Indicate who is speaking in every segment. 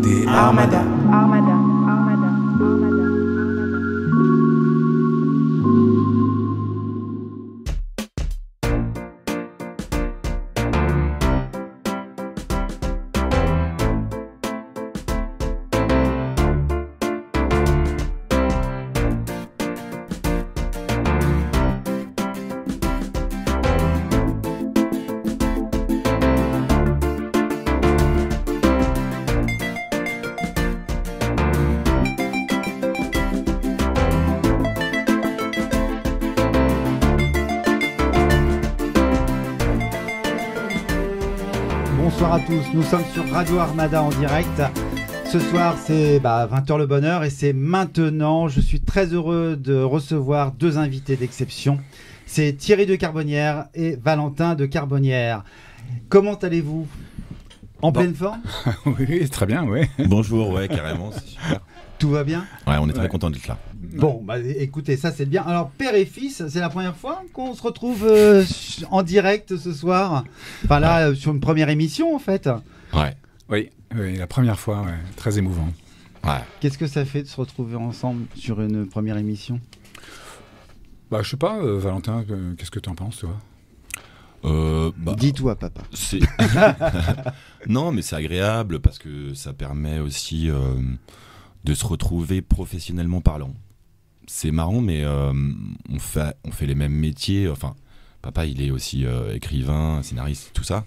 Speaker 1: écoutez Armada.
Speaker 2: Bonsoir à tous, nous sommes sur Radio Armada en direct. Ce soir c'est 20h le bonheur et c'est maintenant. Je suis très heureux de recevoir deux invités d'exception. C'est Thierry de Carbonnières et Valentin de Carbonnières. Comment allez-vous? En pleine forme?
Speaker 3: Oui, très bien, oui.
Speaker 4: Bonjour, ouais, carrément, c'est super.
Speaker 2: Tout va bien?
Speaker 4: Ouais, on est très content d'être là.
Speaker 2: Bon, écoutez, ça c'est bien. Alors, père et fils, c'est la première fois qu'on se retrouve en direct ce soir. Enfin là, sur une première émission en fait.
Speaker 4: Ouais.
Speaker 3: Oui, la première fois, ouais, très émouvant.
Speaker 4: Ouais.
Speaker 2: Qu'est-ce que ça fait de se retrouver ensemble sur une première émission?
Speaker 3: Je sais pas, Valentin, qu'est-ce que tu en penses, toi?
Speaker 2: Dis-toi, papa.
Speaker 4: Non, mais c'est agréable parce que ça permet aussi de se retrouver professionnellement parlant. C'est marrant, mais on fait les mêmes métiers. Enfin, papa, il est aussi écrivain, scénariste, tout ça.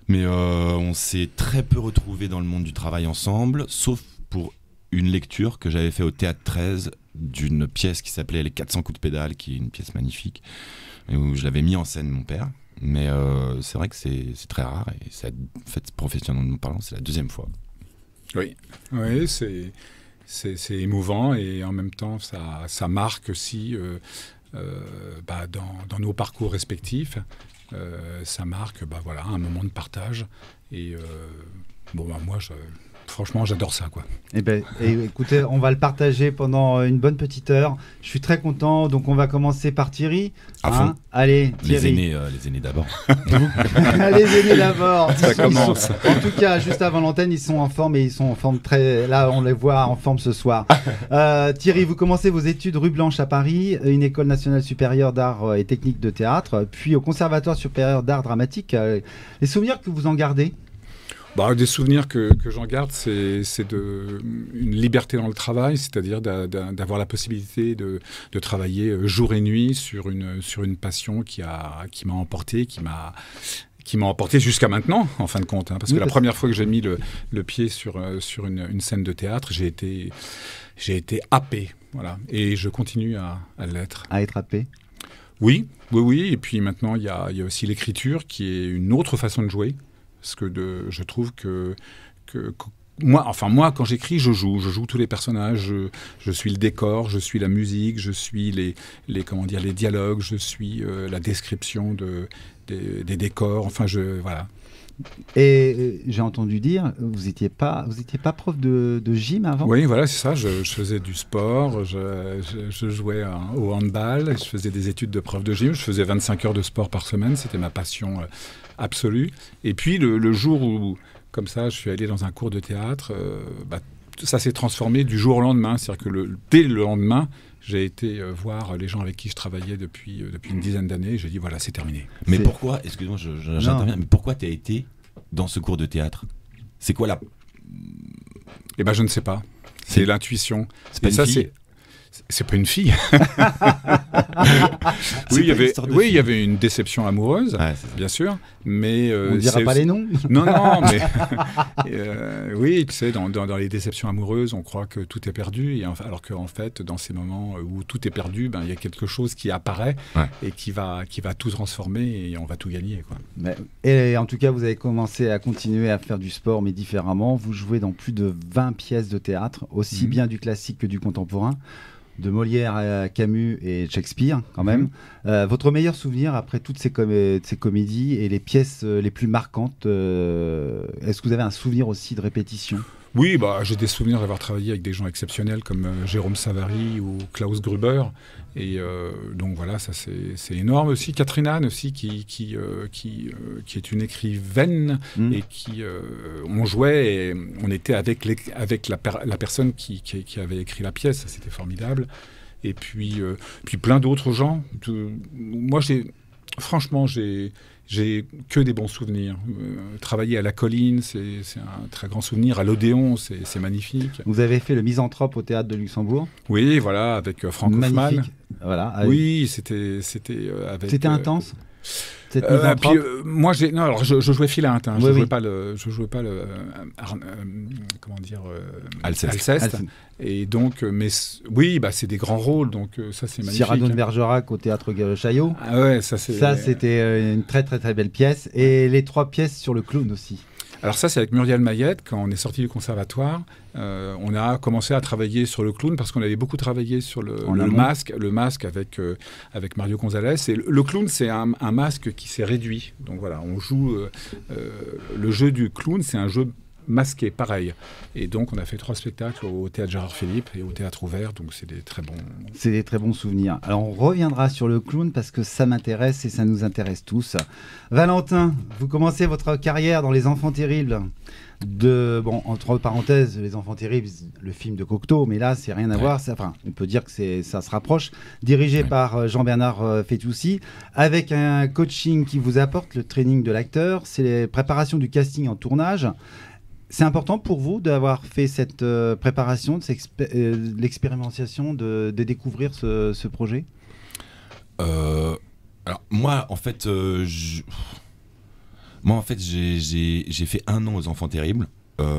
Speaker 4: Mais on s'est très peu retrouvés dans le monde du travail ensemble, sauf pour une lecture que j'avais fait au Théâtre 13 d'une pièce qui s'appelait Les 400 coups de pédale, qui est une pièce magnifique, où je l'avais mis en scène, mon père. Mais c'est vrai que c'est très rare, et ça, en fait, professionnellement parlant, c'est la deuxième fois.
Speaker 3: Oui, c'est émouvant, et en même temps, ça marque aussi dans nos parcours respectifs. Ça marque un moment de partage. Et moi, franchement, j'adore ça, quoi.
Speaker 2: Écoutez, on va le partager pendant une bonne petite heure. Je suis très content. Donc, on va commencer par Thierry. Allez, Thierry.
Speaker 4: Les aînés d'abord.
Speaker 2: Les aînés d'abord.
Speaker 3: Ça commence.
Speaker 2: En tout cas, juste avant l'antenne, ils sont en forme, et ils sont en forme très... Là, on les voit en forme ce soir. Thierry, vous commencez vos études rue Blanche à Paris, une école nationale supérieure d'art et technique de théâtre, puis au Conservatoire supérieur d'art dramatique. Les souvenirs que vous en gardez?
Speaker 3: Des souvenirs que j'en garde, c'est une liberté dans le travail, c'est-à-dire d'avoir la possibilité de travailler jour et nuit sur une passion qui m'a emporté, qui m'a emporté jusqu'à maintenant, en fin de compte. Parce que la première fois que j'ai mis le pied sur une scène de théâtre, j'ai été happé. Voilà. Et je continue à l'être.
Speaker 2: À être happé? Oui.
Speaker 3: Et puis maintenant, il y a aussi l'écriture, qui est une autre façon de jouer. Parce que je trouve que moi, quand j'écris, je joue tous les personnages, je suis le décor, je suis la musique, je suis les dialogues, je suis la description des décors, voilà.
Speaker 2: Et j'ai entendu dire, vous étiez pas prof de gym avant?
Speaker 3: Oui, voilà, c'est ça. Je faisais du sport, je jouais au handball, je faisais des études de prof de gym, je faisais 25 heures de sport par semaine, c'était ma passion absolue. Et puis le jour où, comme ça, je suis allé dans un cours de théâtre, ça s'est transformé du jour au lendemain. C'est-à-dire que dès le lendemain, j'ai été voir les gens avec qui je travaillais depuis une dizaine d'années, et j'ai dit voilà, c'est terminé.
Speaker 4: Mais pourquoi, excuse-moi, j'interviens, mais pourquoi tu as été dans ce cours de théâtre? C'est quoi la...
Speaker 3: Je ne sais pas. C'est l'intuition.
Speaker 4: C'est pas une fille?
Speaker 3: C'est pas une fille. Oui, il y avait une déception amoureuse, bien sûr, mais
Speaker 2: on ne dira pas les noms.
Speaker 3: Non, mais oui, tu sais, dans les déceptions amoureuses, on croit que tout est perdu, alors qu'en fait, dans ces moments où tout est perdu, il y a quelque chose qui apparaît et qui va tout transformer, et on va tout gagner, quoi.
Speaker 2: Et en tout cas, vous avez commencé à continuer à faire du sport, mais différemment. Vous jouez dans plus de 20 pièces de théâtre, aussi bien du classique que du contemporain, de Molière à Camus et Shakespeare, quand même. Votre meilleur souvenir après toutes ces comédies et les pièces les plus marquantes, est-ce que vous avez un souvenir aussi de répétition?
Speaker 3: Oui, j'ai des souvenirs d'avoir travaillé avec des gens exceptionnels comme Jérôme Savary ou Klaus Gruber. Et donc voilà, ça c'est énorme aussi. Catherine Anne aussi, qui est une écrivaine et qui on jouait et on était avec la personne qui avait écrit la pièce. C'était formidable. Et puis plein d'autres gens. Moi, franchement, j'ai que des bons souvenirs. Travailler à la Colline, c'est un très grand souvenir. À l'Odéon, c'est magnifique.
Speaker 2: Vous avez fait le Misanthrope au Théâtre de Luxembourg.
Speaker 3: Oui, voilà, avec Franck Hoffmann.
Speaker 2: Voilà,
Speaker 3: oui, c'était avec...
Speaker 2: C'était intense.
Speaker 3: Moi, je jouais Philinte. Je jouais pas Alceste. Et donc, oui, c'est des grands rôles, donc ça c'est magnifique.
Speaker 2: Cyrano de Bergerac au Théâtre Chaillot.
Speaker 3: Ah ouais, ça
Speaker 2: c'était une très très très belle pièce. Et les 3 pièces sur le clown aussi.
Speaker 3: Alors ça, c'est avec Muriel Mayette. Quand on est sorti du conservatoire, on a commencé à travailler sur le clown parce qu'on avait beaucoup travaillé sur le masque avec Mario Gonzalez. Et le clown, c'est un masque qui s'est réduit. Donc voilà, on joue le jeu du clown, c'est un jeu masqué, pareil. Et donc, on a fait 3 spectacles au Théâtre Gérard Philippe et au Théâtre Ouvert, donc c'est des très bons...
Speaker 2: C'est des très bons souvenirs. Alors, on reviendra sur le clown parce que ça m'intéresse et ça nous intéresse tous. Valentin, vous commencez votre carrière dans Les Enfants Terribles entre parenthèses, Les Enfants Terribles, le film de Cocteau, mais là, c'est rien à voir. On peut dire que ça se rapproche. Dirigé par Jean-Bernard Fetoussi, avec un coaching qui vous apporte le training de l'acteur, c'est les préparations du casting en tournage. C'est important pour vous d'avoir fait cette préparation, l'expérimentation, de découvrir ce projet ?
Speaker 4: Alors, moi, en fait, j'ai fait 1 an aux Enfants Terribles.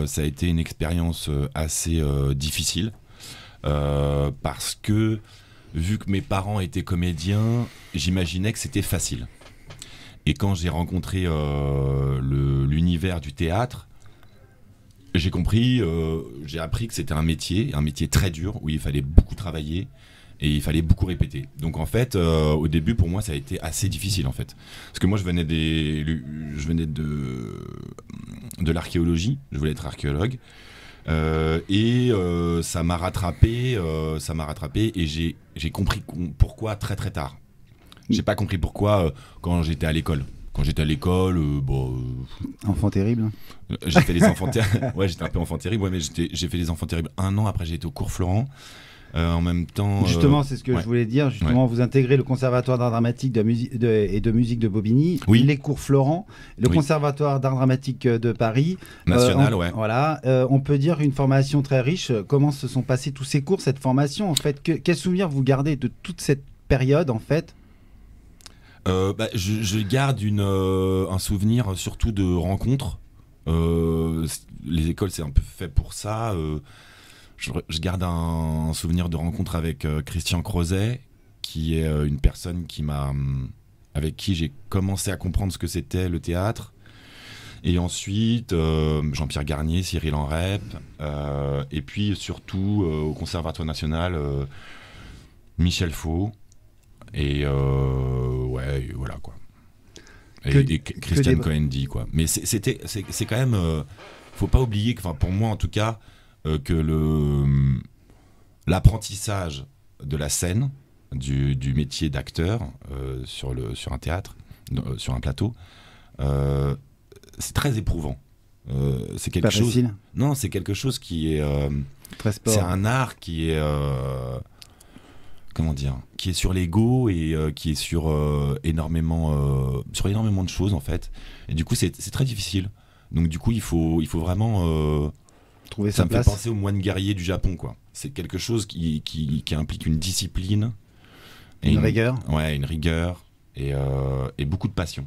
Speaker 4: Ça a été une expérience assez difficile parce que, vu que mes parents étaient comédiens, j'imaginais que c'était facile. Et quand j'ai rencontré l'univers du théâtre, j'ai appris que c'était un métier très dur où il fallait beaucoup travailler et il fallait beaucoup répéter. Donc en fait, au début pour moi ça a été assez difficile en fait, parce que moi je venais de l'archéologie, je voulais être archéologue et ça m'a rattrapé et j'ai compris pourquoi très très tard. J'ai pas compris pourquoi quand j'étais à l'école. Quand j'étais à l'école,
Speaker 2: Enfant terrible.
Speaker 4: J'ai fait les enfants terribles. Ouais, j'étais un peu enfant terrible. Ouais, mais j'ai fait les enfants terribles 1 an. Après, j'ai été au cours Florent. En même temps.
Speaker 2: Justement, c'est ce que je voulais dire. Justement, vous intégrez le Conservatoire d'art dramatique et de musique de Bobigny, les cours Florent, le Conservatoire d'art dramatique de Paris.
Speaker 4: National,
Speaker 2: Voilà. On peut dire une formation très riche. Comment se sont passés tous ces cours, cette formation en fait quel souvenir vous gardez de toute cette période en fait?
Speaker 4: Je garde un souvenir surtout de rencontres. Les écoles, c'est un peu fait pour ça. Je garde un souvenir de rencontre avec Christian Crozet, qui est une personne avec qui j'ai commencé à comprendre ce que c'était le théâtre. Et ensuite, Jean-Pierre Garnier, Cyril Enrep, et puis surtout au Conservatoire National, Michel Faux. Et voilà quoi. Et Christian Coendi quoi. Mais c'est quand même faut pas oublier que, pour moi en tout cas, que l'apprentissage de la scène, du métier d'acteur sur un théâtre, sur un plateau, c'est très éprouvant. C'est quelque chose.
Speaker 2: Facile.
Speaker 4: Non, c'est quelque chose qui est
Speaker 2: très sport.
Speaker 4: C'est un art qui est qui est sur l'ego et qui est sur énormément de choses en fait. Et du coup, c'est très difficile. Donc du coup, il faut vraiment
Speaker 2: trouver sa place.
Speaker 4: Ça me fait penser aux moines guerriers du Japon, quoi. C'est quelque chose qui implique une discipline,
Speaker 2: et une rigueur.
Speaker 4: Ouais, une rigueur et beaucoup de passion.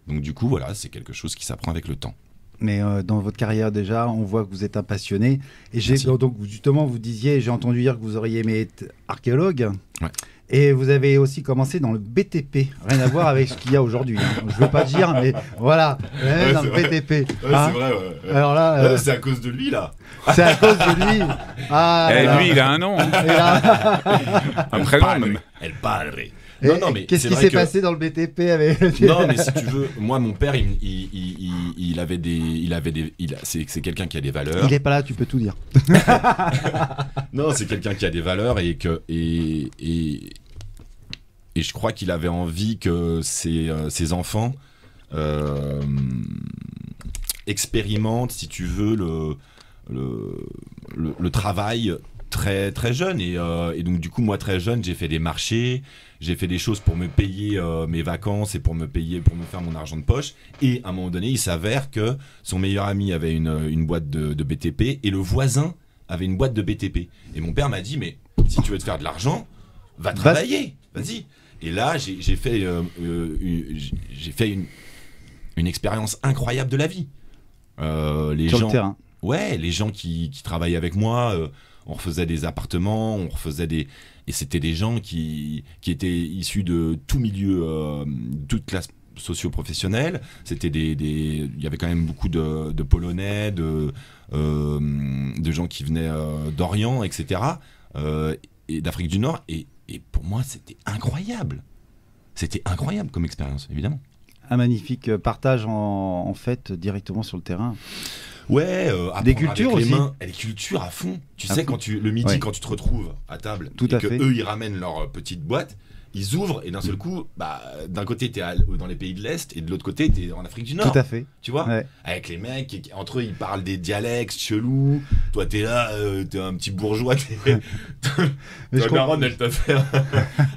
Speaker 4: Donc du coup, voilà, c'est quelque chose qui s'apprend avec le temps.
Speaker 2: Mais dans votre carrière déjà, on voit que vous êtes un passionné. Et donc justement, vous disiez, j'ai entendu dire que vous auriez aimé être archéologue.
Speaker 4: Ouais.
Speaker 2: Et vous avez aussi commencé dans le BTP. Rien à voir avec ce qu'il y a aujourd'hui. Je ne veux pas dire, mais voilà, dans le BTP.
Speaker 4: Ouais, c'est vrai. Ouais.
Speaker 2: Alors là,
Speaker 4: c'est à cause de lui là.
Speaker 2: C'est à cause de lui.
Speaker 3: Lui, il a un nom. Un prénom même.
Speaker 4: El Padre. Non, mais
Speaker 2: qu'est-ce
Speaker 4: c'est
Speaker 2: qui
Speaker 4: vrai
Speaker 2: s'est
Speaker 4: que-
Speaker 2: passé dans le BTP avec...
Speaker 4: Non, mais si tu veux, moi, mon père, c'est quelqu'un qui a des valeurs.
Speaker 2: Il est pas là, tu peux tout dire.
Speaker 4: Non, c'est quelqu'un qui a des valeurs et je crois qu'il avait envie que ses enfants expérimentent, si tu veux, le travail très très jeune et donc du coup moi très jeune j'ai fait des marchés, j'ai fait des choses pour me payer mes vacances et pour me faire mon argent de poche, et à un moment donné il s'avère que son meilleur ami avait une boîte de BTP et le voisin avait une boîte de BTP, et mon père m'a dit mais si tu veux te faire de l'argent va travailler, vas-y. Et là j'ai fait une expérience incroyable de la vie. Les
Speaker 2: Sur
Speaker 4: gens,
Speaker 2: le terrain.
Speaker 4: Ouais, les gens qui travaillaient avec moi, on refaisait des appartements, et c'était des gens qui étaient issus de tout milieu, toute classe socio-professionnelle. Il y avait quand même beaucoup de Polonais, de gens qui venaient d'Orient, etc., et d'Afrique du Nord. Et pour moi, c'était incroyable. C'était incroyable comme expérience, évidemment.
Speaker 2: Un magnifique partage en fait directement sur le terrain.
Speaker 4: Ouais,
Speaker 2: des cultures
Speaker 4: avec les
Speaker 2: aussi.
Speaker 4: mains, et les cultures à fond. Tu
Speaker 2: À
Speaker 4: sais,
Speaker 2: fond.
Speaker 4: le midi,
Speaker 2: Ouais.
Speaker 4: quand tu te retrouves à table,
Speaker 2: Tout
Speaker 4: et
Speaker 2: à
Speaker 4: que
Speaker 2: fait.
Speaker 4: eux ils ramènent leur petite boîte, ils ouvrent et d'un seul coup, bah, d'un côté t'es dans les pays de l'Est et de l'autre côté t'es en Afrique du Nord.
Speaker 2: Tout à fait.
Speaker 4: Tu vois,
Speaker 2: Ouais.
Speaker 4: avec les mecs, entre eux ils parlent des dialectes chelous. Toi t'es là, t'es un petit bourgeois.
Speaker 2: Mais je
Speaker 4: Ta daronne, elle t'a fait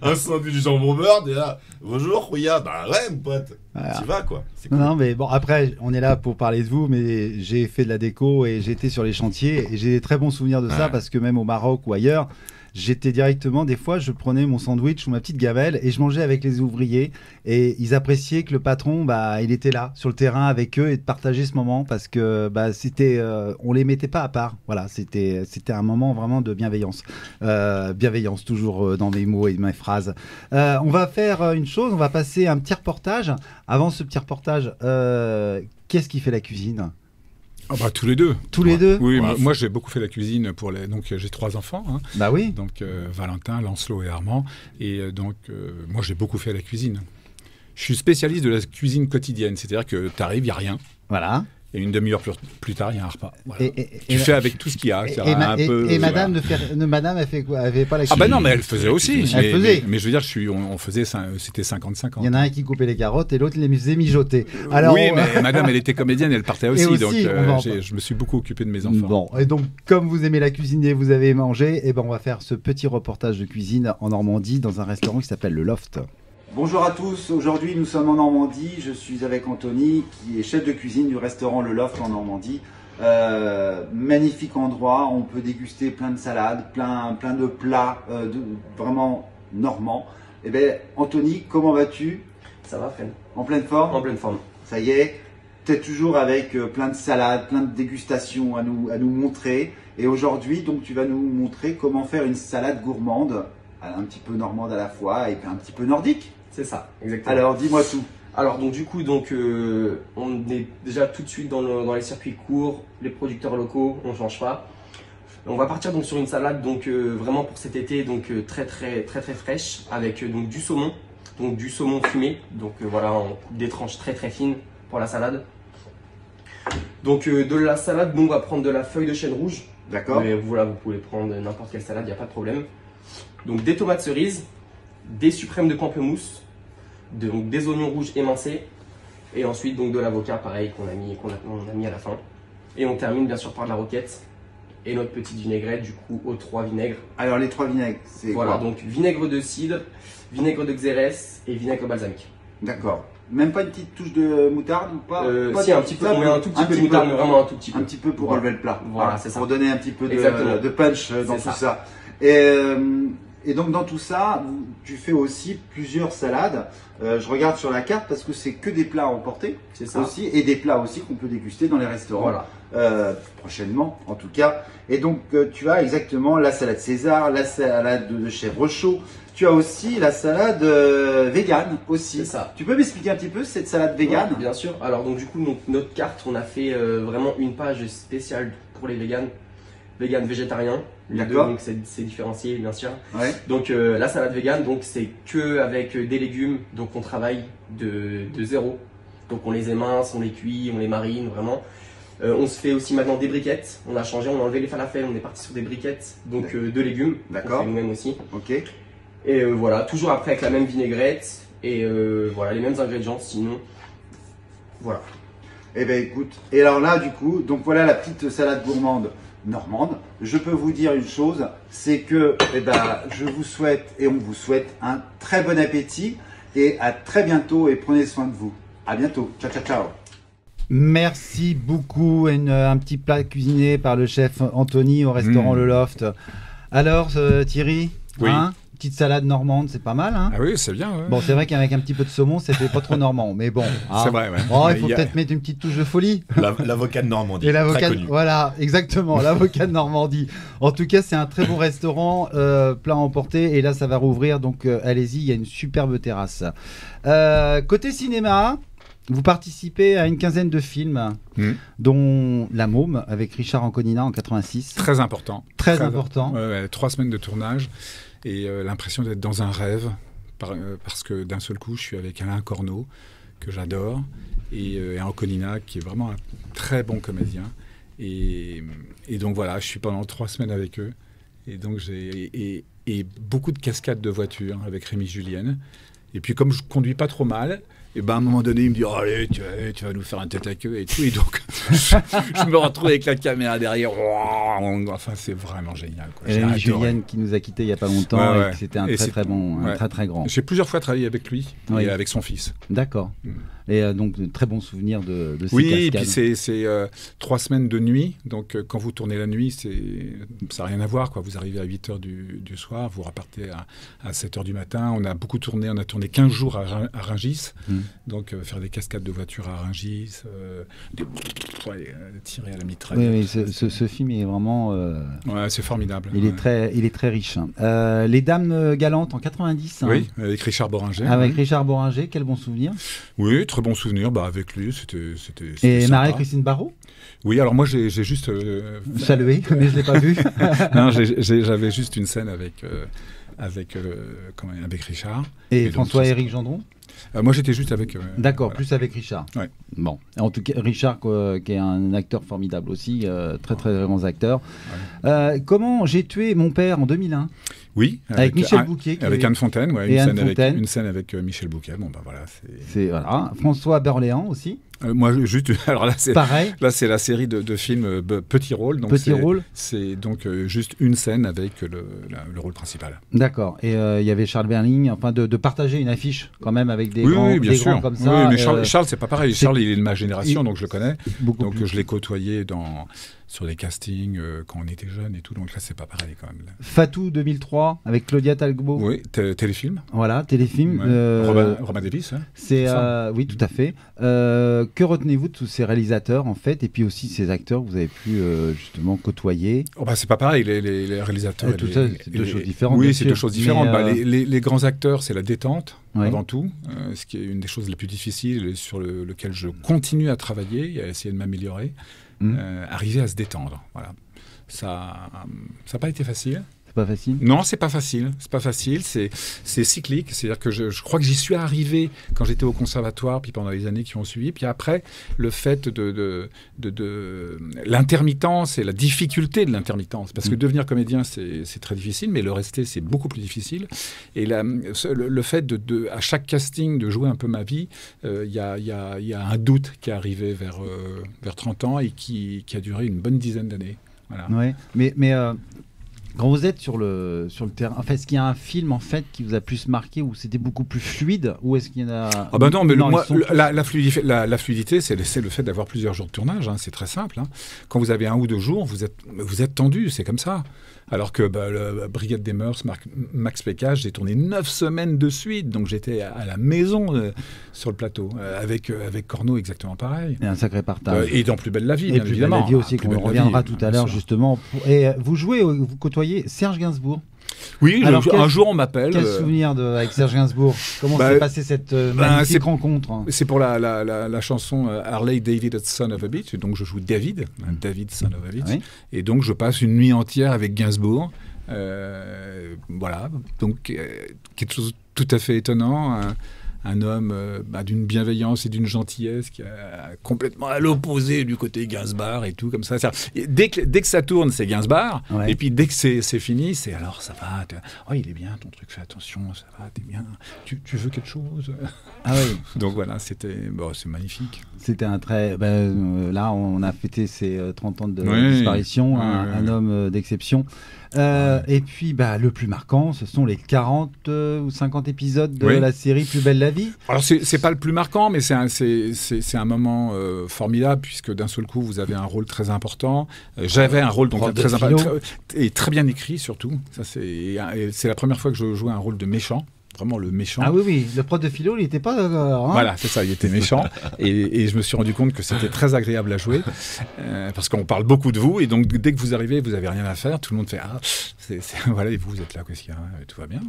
Speaker 4: un sandwich du jambon beurre. T'es là, bonjour, Rouya. Bah ouais, mon pote.
Speaker 2: Voilà.
Speaker 4: Tu vas quoi. C'est
Speaker 2: Non,
Speaker 4: cool.
Speaker 2: non, mais bon, après, on est là pour parler de vous, mais j'ai fait de la déco et j'ai été sur les chantiers et j'ai des très bons souvenirs de ça
Speaker 4: Ouais.
Speaker 2: parce que même au Maroc ou ailleurs, j'étais directement, des fois, je prenais mon sandwich ou ma petite gamelle et je mangeais avec les ouvriers et ils appréciaient que le patron, bah, il était là sur le terrain avec eux et de partager ce moment parce que bah, c'était, on les mettait pas à part. Voilà, c'était un moment vraiment de bienveillance. Bienveillance toujours dans mes mots et mes phrases. On va faire une chose, on va passer un petit reportage. Avant ce petit reportage, qu'est-ce qui fait la cuisine?
Speaker 3: Ah bah, tous les deux.
Speaker 2: Tous les deux?
Speaker 3: Oui,
Speaker 4: Ouais.
Speaker 3: moi j'ai beaucoup fait la cuisine pour les. Donc j'ai 3 enfants, hein.
Speaker 2: Bah oui.
Speaker 3: Donc Valentin, Lancelot et Armand. Et moi j'ai beaucoup fait la cuisine. Je suis spécialiste de la cuisine quotidienne, c'est-à-dire que tu arrives, il n'y a rien.
Speaker 2: Voilà.
Speaker 3: Et une demi-heure plus tard, il y a un repas. Voilà. Tu
Speaker 2: Et-
Speaker 3: fais avec tout ce qu'il y a.
Speaker 2: et,
Speaker 3: c'est-à-dire un peu,
Speaker 2: et madame,
Speaker 3: voilà.
Speaker 2: madame, elle fait quoi? Elle fait pas la
Speaker 3: Ah
Speaker 2: cuisine.
Speaker 3: bah non, mais elle faisait aussi.
Speaker 2: Elle faisait.
Speaker 3: Mais je veux dire, on faisait, c'était 50-50.
Speaker 2: Il y en a un qui coupait les carottes et l'autre les faisait mijoter.
Speaker 3: Oui, mais madame, elle était comédienne, elle partait aussi.
Speaker 2: aussi,
Speaker 3: donc
Speaker 2: on va en
Speaker 3: je me suis beaucoup occupé de mes enfants.
Speaker 2: Bon, et donc, comme vous aimez la cuisine et vous avez mangé, eh ben, on va faire ce petit reportage de cuisine en Normandie dans un restaurant qui s'appelle le Loft. Bonjour à tous, aujourd'hui nous sommes en Normandie, je suis avec Anthony qui est chef de cuisine du restaurant Le Loft en Normandie. Magnifique endroit, on peut déguster plein de salades, plein de plats vraiment normands. Eh bien Anthony, comment vas-tu?
Speaker 1: Ça va, Fred?
Speaker 2: En pleine forme?
Speaker 1: En pleine forme.
Speaker 2: Ça y est, tu es toujours avec plein de salades, plein de dégustations à nous montrer. Et aujourd'hui, donc, tu vas nous montrer comment faire une salade gourmande, un petit peu normande à la fois et puis un petit peu nordique.
Speaker 1: C'est ça, exactement.
Speaker 2: Alors, dis-moi tout.
Speaker 1: Alors, donc, du coup, on est déjà tout de suite dans les circuits courts, les producteurs locaux, on ne change pas. On va partir donc sur une salade donc vraiment pour cet été, donc très fraîche, avec donc du saumon fumé. Donc voilà, on coupe des tranches très fines pour la salade. Donc de la salade, nous on va prendre de la feuille de chêne rouge.
Speaker 2: D'accord.
Speaker 1: Mais voilà, vous pouvez prendre n'importe quelle salade, il n'y a pas de problème. Donc des tomates cerises, des suprêmes de pamplemousse, donc des oignons rouges émincés, et ensuite donc de l'avocat pareil qu'on a mis à la fin. Et on termine bien sûr par de la roquette et notre petite vinaigrette, du coup aux 3 vinaigres.
Speaker 2: Alors, les 3 vinaigres, c'est
Speaker 1: Voilà,
Speaker 2: quoi?
Speaker 1: donc vinaigre de cidre, vinaigre de xérès et vinaigre balsamique.
Speaker 2: D'accord. Même pas une petite touche de moutarde ou pas? Pas
Speaker 1: Si, un petit peu, on met un tout petit peu de moutarde, mais vraiment un tout petit peu.
Speaker 2: Un petit peu pour
Speaker 1: Voilà.
Speaker 2: relever le plat.
Speaker 1: Voilà, c'est ça.
Speaker 2: Pour donner un petit peu
Speaker 1: Exactement.
Speaker 2: de punch dans
Speaker 1: C'est
Speaker 2: tout ça. Et donc dans tout ça, tu fais aussi plusieurs salades. Je regarde sur la carte parce que c'est que des plats à emporter.
Speaker 1: C'est ça.
Speaker 2: Aussi, et des plats aussi qu'on peut déguster dans les restaurants.
Speaker 1: Voilà.
Speaker 2: Prochainement en tout cas. Et donc tu as exactement la salade César, la salade de chèvre chaud. Tu as aussi la salade végane aussi.
Speaker 1: C'est ça.
Speaker 2: Tu peux m'expliquer un petit peu cette salade végane?
Speaker 1: Ouais, bien sûr. Alors donc du coup notre carte, on a fait vraiment une page spéciale pour les véganes. vegan, végétarien. Les deux,
Speaker 2: D'accord.
Speaker 1: donc c'est différencié bien sûr.
Speaker 2: Ouais.
Speaker 1: Donc la salade vegan, donc c'est que avec des légumes, donc on travaille de zéro. Donc on les émince, on les cuit, on les marine vraiment. On se fait aussi maintenant des briquettes. On a changé, on a enlevé les falafels, on est parti sur des briquettes, donc de légumes.
Speaker 2: D'accord.
Speaker 1: On fait nous-mêmes aussi.
Speaker 2: Ok.
Speaker 1: Et voilà, toujours après avec la même vinaigrette et voilà les mêmes ingrédients. Sinon, voilà.
Speaker 2: Eh bien écoute, et alors là du coup, donc voilà la petite salade gourmande normande. Je peux vous dire une chose, c'est que je vous souhaite et on vous souhaite un très bon appétit et à très bientôt et prenez soin de vous. À bientôt. Ciao ciao ciao. Merci beaucoup. Un petit plat cuisiné par le chef Anthony au restaurant Le Loft. Alors Thierry,
Speaker 3: Oui.
Speaker 2: Petite salade normande, c'est pas mal. Hein,
Speaker 3: Ah oui, c'est bien. Ouais.
Speaker 2: bon, c'est vrai qu'avec un petit peu de saumon, ça fait pas trop normand, mais bon.
Speaker 3: C'est vrai, ouais.
Speaker 2: Oh, il faut
Speaker 3: Il y a-
Speaker 2: peut-être mettre une petite touche de folie.
Speaker 4: L'avocat de Normandie,
Speaker 2: Et
Speaker 4: très
Speaker 2: l'avocat,
Speaker 4: connu.
Speaker 2: voilà, exactement, l'avocat de Normandie. En tout cas, c'est un très bon restaurant, plat emporté. Et là, ça va rouvrir, donc allez-y, il y a une superbe terrasse. Côté cinéma, vous participez à une quinzaine de films, dont La Môme avec Richard Anconina en 86.
Speaker 3: Très important.
Speaker 2: Très important.
Speaker 3: Ouais, 3 semaines de tournage et l'impression d'être dans un rêve parce que d'un seul coup, je suis avec Alain Corneau, que j'adore, et Anconina, qui est vraiment un très bon comédien. Et donc voilà, je suis pendant 3 semaines avec eux. Et donc et beaucoup de cascades de voitures avec Rémi Julienne. Et puis comme je conduis pas trop mal, et ben à un moment donné, il me dit oh, allez, tu vas nous faire un tête à queue et tout. Et donc je me retrouve avec la caméra derrière. Enfin, c'est vraiment génial, quoi. J'ai
Speaker 2: Rémi
Speaker 3: adoré.
Speaker 2: Julien qui nous a quittés il y a pas longtemps
Speaker 3: Ouais,
Speaker 2: et
Speaker 3: ouais.
Speaker 2: que c'était un
Speaker 3: Et
Speaker 2: très
Speaker 3: c'est-
Speaker 2: très bon, un
Speaker 3: ouais.
Speaker 2: très très grand.
Speaker 3: J'ai plusieurs fois travaillé avec lui
Speaker 2: Oui.
Speaker 3: et avec son fils.
Speaker 2: D'accord. Et donc de très bons souvenirs de ces
Speaker 3: Oui, et
Speaker 2: cascades.
Speaker 3: puis c'est 3 semaines de nuit. Donc quand vous tournez la nuit, ça n'a rien à voir, quoi. Vous arrivez à 8h du soir, vous repartez à 7h du matin. On a beaucoup tourné, on a tourné 15 jours à Rungis. Donc faire des cascades de voitures à Rungis, tirer à la mitraille.
Speaker 2: Oui, oui, ce film est vraiment.
Speaker 3: Ouais, c'est formidable.
Speaker 2: Il est très riche. Les Dames Galantes en 90. Hein,
Speaker 3: Oui, avec Richard Boringer.
Speaker 2: avec Richard Boringer, quel bon souvenir.
Speaker 3: Oui, très bon souvenir. Avec lui, c'était
Speaker 2: Et
Speaker 3: sympa.
Speaker 2: Marie-Christine Barrault,
Speaker 3: Oui, alors moi j'ai juste
Speaker 2: salué, mais je l'ai pas vu.
Speaker 3: non, j'avais juste une scène avec Richard.
Speaker 2: Et
Speaker 3: donc,
Speaker 2: François-Éric Gendron.
Speaker 3: Moi j'étais juste avec.
Speaker 2: D'accord,
Speaker 3: voilà.
Speaker 2: plus avec Richard.
Speaker 3: Ouais.
Speaker 2: Bon, en tout cas, Richard, qui est un acteur formidable aussi, très très grand acteur. Comment j'ai tué mon père en 2001
Speaker 3: Oui,
Speaker 2: avec Michel Bouquet.
Speaker 3: Avec Anne Fontaine, ouais,
Speaker 2: Et
Speaker 3: une,
Speaker 2: Anne
Speaker 3: scène
Speaker 2: Fontaine.
Speaker 3: une scène avec Michel Bouquet. Bon, ben voilà.
Speaker 2: C'est voilà. François Berléand aussi.
Speaker 3: Moi, juste. Alors là, c'est
Speaker 2: Pareil.
Speaker 3: la série de films Petit Rôle. Donc
Speaker 2: Petit rôle.
Speaker 3: C'est donc juste une scène avec le rôle principal.
Speaker 2: D'accord. Et il y avait Charles Berling, enfin de partager une affiche quand même avec des
Speaker 3: Oui,
Speaker 2: grands,
Speaker 3: oui, bien
Speaker 2: des
Speaker 3: sûr.
Speaker 2: grands comme ça.
Speaker 3: Oui, mais Charles, c'est pas pareil. Charles, il est de ma génération,
Speaker 2: il-
Speaker 3: donc je le connais.
Speaker 2: beaucoup
Speaker 3: Donc
Speaker 2: plus.
Speaker 3: je l'ai côtoyé sur des castings quand on était jeunes et tout. Donc là, c'est pas pareil quand même.
Speaker 2: Fatou 2003 avec Claudia Talbot.
Speaker 3: Oui, téléfilm.
Speaker 2: Voilà, téléfilm.
Speaker 3: Ouais. Robin Davis. Hein.
Speaker 2: C'est
Speaker 3: ça.
Speaker 2: oui, tout à fait. Que retenez-vous de tous ces réalisateurs en fait, et puis aussi ces acteurs que vous avez pu justement côtoyer?
Speaker 3: Oh bah, c'est pas pareil, les réalisateurs.
Speaker 2: Tout ça, c'est deux choses différentes,
Speaker 3: Oui,
Speaker 2: bien
Speaker 3: c'est
Speaker 2: sûr.
Speaker 3: deux choses différentes.
Speaker 2: Mais,
Speaker 3: Bah, les grands acteurs, c'est la détente,
Speaker 2: Ouais.
Speaker 3: avant tout, ce qui est une des choses les plus difficiles et sur lequel je continue à travailler et à essayer de m'améliorer. Arriver à se détendre. Voilà. Ça n'a pas été facile.
Speaker 2: C'est pas facile.
Speaker 3: Non, c'est pas facile. C'est pas facile. C'est cyclique. C'est-à-dire que je crois que j'y suis arrivé quand j'étais au conservatoire, puis pendant les années qui ont suivi. Puis après, le fait de l'intermittence et la difficulté de l'intermittence, parce que devenir comédien, c'est très difficile, mais le rester, c'est beaucoup plus difficile. Et le fait à chaque casting de jouer un peu ma vie, il y a un doute qui est arrivé vers 30 ans et qui a duré une bonne dizaine d'années. Voilà.
Speaker 2: Ouais. Mais quand vous êtes sur le terrain, en fait, est-ce qu'il y a un film en fait qui vous a plus marqué, où c'était beaucoup plus fluide, ou est-ce qu'il y en a?
Speaker 3: Ah ben non, mais
Speaker 2: ils sont tous-
Speaker 3: la fluidité, c'est le fait d'avoir plusieurs jours de tournage. Hein, c'est très simple. Hein. Quand vous avez 1 ou 2 jours, vous êtes tendu, c'est comme ça. Alors que la Brigade des Mœurs, Max Pécage, j'ai tourné 9 semaines de suite, donc j'étais à la maison sur le plateau, avec Corneau exactement pareil.
Speaker 2: Il y a un sacré partage.
Speaker 3: Et dans Plus belle la vie,
Speaker 2: Et
Speaker 3: bien
Speaker 2: puis
Speaker 3: évidemment.
Speaker 2: la vie aussi,
Speaker 3: Plus
Speaker 2: qu'on
Speaker 3: belle la
Speaker 2: reviendra
Speaker 3: vie,
Speaker 2: tout à
Speaker 3: bien
Speaker 2: l'heure
Speaker 3: sûr.
Speaker 2: justement. Et vous côtoyez Serge Gainsbourg.
Speaker 3: Oui,
Speaker 2: Alors,
Speaker 3: un jour on m'appelle.
Speaker 2: Quel souvenir avec Serge Gainsbourg? Comment s'est passée cette magnifique rencontre, hein?
Speaker 3: C'est pour la chanson Harley David Son of a Bitch, donc je joue David, David Son of a Bitch, oui. Et donc je passe une nuit entière avec Gainsbourg. Voilà, donc quelque chose de tout à fait étonnant. Un homme d'une bienveillance et d'une gentillesse qui est complètement à l'opposé du côté Gainsbourg et tout comme ça. Dès que ça tourne, c'est Gainsbourg. Ouais. Et puis dès que c'est fini, c'est alors ça va. Oh, il est bien ton truc, fais attention, ça va, t'es bien. Tu veux quelque chose?
Speaker 2: Ah oui.
Speaker 3: Donc voilà, c'est magnifique.
Speaker 2: C'était un très. Là, on a fêté ses 30 ans de disparition, un homme d'exception. Et puis le plus marquant, ce sont les 40 ou 50 épisodes de la série Plus belle la vie.
Speaker 3: Alors c'est pas le plus marquant, mais c'est un moment formidable, puisque d'un seul coup vous avez un rôle très important. J'avais un rôle donc très important et très bien écrit surtout. Ça c'est la première fois que je jouais un rôle de méchant. Vraiment le méchant.
Speaker 2: Ah oui, le prof de philo, il n'était pas...
Speaker 3: Voilà, c'est ça, il était méchant. et je me suis rendu compte que c'était très agréable à jouer, parce qu'on parle beaucoup de vous, et donc dès que vous arrivez, vous n'avez rien à faire, tout le monde fait « Ah, voilà, et vous êtes là, qu'est-ce qu'il y a? Tout va bien ?»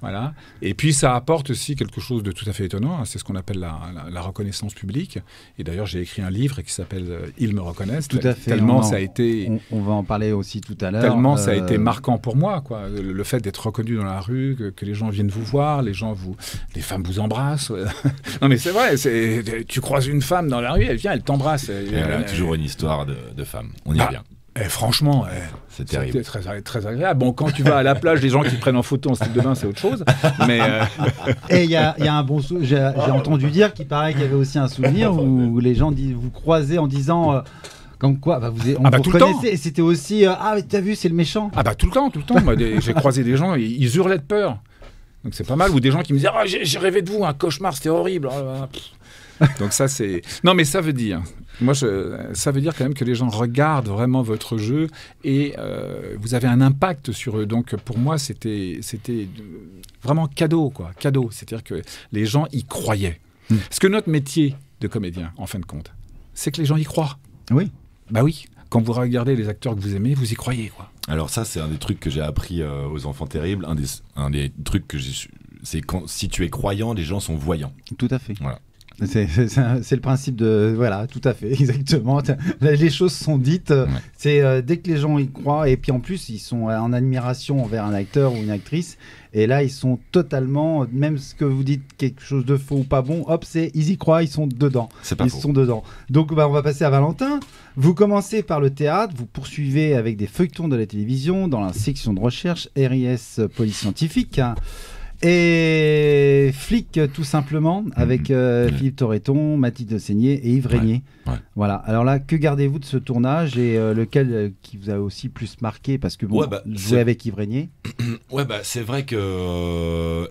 Speaker 3: Voilà. Et puis ça apporte aussi quelque chose de tout à fait étonnant, hein. C'est ce qu'on appelle la reconnaissance publique. Et d'ailleurs, j'ai écrit un livre qui s'appelle « Ils me reconnaissent ».
Speaker 2: Tout à fait.
Speaker 3: Tellement ça a été...
Speaker 2: On va en parler aussi tout à l'heure.
Speaker 3: Tellement ça a été marquant pour moi, quoi. Le fait d'être reconnu dans la rue, que les gens viennent vous voir, les femmes vous embrassent. Non mais c'est vrai, tu croises une femme dans la rue, elle vient, elle t'embrasse.
Speaker 4: Elle a toujours une histoire de femme, on y revient.
Speaker 3: Franchement,
Speaker 4: c'est terrible.
Speaker 3: Très, très agréable. Bon, quand tu vas à la plage, les gens qui te prennent en photo en style de bain, c'est autre chose. Mais
Speaker 2: Et il y a un bon souvenir. J'ai entendu dire qu'il paraît qu'il y avait aussi un souvenir où les gens vous croisez en disant... Comme quoi, vous reconnaissez, et c'était aussi t'as vu, c'est le méchant.
Speaker 3: Tout le temps. Moi, j'ai croisé des gens, ils hurlaient de peur. Donc c'est pas mal. Ou des gens qui me disaient j'ai rêvé de vous, un cauchemar, c'était horrible. Donc ça c'est. Non mais ça veut dire. Ça veut dire quand même que les gens regardent vraiment votre jeu et vous avez un impact sur eux. Donc pour moi c'était vraiment cadeau quoi. Cadeau. C'est-à-dire que les gens y croyaient. Parce que notre métier de comédien, en fin de compte, c'est que les gens y croient.
Speaker 2: Oui.
Speaker 3: Bah oui. Quand vous regardez les acteurs que vous aimez, vous y croyez quoi.
Speaker 4: Alors ça, c'est un des trucs que j'ai appris aux Enfants Terribles. Un des trucs que c'est quand si tu es croyant, les gens sont voyants.
Speaker 2: Tout à fait.
Speaker 4: Voilà.
Speaker 2: C'est le principe de... Voilà, tout à fait, exactement. Les choses sont dites. Ouais. C'est dès que les gens y croient, et puis en plus, ils sont en admiration envers un acteur ou une actrice. Et là, ils sont totalement... Même ce que vous dites, quelque chose de faux ou pas bon, hop, ils y croient, ils sont dedans. Ils sont dedans. Donc, on va passer à Valentin. Vous commencez par le théâtre, vous poursuivez avec des feuilletons de la télévision dans la section de recherche RIS Police Scientifique. Et Flic, tout simplement, avec Philippe Torreton, Mathilde Seigné et Yves Régnier. Ouais. Voilà. Alors là, que gardez-vous de ce tournage et lequel qui vous a aussi plus marqué? Parce que jouer avec Yves Régnier.
Speaker 4: C'est vrai que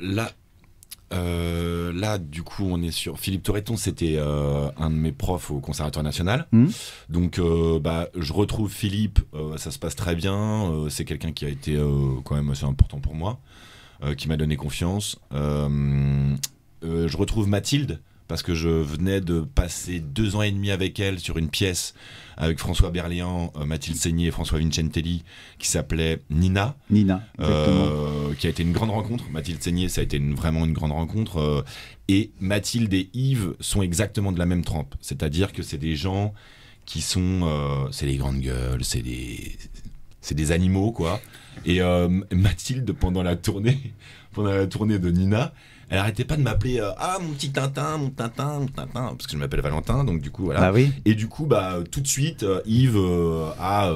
Speaker 4: là, du coup, on est sur Philippe Torreton. C'était un de mes profs au Conservatoire National. Donc, je retrouve Philippe. Ça se passe très bien. C'est quelqu'un qui a été quand même assez important pour moi. Qui m'a donné confiance. Je retrouve Mathilde, parce que je venais de passer 2 ans et demi avec elle sur une pièce avec François Berléand, Mathilde Seigné et François Vincentelli, qui s'appelait Nina.
Speaker 2: Nina,
Speaker 4: qui a été une grande rencontre. Mathilde Seigné, ça a été vraiment une grande rencontre. Et Mathilde et Yves sont exactement de la même trempe. C'est-à-dire que c'est des gens qui sont... c'est des grandes gueules, c'est des animaux, quoi. Et Mathilde, pendant la tournée de Nina, elle arrêtait pas de m'appeler mon petit Tintin, parce que je m'appelle Valentin, donc du coup voilà.
Speaker 2: Bah oui.
Speaker 4: Et du coup tout de suite Yves a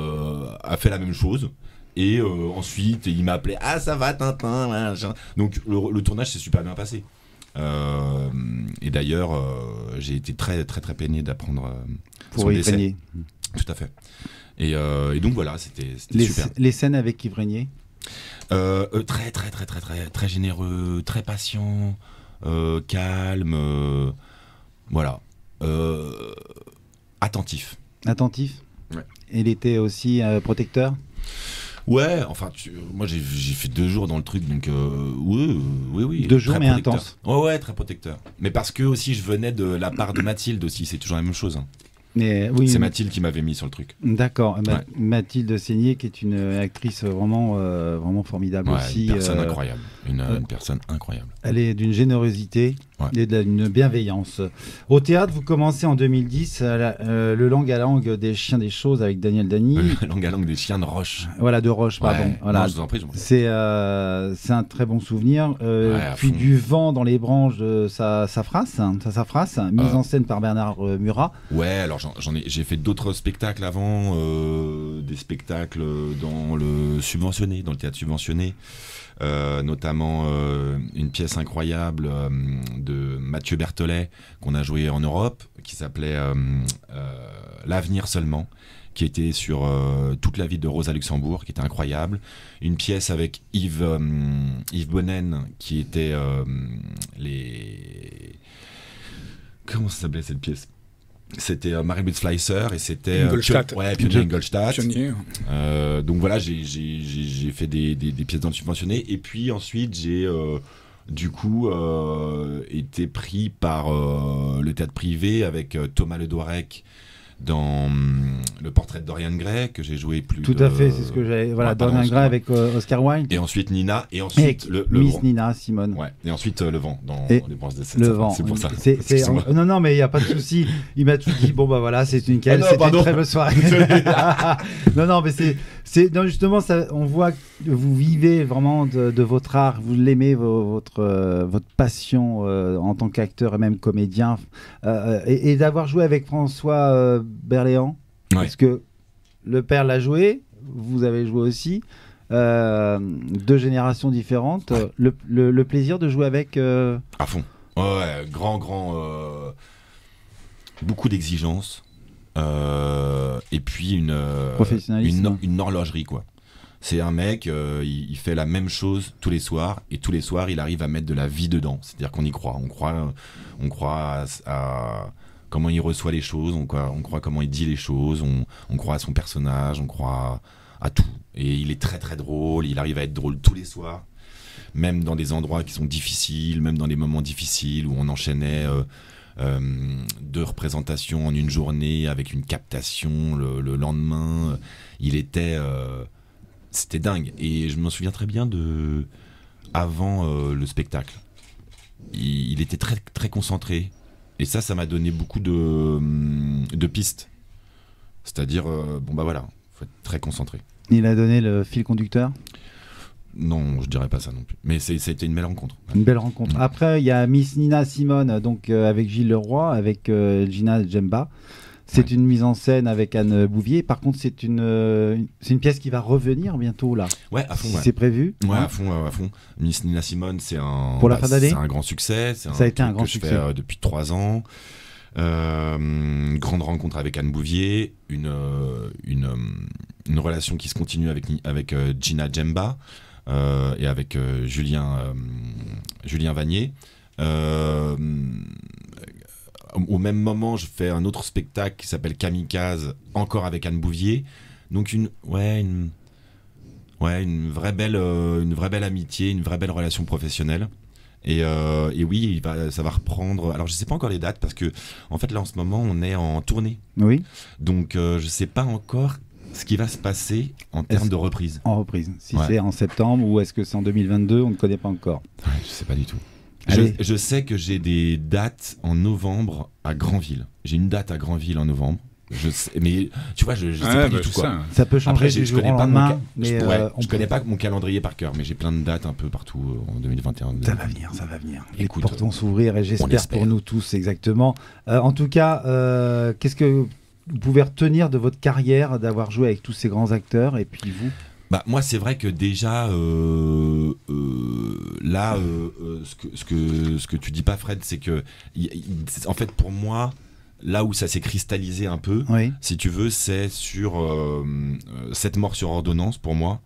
Speaker 4: fait la même chose. Et ensuite il m'a appelé ça va Tintin, machin. Donc le tournage s'est super bien passé. Et d'ailleurs j'ai été très très très peiné d'apprendre
Speaker 2: pour Yves Régnier.
Speaker 4: Tout à fait. Et donc voilà, c'était super.
Speaker 2: Les scènes avec Yves Régnier,
Speaker 4: très très très très très très généreux, très patient, calme, voilà, attentif.
Speaker 2: Attentif.
Speaker 4: Ouais.
Speaker 2: Il était aussi protecteur.
Speaker 4: Ouais, enfin, moi j'ai fait 2 jours dans le truc, donc oui.
Speaker 2: 2 jours mais intense.
Speaker 4: Ouais, très protecteur. Mais parce que aussi je venais de la part de Mathilde aussi, c'est toujours la même chose. Hein.
Speaker 2: Mais, oui,
Speaker 4: C'est Mathilde qui m'avait mis sur le truc.
Speaker 2: D'accord.
Speaker 4: Ouais.
Speaker 2: Mathilde Seigné, qui est une actrice vraiment, vraiment formidable
Speaker 4: Ouais,
Speaker 2: aussi.
Speaker 4: une personne incroyable. Une personne incroyable.
Speaker 2: Elle est d'une générosité et d'une bienveillance. Au théâtre, vous commencez en 2010 le Langue à langue des chiens des choses avec Daniel Dany.
Speaker 4: Langue à langue des chiens de Roche.
Speaker 2: Voilà, de Roche, pardon.
Speaker 4: Ouais.
Speaker 2: Voilà.
Speaker 4: Non, je vous en prie.
Speaker 2: C'est un très bon souvenir. Puis
Speaker 4: fond.
Speaker 2: Du vent dans les branches de Safras, mise en scène par Bernard Murat.
Speaker 4: Ouais, alors j'ai fait d'autres spectacles avant, des spectacles dans le subventionné, dans le théâtre subventionné, notamment une pièce incroyable de Mathieu Berthollet qu'on a joué en Europe, qui s'appelait L'avenir seulement, qui était sur toute la vie de Rosa Luxembourg, qui était incroyable. Une pièce avec Yves Bonnen, qui était les... Comment ça s'appelait cette pièce ? C'était Marie Blitzfleisser et c'était
Speaker 3: Ingolstadt.
Speaker 4: Pionnier Ingolstadt.
Speaker 3: Pionnier.
Speaker 4: Donc voilà, j'ai fait des pièces dans le subventionné, et puis ensuite j'ai du coup été pris par le théâtre privé avec Thomas Le Doirec dans le portrait de Dorian Gray, que j'ai joué plus
Speaker 2: Tout à fait, c'est ce que j'avais. Voilà, Dorian Gray avec Oscar Wilde.
Speaker 4: Et ensuite Nina, et ensuite le
Speaker 2: Miss
Speaker 4: vent.
Speaker 2: Nina Simone.
Speaker 4: Ouais, et ensuite le vent dans
Speaker 2: Et
Speaker 4: les branches de cette
Speaker 2: Le vent.
Speaker 4: C'est pour ça.
Speaker 2: Non, mais il n'y a pas de souci. Il m'a tout dit. Bon, bah voilà, c'est nickel.
Speaker 4: non,
Speaker 2: C'était
Speaker 4: pardon.
Speaker 2: une très bonne soirée. non, mais non, justement, ça, on voit que vous vivez vraiment de votre art. Vous l'aimez, votre passion en tant qu'acteur et même comédien. Et d'avoir joué avec François Berléand.
Speaker 4: Ouais.
Speaker 2: Parce que le père l'a joué, vous avez joué aussi. Deux générations différentes.
Speaker 4: Ouais.
Speaker 2: Le plaisir de jouer avec.
Speaker 4: À fond. Ouais, grand. Beaucoup d'exigences. Et puis
Speaker 2: Professionnalisme.
Speaker 4: une horlogerie, quoi. C'est un mec, il fait la même chose tous les soirs, et tous les soirs, il arrive à mettre de la vie dedans. C'est-à-dire qu'on y croit. On croit à comment il reçoit les choses, on croit comment il dit les choses, on croit à son personnage, on croit à tout. Et il est très très drôle, il arrive à être drôle tous les soirs, même dans des endroits qui sont difficiles, même dans des moments difficiles où on enchaînait 2 représentations en une journée avec une captation le lendemain. C'était dingue. Et je m'en souviens très bien avant le spectacle. Il était très très concentré. Et ça m'a donné beaucoup de pistes. C'est-à-dire, bon bah voilà, faut être très concentré.
Speaker 2: Il a donné le fil conducteur.
Speaker 4: Non, je dirais pas ça non plus. Mais c'était une belle rencontre.
Speaker 2: Une belle rencontre. Après, il y a Miss Nina Simone, donc avec Gilles Leroy, avec Gina Djemba. C'est une mise en scène avec Anne Bouvier. Par contre, c'est une pièce qui va revenir bientôt là.
Speaker 4: Ouais, à fond.
Speaker 2: Si
Speaker 4: Ouais.
Speaker 2: c'est prévu.
Speaker 4: Ouais,
Speaker 2: hein.
Speaker 4: à fond. Miss Nina Simone, c'est un.
Speaker 2: Pour la fin d'année.
Speaker 4: C'est un grand succès. Ça
Speaker 2: a été un grand
Speaker 4: que
Speaker 2: succès.
Speaker 4: Je fais depuis 3 ans. Grande rencontre avec Anne Bouvier, une relation qui se continue avec Gina Djemba et avec Julien Vanier. Au même moment, je fais un autre spectacle qui s'appelle Kamikaze, encore avec Anne Bouvier. Donc une vraie belle amitié, une vraie belle relation professionnelle. Et oui, ça va reprendre. Alors je sais pas encore les dates parce que en fait là en ce moment on est en tournée.
Speaker 2: Oui.
Speaker 4: Donc je sais pas encore ce qui va se passer en termes de reprise.
Speaker 2: En reprise. Si
Speaker 4: Ouais.
Speaker 2: c'est en septembre ou est-ce que c'est en 2022, on ne connaît pas encore.
Speaker 4: Ouais, je sais pas du tout.
Speaker 2: Allez.
Speaker 4: Je sais que j'ai des dates en novembre à Granville. J'ai une date à Granville en novembre. Je sais, mais tu vois, je sais pas du tout quoi.
Speaker 2: Ça peut changer
Speaker 4: Après,
Speaker 2: du
Speaker 4: je
Speaker 2: jour
Speaker 4: connais
Speaker 2: au
Speaker 4: pas
Speaker 2: lendemain. Mais
Speaker 4: je connais pas mon calendrier par cœur, mais j'ai plein de dates un peu partout en 2021.
Speaker 2: Ça va venir, ça va venir. Les
Speaker 4: Écoute,
Speaker 2: portes vont s'ouvrir et j'espère
Speaker 4: espère.
Speaker 2: pour nous tous, exactement. En tout cas, qu'est-ce que vous pouvez retenir de votre carrière d'avoir joué avec tous ces grands acteurs et puis vous?
Speaker 4: Bah, moi, c'est vrai que déjà, là, ce que tu dis pas, Fred, c'est que, en fait, pour moi, là où ça s'est cristallisé un peu,
Speaker 2: Oui.
Speaker 4: si tu veux, c'est sur Cette mort sur ordonnance, pour moi.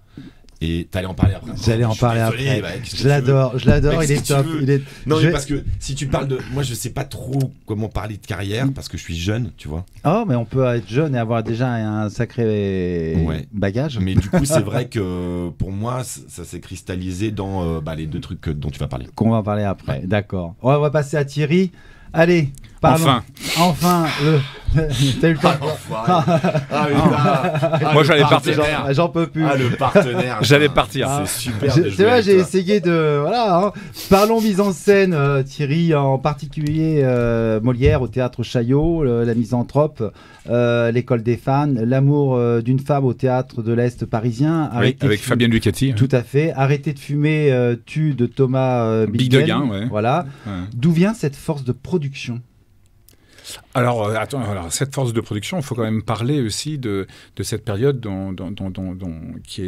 Speaker 4: Et t'allais en parler après.
Speaker 2: J'allais en parler
Speaker 4: Désolé,
Speaker 2: après.
Speaker 4: bah, qu'est-ce que
Speaker 2: Je
Speaker 4: tu
Speaker 2: l'adore,
Speaker 4: veux
Speaker 2: je l'adore,
Speaker 4: Mec,
Speaker 2: il
Speaker 4: si
Speaker 2: est
Speaker 4: tu
Speaker 2: top.
Speaker 4: veux.
Speaker 2: Il est...
Speaker 4: Non,
Speaker 2: Je-
Speaker 4: mais parce que si tu parles de. Moi, je sais pas trop comment parler de carrière parce que je suis jeune, tu vois.
Speaker 2: Oh, mais on peut être jeune et avoir déjà un sacré
Speaker 4: Ouais.
Speaker 2: bagage.
Speaker 4: Mais du coup, c'est vrai que pour moi, ça s'est cristallisé dans les 2 trucs dont tu vas parler.
Speaker 2: Qu'on va en parler après, d'accord. On va passer à Thierry. Allez, parlons.
Speaker 3: Enfin.
Speaker 2: Enfin, T'as eu le temps.
Speaker 3: Moi, j'allais partir.
Speaker 2: J'en peux plus.
Speaker 4: Ah, le partenaire.
Speaker 3: J'allais partir.
Speaker 4: C'est super.
Speaker 2: C'est vrai, j'ai essayé de. Voilà. Hein. Parlons mise en scène, Thierry, en particulier Molière au théâtre Chaillot, la Misanthrope, l'école des fans, l'amour d'une femme au théâtre de l'Est parisien.
Speaker 3: Oui, avec Fabienne Ducati.
Speaker 2: Tout à fait. Arrêtez de fumer, tu de Thomas
Speaker 3: Bidegain, ouais.
Speaker 2: Voilà.
Speaker 3: Ouais.
Speaker 2: D'où vient cette force de production?
Speaker 3: Alors, cette force de production, il faut quand même parler aussi de cette période qui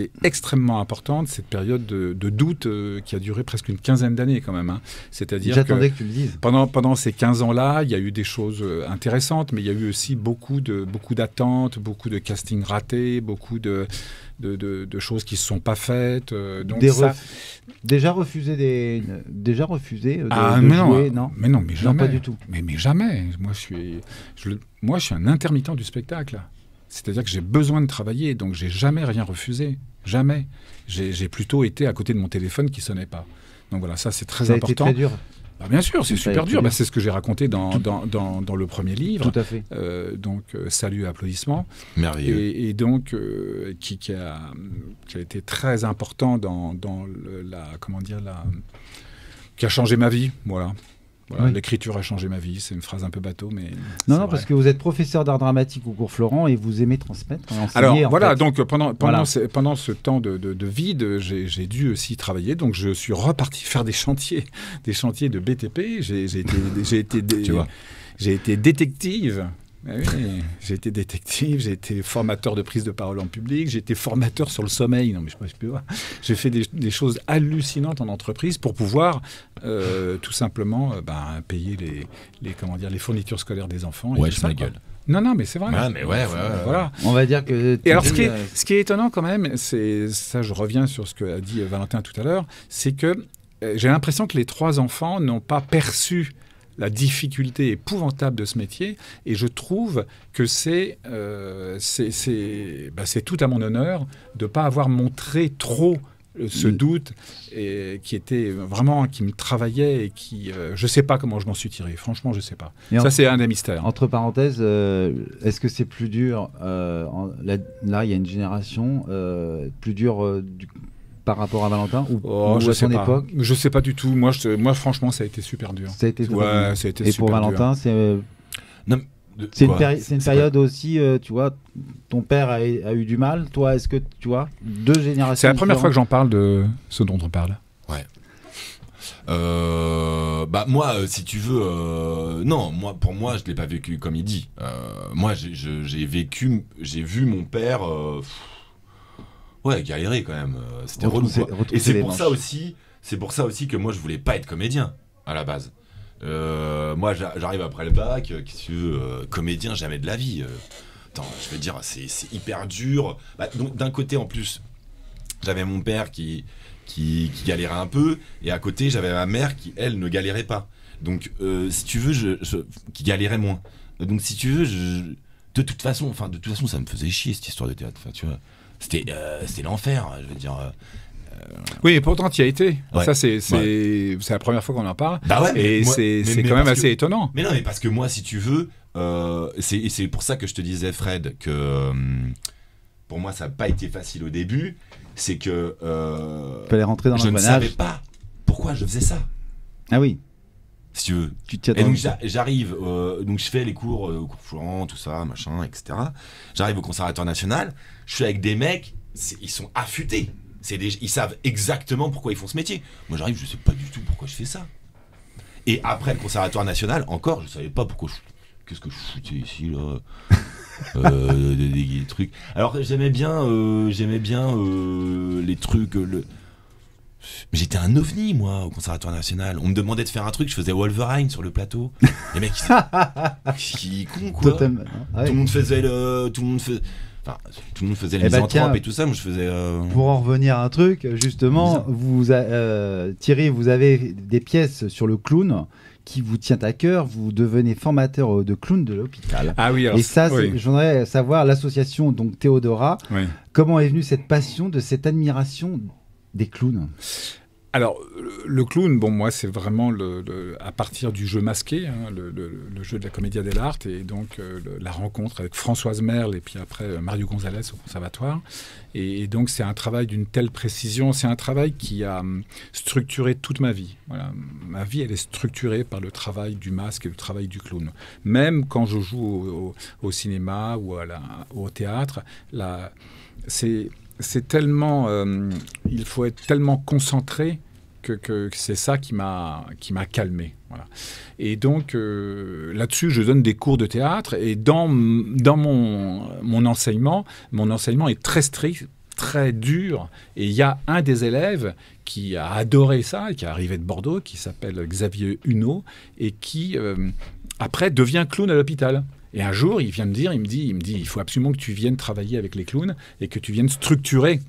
Speaker 3: est extrêmement importante, cette période de doute qui a duré presque une quinzaine d'années quand même. Hein. C'est-à-dire
Speaker 2: J'attendais que tu le dises.
Speaker 3: Pendant ces 15 ans-là, il y a eu des choses intéressantes, mais il y a eu aussi beaucoup d'attentes, beaucoup de castings ratés, beaucoup de choses qui ne se sont pas faites. Donc
Speaker 2: Déjà refusé de jouer, non?
Speaker 3: Mais non, mais jamais.
Speaker 2: Non, pas du tout.
Speaker 3: Mais jamais. Moi, je suis un intermittent du spectacle. C'est-à-dire que j'ai besoin de travailler, donc j'ai jamais rien refusé. Jamais. J'ai plutôt été à côté de mon téléphone qui sonnait pas. Donc voilà, ça c'est très important.
Speaker 2: Ça a été très dur.
Speaker 3: Bah, bien sûr, c'est super dur. Bah, c'est ce que j'ai raconté dans le premier livre.
Speaker 2: Tout à fait.
Speaker 3: Salut et applaudissements.
Speaker 4: Merveilleux.
Speaker 3: Et donc, qui a été très important qui a changé ma vie. Voilà. Oui. L'écriture a changé ma vie. C'est une phrase un peu bateau, mais
Speaker 2: non, parce que vous êtes professeur d'art dramatique au cours Florent et vous aimez transmettre.
Speaker 3: Alors voilà, donc pendant ce temps de vide, j'ai dû aussi travailler. Donc je suis reparti faire des chantiers de BTP. J'ai été détective. Oui, j'ai été détective, j'ai été formateur de prise de parole en public, j'ai été formateur sur le sommeil. Non, mais je sais pas. J'ai fait des choses hallucinantes en entreprise pour pouvoir tout simplement payer les fournitures scolaires des enfants.
Speaker 4: Ouais, je ma gueule.
Speaker 3: Non, mais c'est vrai.
Speaker 4: Ouais, mais ouais.
Speaker 3: Voilà.
Speaker 2: On va dire que.
Speaker 3: Et alors, ce qui est étonnant quand même, c'est ça. Je reviens sur ce qu'a dit Valentin tout à l'heure, c'est que j'ai l'impression que les 3 enfants n'ont pas perçu la difficulté épouvantable de ce métier, et je trouve que c'est tout à mon honneur de ne pas avoir montré trop ce doute et qui me travaillait et qui je sais pas comment je m'en suis tiré, franchement je sais pas. Ça c'est un des mystères.
Speaker 2: Entre parenthèses, est-ce que c'est plus dur là il y a une génération plus dur par rapport à Valentin ou à son époque?
Speaker 3: Je sais pas du tout. Moi, franchement, ça a été super dur.
Speaker 2: Ça a été super
Speaker 3: dur.
Speaker 2: Ça a été super dur. Et pour Valentin, c'est une période aussi, tu vois, ton père a eu du mal. Toi, est-ce que, tu vois, 2 générations
Speaker 3: C'est la première fois que j'en parle de ce dont on parle.
Speaker 4: Ouais. Moi, si tu veux, non, pour moi, je l'ai pas vécu comme il dit. Moi, j'ai vu mon père... galérer quand même. C'était relou. Et c'est pour ça aussi que moi je voulais pas être comédien à la base. Moi j'arrive après le bac, qu'est-ce que tu veux, comédien jamais de la vie. Attends, je veux dire, c'est hyper dur. Donc d'un côté en plus, j'avais mon père qui galérait un peu, et à côté j'avais ma mère qui elle ne galérait pas. Donc si tu veux, qui galérait moins. Donc si tu veux, de toute façon ça me faisait chier cette histoire de théâtre. Enfin, tu vois. C'était l'enfer, je veux dire.
Speaker 3: Oui, et pourtant tu y as été.
Speaker 4: Ouais.
Speaker 3: Ça, c'est la première fois qu'on en parle.
Speaker 4: Bah ouais,
Speaker 3: et c'est quand même assez étonnant.
Speaker 4: Mais non, mais parce que moi, si tu veux, c'est pour ça que je te disais, Fred, que pour moi, ça n'a pas été facile au début. C'est que
Speaker 2: fallait rentrer dans
Speaker 4: je ne savais pas pourquoi je faisais ça.
Speaker 2: Ah oui.
Speaker 4: Si tu veux. Et donc j'arrive, donc je fais les cours au cours Florent, tout ça, machin, etc. J'arrive au Conservatoire National, je suis avec des mecs, ils sont affûtés. Ils savent exactement pourquoi ils font ce métier. Moi j'arrive, je sais pas du tout pourquoi je fais ça. Et après le Conservatoire National, encore, je savais pas pourquoi qu'est-ce que je foutais ici là. Des trucs. Alors j'aimais bien les trucs. Mais j'étais un ovni, moi, au Conservatoire National. On me demandait de faire un truc, je faisais Wolverine sur le plateau. Les mecs, qui con, quoi. Tout le monde faisait les misanthropes et tout ça. Moi, je faisais.
Speaker 2: Pour en revenir à un truc, justement, Thierry, vous avez des pièces sur le clown qui vous tient à cœur. Vous devenez formateur de clown de l'hôpital.
Speaker 3: Ah oui. Alors,
Speaker 2: et ça, oui. Je voudrais savoir l'association donc Théodora.
Speaker 3: Oui.
Speaker 2: Comment est venue cette passion, de cette admiration des clowns?
Speaker 3: Alors, le clown, bon, moi, c'est vraiment à partir du jeu masqué, hein, le jeu de la Commedia dell'arte, et donc la rencontre avec Françoise Merle et puis après Mario Gonzalez au Conservatoire. Et donc, c'est un travail d'une telle précision, c'est un travail qui a structuré toute ma vie. Voilà. Ma vie, elle est structurée par le travail du masque et le travail du clown. Même quand je joue au cinéma ou au théâtre, c'est tellement, il faut être tellement concentré que c'est ça qui m'a calmé. Voilà. Et donc là-dessus, je donne des cours de théâtre et dans mon enseignement est très strict, très dur. Et il y a un des élèves qui a adoré ça, qui est arrivé de Bordeaux, qui s'appelle Xavier Huneau et qui après devient clown à l'hôpital. Et un jour, il vient me dire, il me dit, il faut absolument que tu viennes travailler avec les clowns et que tu viennes structurer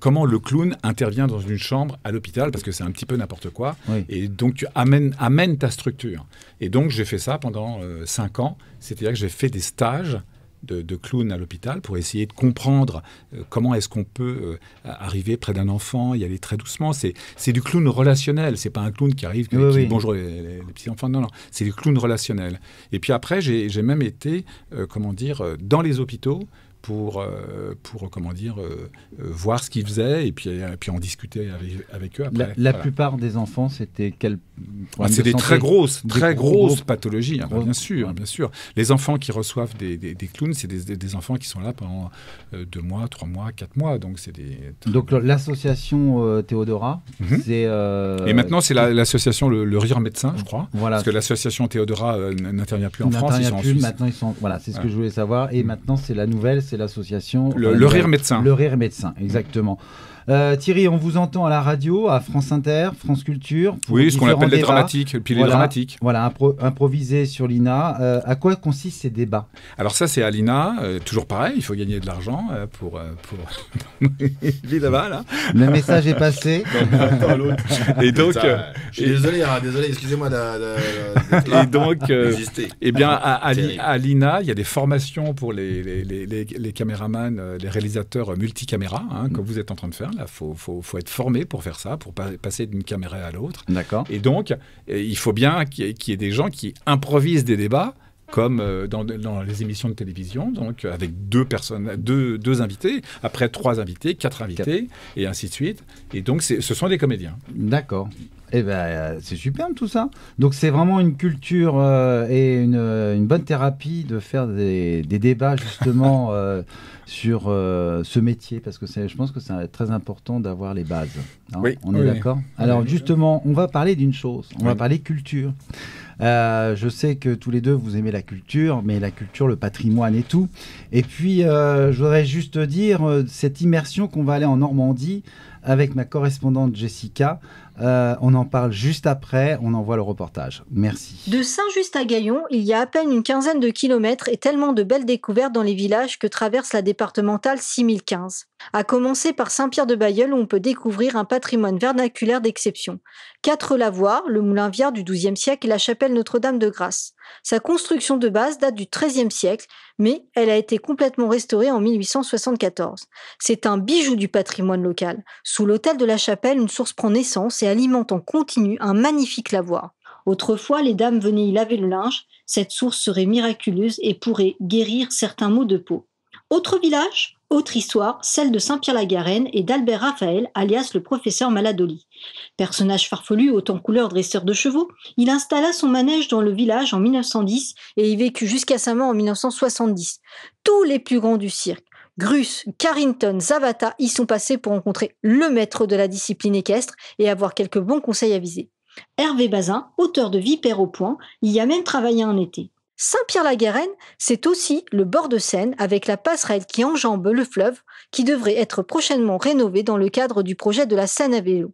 Speaker 3: comment le clown intervient dans une chambre à l'hôpital, parce que c'est un petit peu n'importe quoi. Oui. Et donc, tu amènes ta structure. Et donc, j'ai fait ça pendant 5 ans. C'est-à-dire que j'ai fait des stages de clown à l'hôpital pour essayer de comprendre comment est-ce qu'on peut arriver près d'un enfant, y aller très doucement. C'est du clown relationnel. C'est pas un clown qui arrive, qui dit bonjour les petits enfants. Non, c'est du clown relationnel. Et puis après, j'ai même été, dans les hôpitaux pour voir ce qu'ils faisaient et puis en discuter avec eux après.
Speaker 2: La plupart des enfants, c'était quel problème
Speaker 3: c'est des très grosses pathologies, bien sûr. Les enfants qui reçoivent des clowns, c'est des enfants qui sont là pendant 2 mois, 3 mois, 4 mois. Donc
Speaker 2: l'association Théodora, c'est...
Speaker 3: Et maintenant, c'est l'association le Rire Médecin, je crois. Voilà. Parce que l'association Théodora n'intervient plus en France, ils sont en Suisse.
Speaker 2: Maintenant, voilà, c'est ce que je voulais savoir. Et maintenant, c'est la nouvelle, c'est l'association...
Speaker 3: Le Rire Médecin.
Speaker 2: Le Rire Médecin, exactement. Thierry, on vous entend à la radio, à France Inter, France Culture.
Speaker 3: Oui, ce qu'on appelle les dramatiques. Puis les dramatiques.
Speaker 2: Voilà, improvisés sur l'INA. À quoi consistent ces débats?
Speaker 3: Alors ça, c'est à l'INA. Toujours pareil, il faut gagner de l'argent pour... là-bas, là.
Speaker 2: Le message est passé.
Speaker 3: Et donc...
Speaker 5: je suis désolé, excusez-moi
Speaker 3: et donc, eh bien, à l'INA, il y a des formations pour les caméramans, les réalisateurs multicaméras, comme vous êtes en train de faire. Il faut être formé pour faire ça, pour passer d'une caméra à l'autre.
Speaker 2: D'accord.
Speaker 3: Et donc, il faut bien qu'il y ait des gens qui improvisent des débats, comme dans les émissions de télévision, donc avec 2 invités, après 3 invités, 4 invités, et ainsi de suite. Et donc, ce sont des comédiens.
Speaker 2: D'accord. Eh ben, c'est superbe tout ça. Donc c'est vraiment une culture et une bonne thérapie de faire des débats justement sur ce métier, parce que je pense que c'est très important d'avoir les bases.
Speaker 3: Oui.
Speaker 2: On est d'accord? Alors justement, on va parler d'une chose, on va parler culture. Je sais que tous les deux vous aimez la culture, mais la culture, le patrimoine et tout. Et puis je voudrais juste dire cette immersion qu'on va aller en Normandie avec ma correspondante Jessica. On en parle juste après, on envoie le reportage. Merci.
Speaker 6: De Saint-Just à Gaillon, il y a à peine une quinzaine de kilomètres et tellement de belles découvertes dans les villages que traverse la départementale 6015. À commencer par Saint-Pierre-de-Bailleul où on peut découvrir un patrimoine vernaculaire d'exception. 4 lavoirs, le moulin Viard du XIIe siècle et la chapelle Notre-Dame de Grâce. Sa construction de base date du XIIIe siècle, mais elle a été complètement restaurée en 1874. C'est un bijou du patrimoine local. Sous l'autel de la chapelle, une source prend naissance et alimente en continu un magnifique lavoir. Autrefois, les dames venaient y laver le linge. Cette source serait miraculeuse et pourrait guérir certains maux de peau. Autre village, autre histoire, celle de Saint-Pierre-la-Garenne et d'Albert Raphaël, alias le professeur Maladoli. Personnage farfelu, haut en couleur dresseur de chevaux, il installa son manège dans le village en 1910 et y vécut jusqu'à sa mort en 1970. Tous les plus grands du cirque, Grus, Carrington, Zavata y sont passés pour rencontrer le maître de la discipline équestre et avoir quelques bons conseils avisés. Hervé Bazin, auteur de Vipère au poing, y a même travaillé un été. Saint-Pierre-la-Garenne, c'est aussi le bord de Seine avec la passerelle qui enjambe le fleuve qui devrait être prochainement rénovée dans le cadre du projet de la Seine à vélo.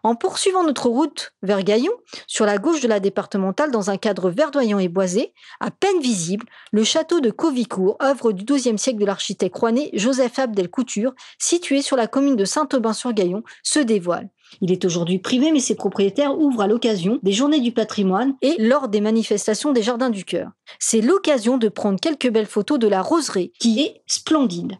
Speaker 6: En poursuivant notre route vers Gaillon, sur la gauche de la départementale, dans un cadre verdoyant et boisé, à peine visible, le château de Covicourt, œuvre du XIIe siècle de l'architecte rouennais Joseph Abdel Couture, situé sur la commune de Saint-Aubin-sur-Gaillon, se dévoile. Il est aujourd'hui privé, mais ses propriétaires ouvrent à l'occasion des journées du patrimoine et lors des manifestations des Jardins du Cœur. C'est l'occasion de prendre quelques belles photos de la roseraie, qui est splendide.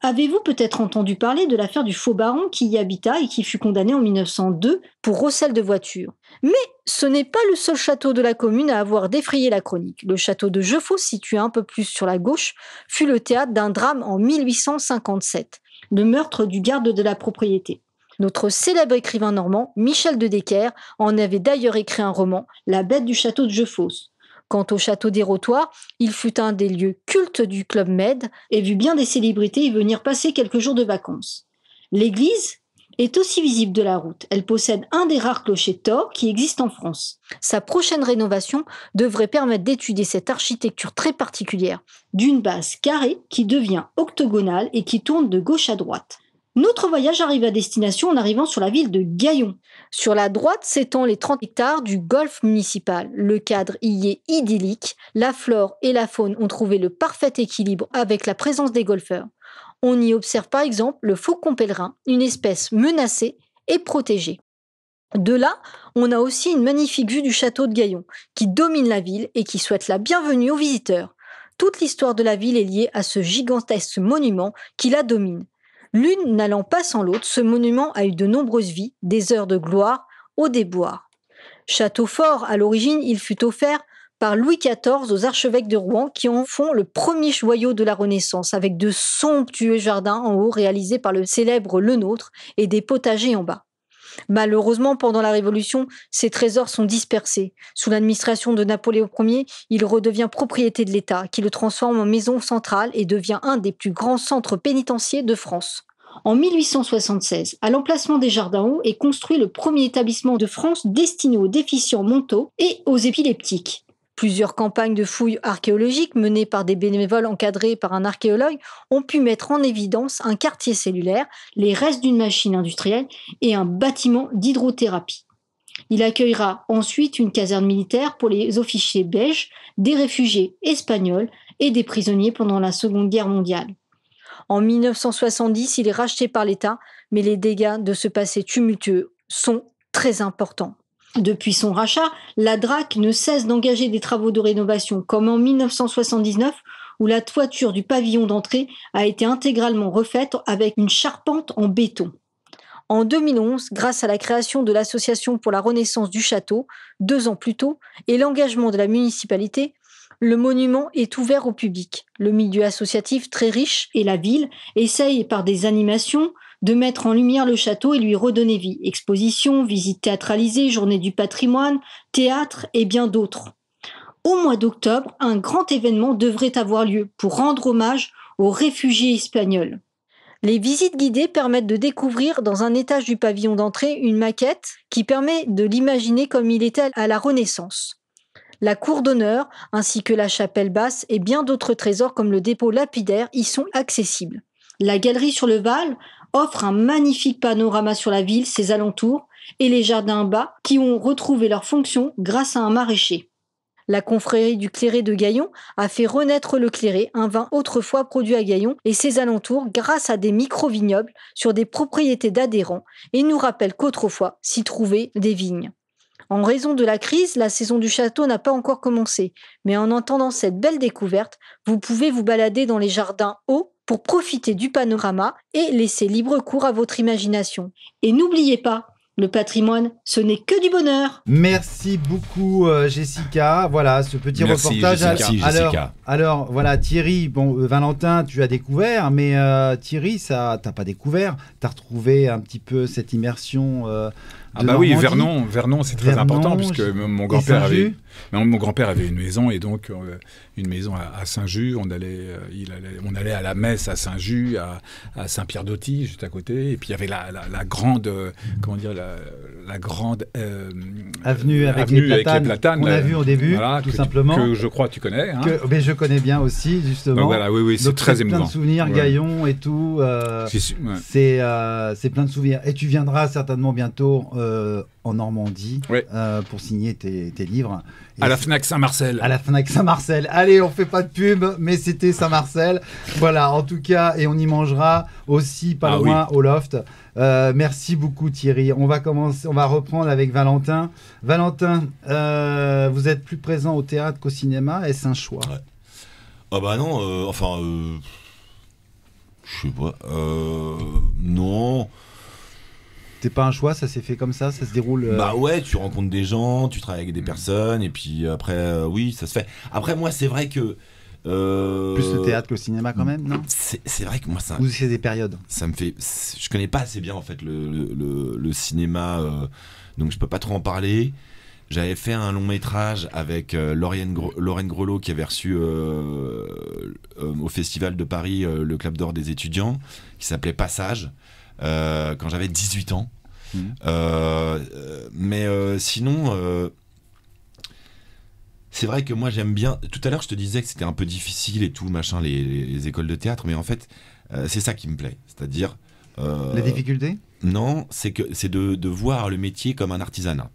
Speaker 6: Avez-vous peut-être entendu parler de l'affaire du faux baron qui y habita et qui fut condamné en 1902 pour recel de voiture? Mais ce n'est pas le seul château de la commune à avoir défrayé la chronique. Le château de Jeufosse, situé un peu plus sur la gauche, fut le théâtre d'un drame en 1857, le meurtre du garde de la propriété. Notre célèbre écrivain normand, Michel de Decker, en avait d'ailleurs écrit un roman, La bête du château de Jeufosse. Quant au château des Rotoirs, il fut un des lieux cultes du Club Med et vit bien des célébrités y venir passer quelques jours de vacances. L'église est aussi visible de la route. Elle possède un des rares clochers tors qui existent en France. Sa prochaine rénovation devrait permettre d'étudier cette architecture très particulière, d'une base carrée qui devient octogonale et qui tourne de gauche à droite. Notre voyage arrive à destination en arrivant sur la ville de Gaillon. Sur la droite s'étend les 30 hectares du golf municipal. Le cadre y est idyllique. La flore et la faune ont trouvé le parfait équilibre avec la présence des golfeurs. On y observe par exemple le faucon pèlerin, une espèce menacée et protégée. De là, on a aussi une magnifique vue du château de Gaillon, qui domine la ville et qui souhaite la bienvenue aux visiteurs. Toute l'histoire de la ville est liée à ce gigantesque monument qui la domine. L'une n'allant pas sans l'autre, ce monument a eu de nombreuses vies, des heures de gloire au déboire. Château fort, à l'origine, il fut offert par Louis XIV aux archevêques de Rouen qui en font le premier joyau de la Renaissance, avec de somptueux jardins en haut réalisés par le célèbre Lenôtre et des potagers en bas. Malheureusement, pendant la Révolution, ces trésors sont dispersés. Sous l'administration de Napoléon Ier, il redevient propriété de l'État, qui le transforme en maison centrale et devient un des plus grands centres pénitentiaires de France. En 1876, à l'emplacement des Jardins Hauts est construit le premier établissement de France destiné aux déficients mentaux et aux épileptiques. Plusieurs campagnes de fouilles archéologiques menées par des bénévoles encadrés par un archéologue ont pu mettre en évidence un quartier cellulaire, les restes d'une machine industrielle et un bâtiment d'hydrothérapie. Il accueillera ensuite une caserne militaire pour les officiers belges, des réfugiés espagnols et des prisonniers pendant la Seconde Guerre mondiale. En 1970, il est racheté par l'État, mais les dégâts de ce passé tumultueux sont très importants. Depuis son rachat, la DRAC ne cesse d'engager des travaux de rénovation, comme en 1979, où la toiture du pavillon d'entrée a été intégralement refaite avec une charpente en béton. En 2011, grâce à la création de l'Association pour la Renaissance du Château, 2 ans plus tôt, et l'engagement de la municipalité, le monument est ouvert au public. Le milieu associatif, très riche, et la ville essayent par des animations de mettre en lumière le château et lui redonner vie. Expositions, visites théâtralisées, journées du patrimoine, théâtre et bien d'autres. Au mois d'octobre, un grand événement devrait avoir lieu pour rendre hommage aux réfugiés espagnols. Les visites guidées permettent de découvrir dans un étage du pavillon d'entrée une maquette qui permet de l'imaginer comme il était à la Renaissance. La cour d'honneur, ainsi que la chapelle basse et bien d'autres trésors comme le dépôt lapidaire y sont accessibles. La galerie sur le Val offre un magnifique panorama sur la ville, ses alentours et les jardins bas qui ont retrouvé leur fonction grâce à un maraîcher. La confrérie du Clairet de Gaillon a fait renaître le Clairet, un vin autrefois produit à Gaillon et ses alentours grâce à des micro-vignobles sur des propriétés d'adhérents et nous rappelle qu'autrefois s'y trouvaient des vignes. En raison de la crise, la saison du château n'a pas encore commencé, mais en entendant cette belle découverte, vous pouvez vous balader dans les jardins hauts pour profiter du panorama et laisser libre cours à votre imagination. Et n'oubliez pas, le patrimoine, ce n'est que du bonheur.
Speaker 2: Merci beaucoup Jessica. Voilà ce petit reportage.
Speaker 4: Merci Jessica.
Speaker 2: Alors voilà Thierry, bon Valentin, tu as découvert, mais Thierry, ça t'as pas découvert. T'as retrouvé un petit peu cette immersion.
Speaker 3: Ah bah oui, Vernon, c'est très important puisque mon grand-père avait une maison et donc une maison à Saint-Just. On allait à la messe à Saint-Just, à Saint-Pierre-d'Auty juste à côté. Et puis il y avait la grande, la grande
Speaker 2: avenue avec les platanes qu'on a vu au début,
Speaker 3: voilà,
Speaker 2: tout simplement.
Speaker 3: Que je crois tu connais. Hein.
Speaker 2: Mais je connais bien aussi justement.
Speaker 3: Donc voilà, oui, c'est très émouvant.
Speaker 2: Plein de souvenirs, Gaillon et tout. C'est plein de souvenirs. Et tu viendras certainement bientôt en Normandie pour signer tes livres. Et
Speaker 3: à la Fnac Saint-Marcel.
Speaker 2: À la Fnac Saint-Marcel. Allez, on fait pas de pub, mais c'était Saint-Marcel. Voilà, en tout cas, et on y mangera aussi pas loin au Loft. Merci beaucoup Thierry. On va reprendre avec Valentin. Valentin, vous êtes plus présent au théâtre qu'au cinéma. Est-ce un choix?
Speaker 4: Ah bah non, Je sais pas. Non.
Speaker 2: C'est pas un choix, ça s'est fait comme ça se déroule.
Speaker 4: Bah ouais, tu rencontres des gens, tu travailles avec des personnes, et puis après, oui, ça se fait. Après, moi, c'est vrai que.
Speaker 2: Plus le théâtre que le cinéma, quand même, non?
Speaker 4: C'est vrai que moi, ça.
Speaker 2: Ou c'est des périodes.
Speaker 4: Ça me fait. Je connais pas assez bien, en fait, le cinéma, donc je peux pas trop en parler. J'avais fait un long métrage avec Lorraine Grelot qui avait reçu au Festival de Paris le Club d'Or des étudiants, qui s'appelait Passage, quand j'avais 18 ans. Mais sinon, c'est vrai que moi j'aime bien. Tout à l'heure je te disais que c'était un peu difficile et tout, machin, les écoles de théâtre, mais en fait, c'est ça qui me plaît. C'est-à-dire.
Speaker 2: La difficulté ?
Speaker 4: Non, c'est de voir le métier comme un artisanat.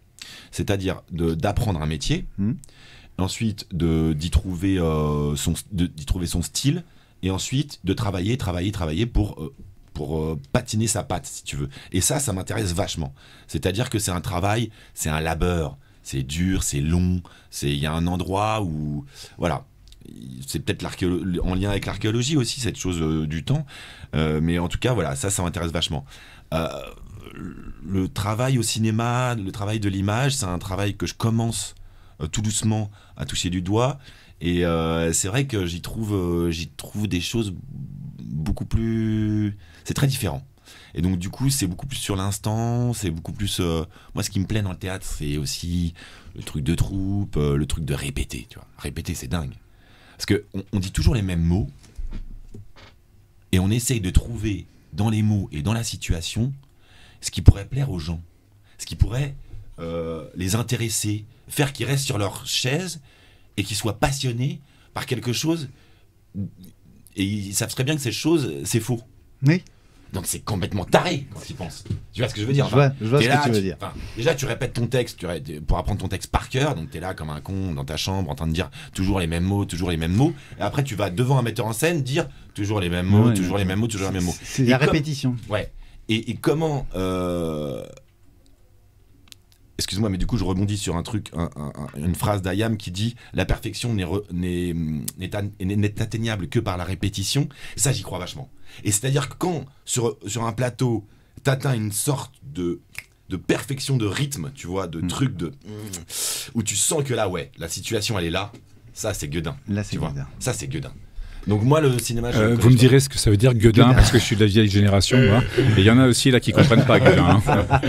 Speaker 4: C'est-à-dire d'apprendre un métier, ensuite d'y trouver son style, et ensuite de travailler pour patiner sa patte, si tu veux. Et ça m'intéresse vachement. C'est-à-dire que c'est un travail, c'est un labeur, c'est dur, c'est long, il y a un endroit où... Voilà. C'est peut-être en lien avec l'archéologie aussi, cette chose du temps. Mais en tout cas, voilà, ça m'intéresse vachement. Le travail au cinéma, le travail de l'image, c'est un travail que je commence tout doucement à toucher du doigt. Et c'est vrai que j'y trouve des choses beaucoup plus... C'est très différent. Et donc du coup, c'est beaucoup plus sur l'instant, c'est beaucoup plus... Moi, ce qui me plaît dans le théâtre, c'est aussi le truc de troupe, le truc de répéter. Tu vois. Répéter, c'est dingue. Parce qu'on dit toujours les mêmes mots, et on essaye de trouver dans les mots et dans la situation ce qui pourrait plaire aux gens, ce qui pourrait les intéresser, faire qu'ils restent sur leur chaise et qu'ils soient passionnés par quelque chose. Et ils savent très bien que cette chose, c'est faux.
Speaker 2: Oui.
Speaker 4: Donc c'est complètement taré quand ils pensent. Tu vois ce que je veux dire?
Speaker 2: Je vois ce que tu veux dire.
Speaker 4: Déjà, tu répètes ton texte pour apprendre ton texte par cœur. Donc tu es là comme un con dans ta chambre en train de dire toujours les mêmes mots. Et après, tu vas devant un metteur en scène dire toujours les mêmes mots, toujours les mêmes mots.
Speaker 2: C'est la répétition.
Speaker 4: Ouais. Et comment... Excuse-moi, mais du coup, je rebondis sur un truc, une phrase d'Ayam qui dit « La perfection n'est atteignable que par la répétition ». Ça, j'y crois vachement. Et c'est-à-dire que quand, sur un plateau, t'atteins une sorte de perfection de rythme, tu vois, de truc où tu sens que là, ouais, la situation, elle est là, ça, c'est Guedin.
Speaker 2: Là, c'est Guedin.
Speaker 4: Ça, c'est Guedin. Donc moi, le cinéma...
Speaker 3: vous me direz ce que ça veut dire Guedin, parce que je suis de la vieille génération, moi. Et il y en a aussi là qui comprennent pas Guedin. Hein.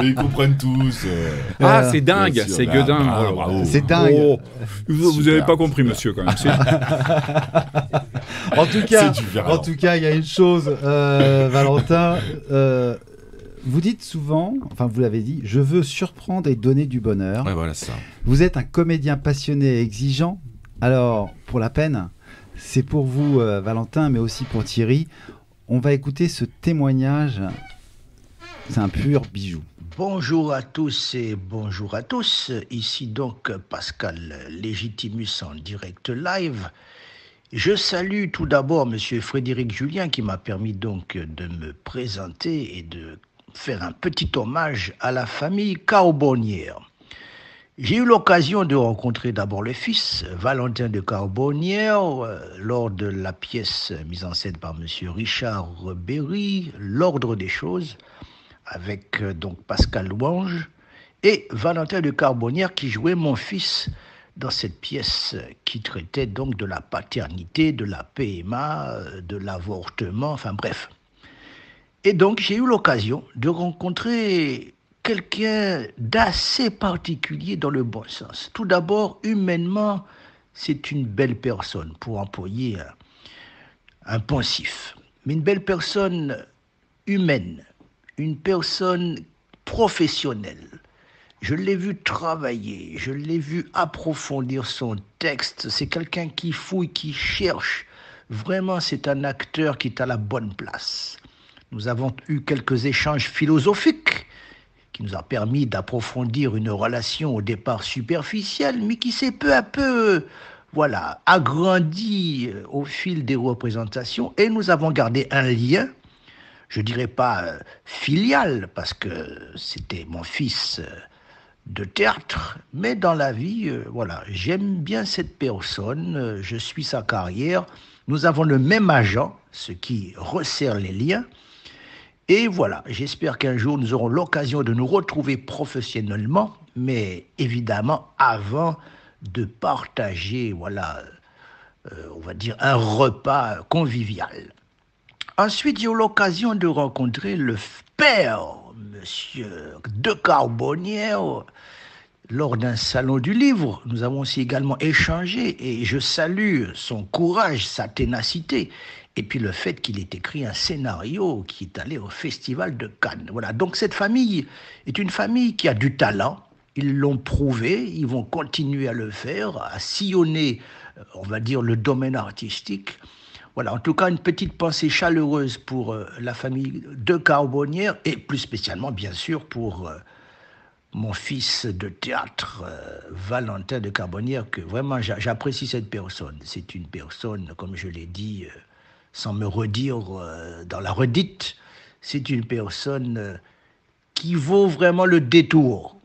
Speaker 4: Ils comprennent tous.
Speaker 3: C'est dingue, c'est Guedin.
Speaker 4: Bravo.
Speaker 2: C'est dingue.
Speaker 3: Oh, vous n'avez pas compris, monsieur, quand même.
Speaker 2: En tout cas, il y a une chose, Valentin. Vous dites souvent, enfin vous l'avez dit, je veux surprendre et donner du bonheur.
Speaker 4: Ouais, voilà, c'est ça.
Speaker 2: Vous êtes un comédien passionné et exigeant. Alors, pour la peine, c'est pour vous, Valentin, mais aussi pour Thierry. On va écouter ce témoignage. C'est un pur bijou.
Speaker 7: Bonjour à tous et bonjour à tous. Ici donc Pascal Légitimus en direct live. Je salue tout d'abord Monsieur Frédéric Julien qui m'a permis donc de me présenter et de faire un petit hommage à la famille Carbonnière. J'ai eu l'occasion de rencontrer d'abord le fils, Valentin de Carbonnière, lors de la pièce mise en scène par Monsieur Richard Berry, L'Ordre des choses, avec donc Pascal Louange, et Valentin de Carbonnière qui jouait mon fils dans cette pièce qui traitait donc de la paternité, de la PMA, de l'avortement, enfin bref. Et donc j'ai eu l'occasion de rencontrer quelqu'un d'assez particulier dans le bon sens. Tout d'abord, humainement, c'est une belle personne, pour employer un poncif. Mais une belle personne humaine, une personne professionnelle. Je l'ai vu travailler, je l'ai vu approfondir son texte. C'est quelqu'un qui fouille, qui cherche. Vraiment, c'est un acteur qui est à la bonne place. Nous avons eu quelques échanges philosophiques qui nous a permis d'approfondir une relation au départ superficielle, mais qui s'est peu à peu, agrandie au fil des représentations. Et nous avons gardé un lien, je dirais pas filial, parce que c'était mon fils de théâtre, mais dans la vie, voilà, j'aime bien cette personne, je suis sa carrière, nous avons le même agent, ce qui resserre les liens, et voilà, j'espère qu'un jour nous aurons l'occasion de nous retrouver professionnellement, mais évidemment avant de partager, voilà, on va dire un repas convivial. Ensuite, j'ai eu l'occasion de rencontrer le père, monsieur De Carbonnière, lors d'un salon du livre. Nous avons aussi également échangé et je salue son courage, sa ténacité et puis le fait qu'il ait écrit un scénario qui est allé au Festival de Cannes. Voilà, donc cette famille est une famille qui a du talent. Ils l'ont prouvé, ils vont continuer à le faire, à sillonner, on va dire, le domaine artistique. Voilà, en tout cas, une petite pensée chaleureuse pour la famille De Carbonnière et plus spécialement, bien sûr, pour mon fils de théâtre, Valentin De Carbonnière, que vraiment j'apprécie cette personne. C'est une personne, comme je l'ai dit, sans me redire dans la redite, c'est une personne qui vaut vraiment le détour.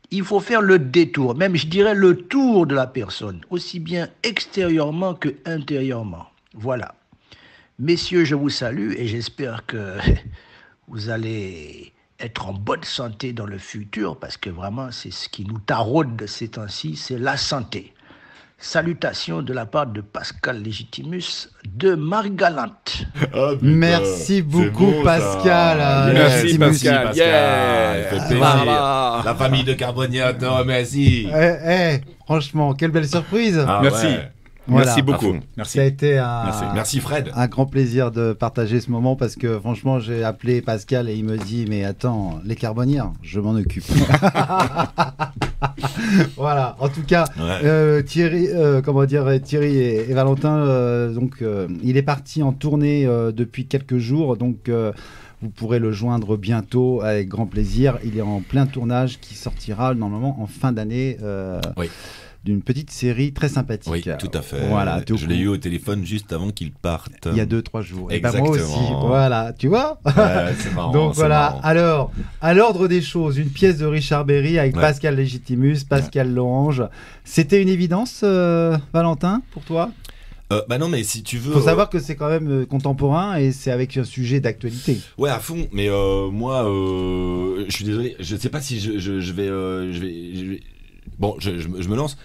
Speaker 7: Il faut faire le détour, même je dirais le tour de la personne, aussi bien extérieurement que intérieurement. Voilà. Messieurs, je vous salue et j'espère que vous allez être en bonne santé dans le futur parce que vraiment, c'est ce qui nous taraude ces temps-ci, c'est la santé. Salutations de la part de Pascal Légitimus de Marie-Galante.
Speaker 4: Oh,
Speaker 2: Merci beaucoup,
Speaker 4: beau,
Speaker 2: Pascal.
Speaker 3: Merci, Pascal.
Speaker 4: Pascal.
Speaker 3: Yeah.
Speaker 4: Il fait plaisir.
Speaker 3: Voilà.
Speaker 4: La famille de Carbonnière, non, merci.
Speaker 2: Franchement, quelle belle surprise.
Speaker 4: Ah,
Speaker 3: Merci.
Speaker 4: ouais.
Speaker 2: Voilà.
Speaker 3: Merci
Speaker 4: À
Speaker 3: beaucoup.
Speaker 4: fond.
Speaker 3: Merci.
Speaker 2: Ça a été
Speaker 4: Merci Fred.
Speaker 2: un grand plaisir de partager ce moment parce que franchement, j'ai appelé Pascal et il me dit mais attends, les Carbonnières, je m'en occupe. Voilà. En tout cas,
Speaker 4: Ouais.
Speaker 2: Thierry, Thierry et Valentin, il est parti en tournée depuis quelques jours, donc. Vous pourrez le joindre bientôt avec grand plaisir. Il est en plein tournage qui sortira normalement en fin d'année.
Speaker 4: Oui.
Speaker 2: D'une petite série très sympathique.
Speaker 4: Oui, tout à fait.
Speaker 2: Voilà,
Speaker 4: Je l'ai eu au téléphone juste avant qu'il parte.
Speaker 2: il y a 2-3 jours. Et ben moi
Speaker 4: Exactement.
Speaker 2: aussi, voilà, tu vois.
Speaker 4: Ouais, c'est marrant.
Speaker 2: Donc
Speaker 4: c'est
Speaker 2: voilà,
Speaker 4: marrant.
Speaker 2: alors, à l'ordre des choses, une pièce de Richard Berry avec
Speaker 4: Ouais.
Speaker 2: Pascal Légitimus, Pascal Lohange. C'était une évidence, Valentin, pour toi?
Speaker 4: Bah non, mais si tu veux.
Speaker 2: Faut savoir que c'est quand même contemporain et c'est avec un sujet d'actualité.
Speaker 4: Ouais, à fond. Mais moi, je suis désolé. Je sais pas si je vais. Bon, je me lance.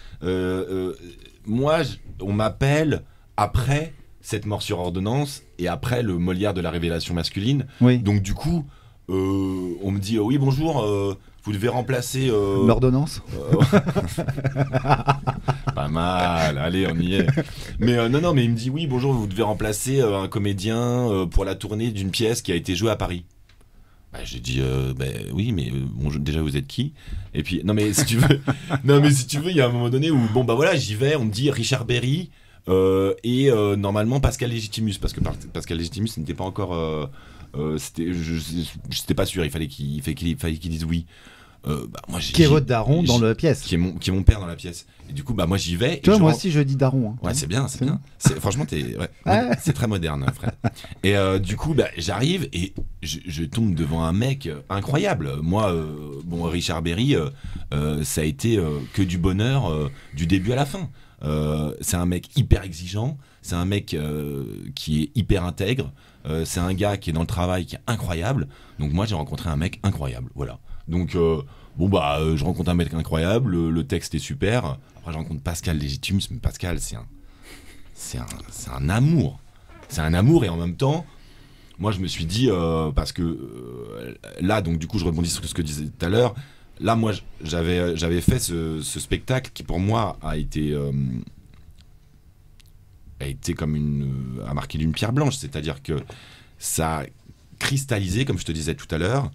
Speaker 4: Moi, on m'appelle après cette mort sur ordonnance et après le Molière de la révélation masculine.
Speaker 2: Oui.
Speaker 4: Donc du coup, on me dit oui bonjour, vous devez remplacer.
Speaker 2: L'ordonnance.
Speaker 4: Pas mal, allez on y est. Mais non, mais il me dit oui bonjour, vous devez remplacer un comédien pour la tournée d'une pièce qui a été jouée à Paris. Bah, j'ai dit oui, mais bon, déjà vous êtes qui? Et puis non mais si tu veux, il y a un moment donné où bon bah voilà, j'y vais, on me dit Richard Berry et normalement Pascal Légitimus parce que Pascal Légitimus n'était pas encore j'étais pas sûr, il fallait qu'il dise oui. Moi,
Speaker 2: Qui est votre daron dans la pièce.
Speaker 4: Qui est mon père dans la pièce. Et du coup, bah moi j'y vais.
Speaker 2: Tu vois, moi aussi je dis daron. Hein.
Speaker 4: Ouais, c'est bien, c'est
Speaker 2: C'est
Speaker 4: bien. Franchement, c'est très moderne, frère. Et du coup, bah, j'arrive et je tombe devant un mec incroyable. Moi, Richard Berry, ça a été que du bonheur du début à la fin. C'est un mec hyper exigeant, c'est un mec qui est hyper intègre, c'est un gars qui est dans le travail, qui est incroyable. Donc moi, j'ai rencontré un mec incroyable, voilà. Donc je rencontre un mec incroyable, le texte est super. Après, je rencontre Pascal Légitimus, mais Pascal, c'est un amour. C'est un amour et en même temps, moi, je me suis dit, parce que là, donc du coup, je rebondis sur ce que je disais tout à l'heure. Là, moi, j'avais fait ce spectacle qui, pour moi, a été comme a marqué d'une pierre blanche. C'est-à-dire que ça a cristallisé, comme je te disais tout à l'heure,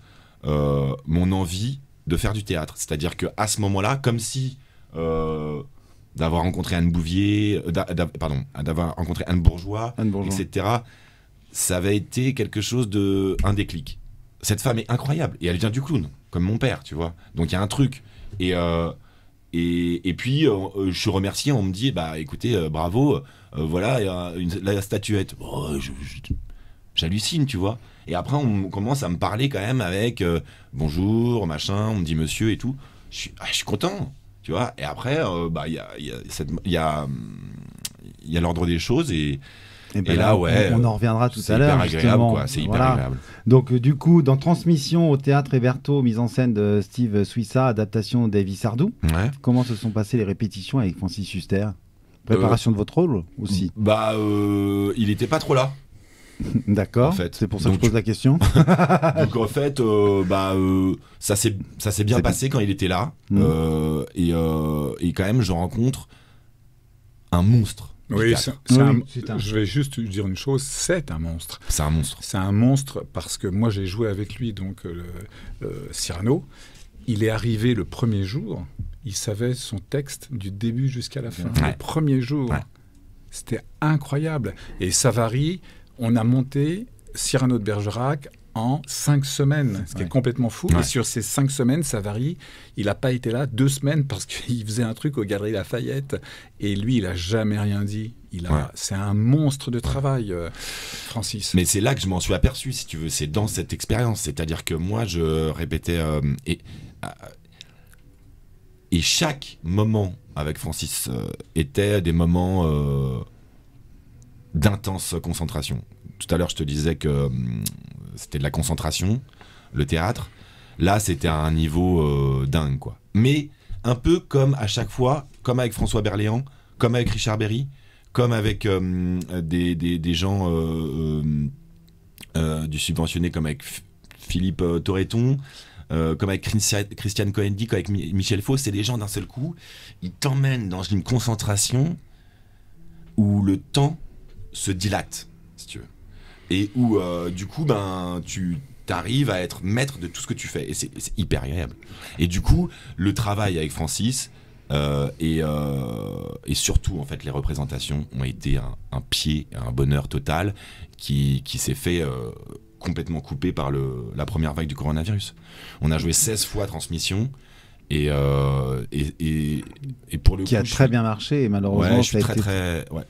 Speaker 4: mon envie de faire du théâtre. C'est-à-dire qu'à ce moment-là, comme si d'avoir rencontré Anne Bouvier, d'avoir rencontré Anne Bourgeois, etc., ça avait été quelque chose un déclic. Cette femme est incroyable et elle vient du clown, comme mon père, tu vois. Donc il y a un truc. Et puis je suis remercié, on me dit écoutez, bravo, voilà la statuette. Oh, j'hallucine, tu vois. Et après on commence à me parler quand même avec bonjour, machin, on me dit monsieur et tout. je suis content, tu vois. Et après, il y a l'ordre des choses et là, ouais,
Speaker 2: on en reviendra tout à l'heure.
Speaker 4: C'est hyper agréable, quoi. C'est hyper agréable.
Speaker 2: Donc, du coup, dans Transmission au théâtre Héberto, mise en scène de Steve Suissa, adaptation d'Evie Sardou.
Speaker 4: Ouais.
Speaker 2: Comment se sont passées les répétitions avec Francis Huster? Préparation de votre rôle aussi?
Speaker 4: Il était pas trop là.
Speaker 2: D'accord.
Speaker 4: En fait.
Speaker 2: C'est pour ça que je pose la question.
Speaker 4: Donc en fait, ça s'est bien passé quand il était là. Et quand même, je rencontre un monstre.
Speaker 3: Oui,
Speaker 2: c'est un...
Speaker 3: je vais juste dire une chose, c'est un monstre.
Speaker 4: C'est un monstre.
Speaker 3: C'est un monstre parce que moi j'ai joué avec lui, donc Cyrano. Il est arrivé le premier jour, il savait son texte du début jusqu'à la fin.
Speaker 4: Ouais.
Speaker 3: Le premier jour,
Speaker 4: ouais.
Speaker 3: C'était incroyable. Et Savary, on a monté Cyrano de Bergerac en 5 semaines, ce qui est complètement fou.
Speaker 4: Ouais.
Speaker 3: Et sur ces 5 semaines, Savary, il n'a pas été là 2 semaines parce qu'il faisait un truc aux Galeries Lafayette. Et lui, il n'a jamais rien dit. C'est un monstre de travail, Francis.
Speaker 4: Mais c'est là que je m'en suis aperçu, si tu veux. C'est dans cette expérience. C'est-à-dire que moi, je répétais... et chaque moment avec Francis était des moments d'intense concentration. Tout à l'heure, je te disais que c'était de la concentration, le théâtre. Là, c'était à un niveau dingue, quoi. Mais un peu comme à chaque fois, comme avec François Berléand, comme avec Richard Berry, comme avec des gens du subventionné, comme avec Philippe Torreton, comme avec Christiane Cohen-Dick, avec Michel Faux. C'est des gens d'un seul coup, ils t'emmènent dans une concentration où le temps se dilate, si tu veux. Et où, du coup, tu arrives à être maître de tout ce que tu fais. Et c'est hyper agréable. Et du coup, le travail avec Francis et surtout, en fait, les représentations ont été un pied, un bonheur total qui s'est fait complètement coupé par la première vague du coronavirus. On a joué 16 fois Transmission. Et pour le
Speaker 2: qui
Speaker 4: coup,
Speaker 2: a très bien marché et malheureusement
Speaker 4: je suis très ouais.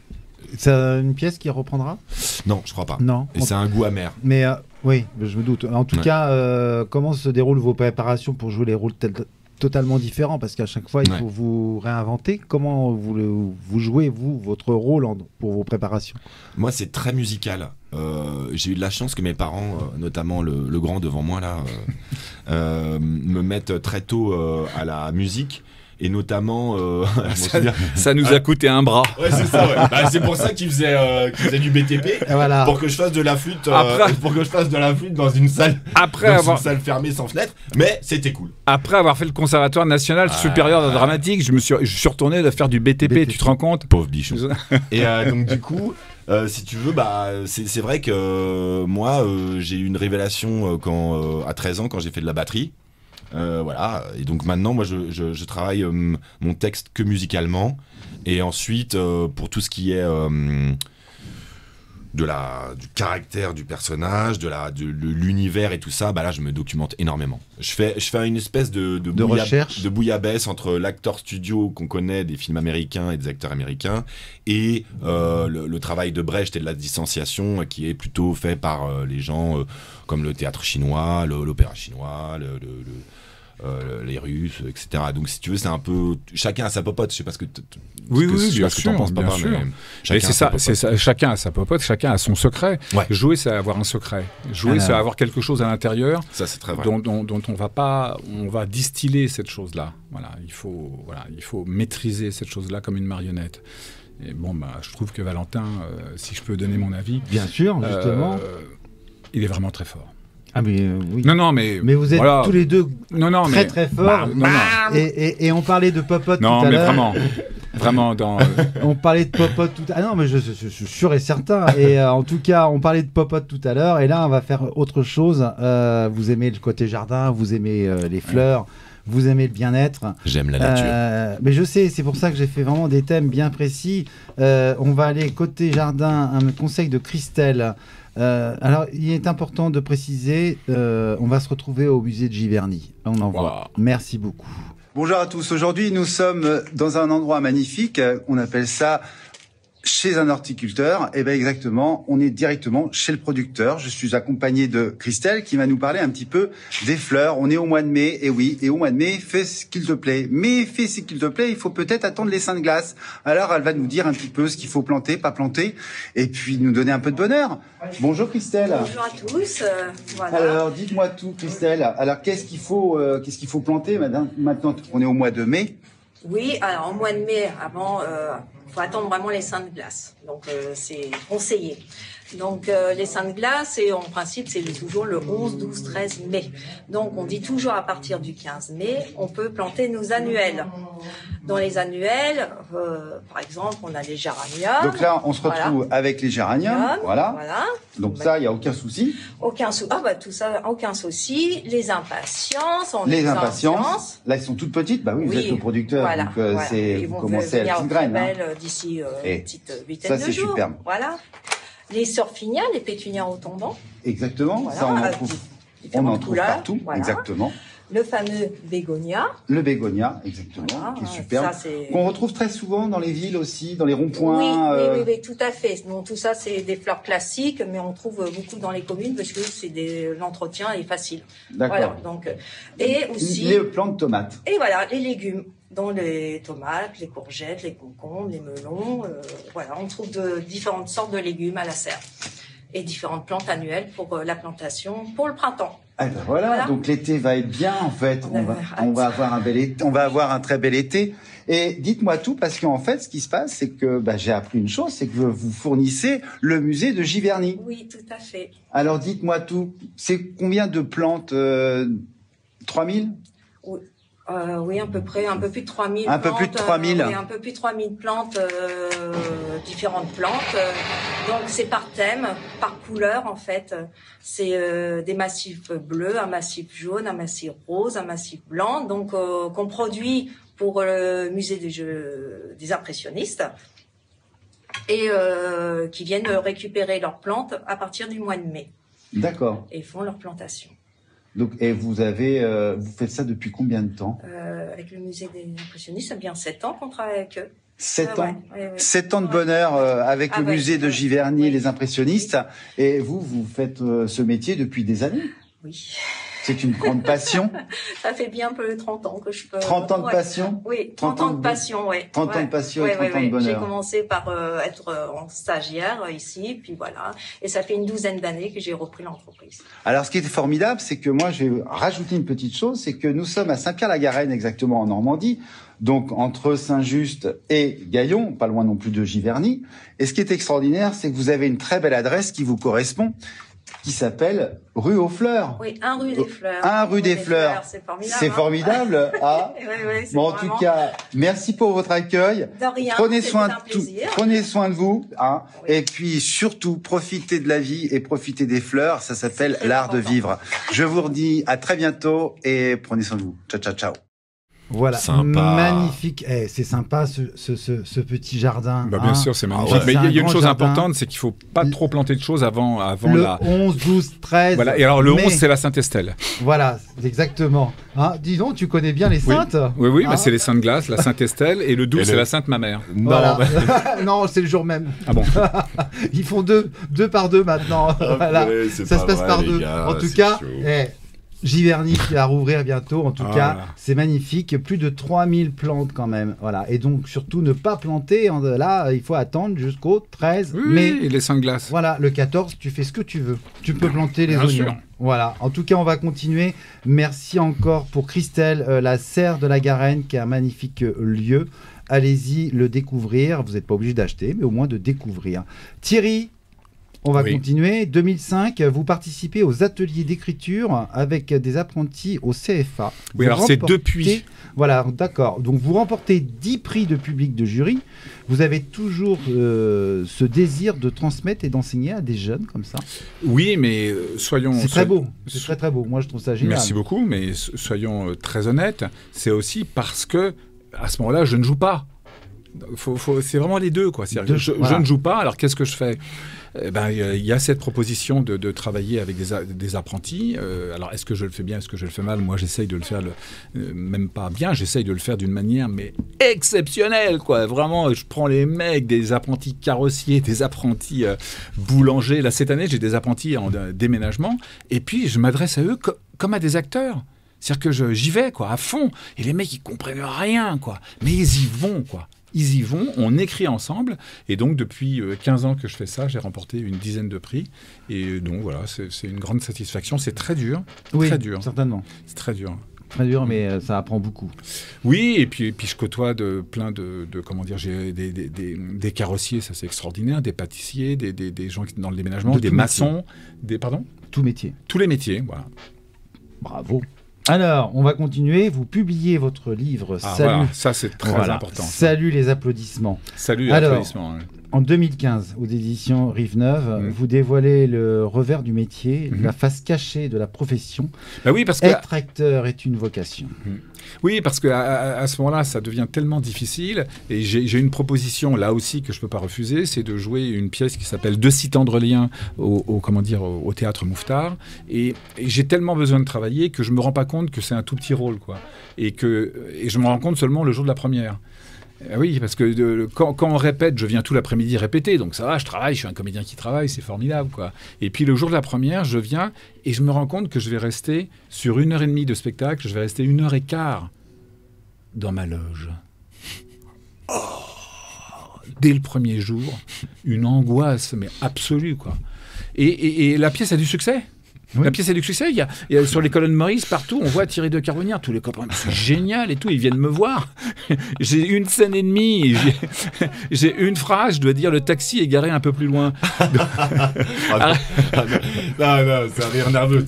Speaker 2: C'est une pièce qui reprendra?
Speaker 4: Non, je crois pas.
Speaker 2: Non.
Speaker 4: Et c'est un goût amer.
Speaker 2: Mais oui, je me doute. En tout cas, comment se déroulent vos préparations pour jouer les rôles totalement différents? Parce qu'à chaque fois, il faut vous réinventer. Comment vous jouez, votre rôle pour vos préparations?
Speaker 4: Moi, c'est très musical. J'ai eu de la chance que mes parents, notamment le grand devant moi, là, me mettent très tôt à la musique. Et notamment...
Speaker 3: ça nous a coûté un bras.
Speaker 4: Ouais, c'est ça, ouais. C'est pour ça qu'ils faisaient du BTP,
Speaker 2: voilà.
Speaker 4: Pour que je fasse de la flûte dans une salle, une salle fermée sans fenêtre. Mais c'était cool.
Speaker 3: Après avoir fait le Conservatoire National Supérieur de Dramatique, je suis retourné de faire du BTP. Tu te rends compte?
Speaker 4: Pauvre bichon. Et donc du coup... si tu veux, c'est vrai que moi, j'ai eu une révélation à 13 ans quand j'ai fait de la batterie. Voilà, et donc maintenant, moi, je travaille mon texte que musicalement. Et ensuite, pour tout ce qui est du caractère du personnage, de l'univers et tout ça, là, je me documente énormément. Je fais une espèce de
Speaker 2: recherche,
Speaker 4: de bouillabaisse entre l'acteur studio qu'on connaît des films américains et des acteurs américains et le travail de Brecht et de la distanciation qui est plutôt fait par les gens comme le théâtre chinois, l'opéra chinois, les Russes, etc. Donc si tu veux, c'est un peu chacun a sa popote. Je sais pas ce que
Speaker 3: bien sûr,
Speaker 4: t'en penses, papa,
Speaker 3: mais c'est ça. Chacun a sa popote, chacun a son secret. Ouais. Jouer, c'est avoir un secret. Jouer, c'est avoir quelque chose à l'intérieur.
Speaker 4: Ça, c'est très vrai.
Speaker 3: Dont on va distiller cette chose-là. Voilà, il faut maîtriser cette chose-là comme une marionnette. Et bon, je trouve que Valentin, si je peux donner mon avis,
Speaker 2: bien sûr, justement,
Speaker 3: il est vraiment très fort.
Speaker 2: Ah mais oui.
Speaker 3: Non, mais
Speaker 2: vous êtes tous les deux très forts. Et on parlait de popote tout à l'heure.
Speaker 3: Non, mais vraiment dans.
Speaker 2: On parlait de popote tout à l'heure. Ah non, mais je suis sûr et certain. Et en tout cas, on parlait de popote tout à l'heure. Et là, on va faire autre chose. Vous aimez le côté jardin, vous aimez les fleurs. Vous aimez le bien-être.
Speaker 4: J'aime la nature.
Speaker 2: Mais je sais, c'est pour ça que j'ai fait vraiment des thèmes bien précis. On va aller côté jardin, un conseil de Christelle. Alors, il est important de préciser, on va se retrouver au musée de Giverny. On en voit. Merci beaucoup.
Speaker 8: Bonjour à tous. Aujourd'hui, nous sommes dans un endroit magnifique. On appelle ça
Speaker 2: chez un horticulteur, et bien exactement, on est directement chez le producteur. Je suis accompagné de Christelle qui va nous parler un petit peu des fleurs. On est au mois de mai, et oui, et au mois de mai, fais ce qu'il te plaît. Mais fais ce qu'il te plaît, il faut peut-être attendre les seins de glace. Alors elle va nous dire un petit peu ce qu'il faut planter, pas planter, et puis nous donner un peu de bonheur. Bonjour Christelle.
Speaker 8: Bonjour à tous. Voilà.
Speaker 2: Alors dites-moi tout Christelle. Alors qu'est-ce qu'il faut planter maintenant qu'on est au mois de mai?
Speaker 8: Oui, alors au mois de mai, avant, faut attendre vraiment les seins de glace. Donc c'est conseillé. Donc les seins de glace, et en principe, c'est toujours le 11, 12, 13 mai. Donc on dit toujours à partir du 15 mai, on peut planter nos annuels. Dans les annuels, par exemple, on a les géraniums.
Speaker 2: Donc là, on se retrouve avec les géraniums. Voilà. Donc ça, il n'y a aucun souci.
Speaker 8: Tout ça, aucun souci. Les impatiences.
Speaker 2: Les impatiences. Là, ils sont toutes petites. Bah oui, vous êtes le producteur.
Speaker 8: Voilà,
Speaker 2: donc
Speaker 8: Ils
Speaker 2: vous
Speaker 8: vont
Speaker 2: commencez à la petite graine.
Speaker 8: D'ici une petite vingtaine
Speaker 2: ça,
Speaker 8: de
Speaker 2: c'est
Speaker 8: jours.
Speaker 2: superbe.
Speaker 8: Voilà. Les sorfinias, les pétunias au tombant.
Speaker 2: Exactement.
Speaker 8: Voilà,
Speaker 2: ça, on en trouve partout.
Speaker 8: Voilà.
Speaker 2: Exactement.
Speaker 8: Le fameux bégonia.
Speaker 2: Le bégonia, exactement,
Speaker 8: voilà,
Speaker 2: qui est superbe. Qu'on retrouve très souvent dans les villes aussi, dans les ronds-points.
Speaker 8: Oui, tout à fait. Donc, tout ça, c'est des fleurs classiques, mais on trouve beaucoup dans les communes parce que l'entretien est facile.
Speaker 2: D'accord.
Speaker 8: Voilà, donc, et aussi
Speaker 2: les plantes de tomates.
Speaker 8: Et voilà, les légumes, dont les tomates, les courgettes, les concombres, les melons. Voilà, on trouve différentes sortes de légumes à la serre et différentes plantes annuelles pour la plantation pour le printemps.
Speaker 2: Ah ben voilà, donc l'été va être bien en fait. On va avoir un bel été, on va avoir un très bel été. Et dites-moi tout parce qu'en fait, ce qui se passe, c'est que j'ai appris une chose, c'est que vous fournissez le musée de Giverny.
Speaker 8: Oui, tout à fait.
Speaker 2: Alors dites-moi tout. C'est combien de plantes 3000 ?
Speaker 8: Oui, à peu près, un peu plus de 3000
Speaker 2: plantes. Un peu plus de 3000.
Speaker 8: Oui, un peu plus de 3000 plantes, différentes plantes. Donc, c'est par thème, par couleur, en fait. C'est des massifs bleus, un massif jaune, un massif rose, un massif blanc. Donc, qu'on produit pour le musée des impressionnistes. Et qui viennent récupérer leurs plantes à partir du mois de mai.
Speaker 2: D'accord.
Speaker 8: Et font leur plantation.
Speaker 2: Donc, et vous faites ça depuis combien de temps?
Speaker 8: Avec le musée des impressionnistes, ça fait bien 7 ans qu'on travaille avec eux.
Speaker 2: 7 ans.
Speaker 8: Ouais.
Speaker 2: 7 ans de bonheur avec le musée de Giverny et les impressionnistes. Et vous faites ce métier depuis des années?
Speaker 8: Oui.
Speaker 2: C'est une grande passion.
Speaker 8: Ça fait bien un peu 30 ans que je peux...
Speaker 2: 30 ans de passion?
Speaker 8: Oui, 30 ans de passion, oui.
Speaker 2: 30 ans de passion et 30 ans de bonheur.
Speaker 8: J'ai commencé par être en stagiaire ici, puis voilà. Et ça fait une douzaine d'années que j'ai repris l'entreprise.
Speaker 2: Alors, ce qui est formidable, c'est que moi, je vais rajouter une petite chose, c'est que nous sommes à Saint-Pierre-la-Garenne, exactement en Normandie, donc entre Saint-Just et Gaillon, pas loin non plus de Giverny. Et ce qui est extraordinaire, c'est que vous avez une très belle adresse qui vous correspond, qui s'appelle rue aux Fleurs.
Speaker 8: Oui, 1 rue des Fleurs.
Speaker 2: 1 rue des Fleurs.
Speaker 8: C'est formidable.
Speaker 2: C'est formidable. Ah.
Speaker 8: Oui,
Speaker 2: bon, en tout cas, merci pour votre accueil.
Speaker 8: De rien.
Speaker 2: Prenez soin de vous. Hein. Oui. Et puis surtout, profitez de la vie et profitez des fleurs. Ça s'appelle l'art de vivre. Je vous redis à très bientôt et prenez soin de vous. Ciao, ciao, ciao.
Speaker 9: Voilà,
Speaker 4: sympa.
Speaker 9: Magnifique. C'est sympa ce petit jardin.
Speaker 3: Bien sûr, c'est magnifique. Mais il y a une chose importante, c'est qu'il ne faut pas trop planter de choses avant
Speaker 9: le 11, 12, 13.
Speaker 3: Voilà. Et alors le 11, c'est la Sainte-Estelle.
Speaker 9: Voilà, exactement. Hein, dis donc, tu connais bien les saintes?
Speaker 3: Oui, c'est les Saintes Glaces, la Sainte-Estelle, et le 12, c'est la Sainte-Mamère.
Speaker 9: Voilà. Non, c'est le jour même.
Speaker 3: Ah bon?
Speaker 9: Ils font deux par deux maintenant. Voilà. Ça se passe par deux. En tout cas, Giverny qui va rouvrir bientôt, en tout cas, c'est magnifique. Plus de 3000 plantes quand même. Voilà. Et donc, surtout, ne pas planter. Là, il faut attendre jusqu'au 13 mai.
Speaker 3: Et les Saintes Glaces.
Speaker 9: Voilà, le 14, tu fais ce que tu veux. Tu peux planter les oignons. Sûr. Voilà. En tout cas, on va continuer. Merci encore pour Christelle, la serre de la Garenne, qui est un magnifique lieu. Allez-y le découvrir. Vous n'êtes pas obligé d'acheter, mais au moins de découvrir. Thierry, on va continuer. 2005, vous participez aux ateliers d'écriture avec des apprentis au CFA.
Speaker 3: Oui, alors c'est depuis.
Speaker 9: Voilà, d'accord. Donc vous remportez 10 prix de public de jury. Vous avez toujours ce désir de transmettre et d'enseigner à des jeunes comme ça?
Speaker 3: Oui, mais soyons...
Speaker 9: C'est très beau. C'est très très beau. Moi, je trouve ça génial.
Speaker 3: Merci beaucoup, mais soyons très honnêtes. C'est aussi parce que à ce moment-là, je ne joue pas. C'est vraiment les deux, quoi. Je ne joue pas, alors qu'est-ce que je fais ? Il y a cette proposition de travailler avec des apprentis. Alors, est-ce que je le fais bien, est-ce que je le fais mal ? Moi, j'essaye de le faire même pas bien, j'essaye de le faire d'une manière mais exceptionnelle, quoi. Vraiment, je prends les mecs, des apprentis carrossiers, des apprentis boulangers. Là, cette année, j'ai des apprentis en déménagement, et puis je m'adresse à eux comme à des acteurs. C'est-à-dire que j'y vais, quoi, à fond. Et les mecs, ils comprennent rien, quoi. Mais ils y vont, quoi. Ils y vont, on écrit ensemble. Et donc, depuis 15 ans que je fais ça, j'ai remporté une dizaine de prix. Et donc, voilà, c'est une grande satisfaction. C'est très dur.
Speaker 2: Oui,
Speaker 3: très dur.
Speaker 2: Certainement.
Speaker 3: C'est très dur.
Speaker 2: Très dur, mais ça apprend beaucoup.
Speaker 3: Oui, et puis je côtoie plein de comment dire, j'ai des carrossiers, ça c'est extraordinaire, des pâtissiers, des gens dans le déménagement, des maçons, pardon ?
Speaker 2: Tout métier.
Speaker 3: Tous les métiers, voilà.
Speaker 2: Bravo. Alors, on va continuer. Vous publiez votre livre Salut.
Speaker 3: Voilà, ça c'est très important.
Speaker 2: Salut les applaudissements.
Speaker 3: Salut les applaudissements. Oui.
Speaker 2: En 2015, aux éditions Rive Neuve, vous dévoilez le revers du métier, la face cachée de la profession.
Speaker 3: Bah oui, parce que
Speaker 2: être acteur est une vocation.
Speaker 3: Oui, parce qu'à ce moment-là, ça devient tellement difficile. Et j'ai une proposition, là aussi, que je ne peux pas refuser, c'est de jouer une pièce qui s'appelle De si tendres liens au Théâtre Mouffetard. Et j'ai tellement besoin de travailler que je ne me rends pas compte que c'est un tout petit rôle, quoi. Et je me rends compte seulement le jour de la première. Oui, parce que quand on répète, je viens tout l'après-midi répéter, donc ça va, je travaille, je suis un comédien qui travaille, c'est formidable, quoi. Et puis le jour de la première, je viens et je me rends compte que je vais rester sur 1h30 de spectacle, je vais rester 1h15 dans ma loge. Oh, dès le premier jour, une angoisse, mais absolue, quoi. Et la pièce a du succès. Oui. La pièce a du succès. Il y a sur les colonnes Maurice, partout, on voit Thierry de Carbonnière. Tous les copains, c'est génial et tout. Ils viennent me voir. J'ai une scène et demie. J'ai une phrase. Je dois dire le taxi est garé un peu plus loin.
Speaker 4: Non, c'est un rire nerveux.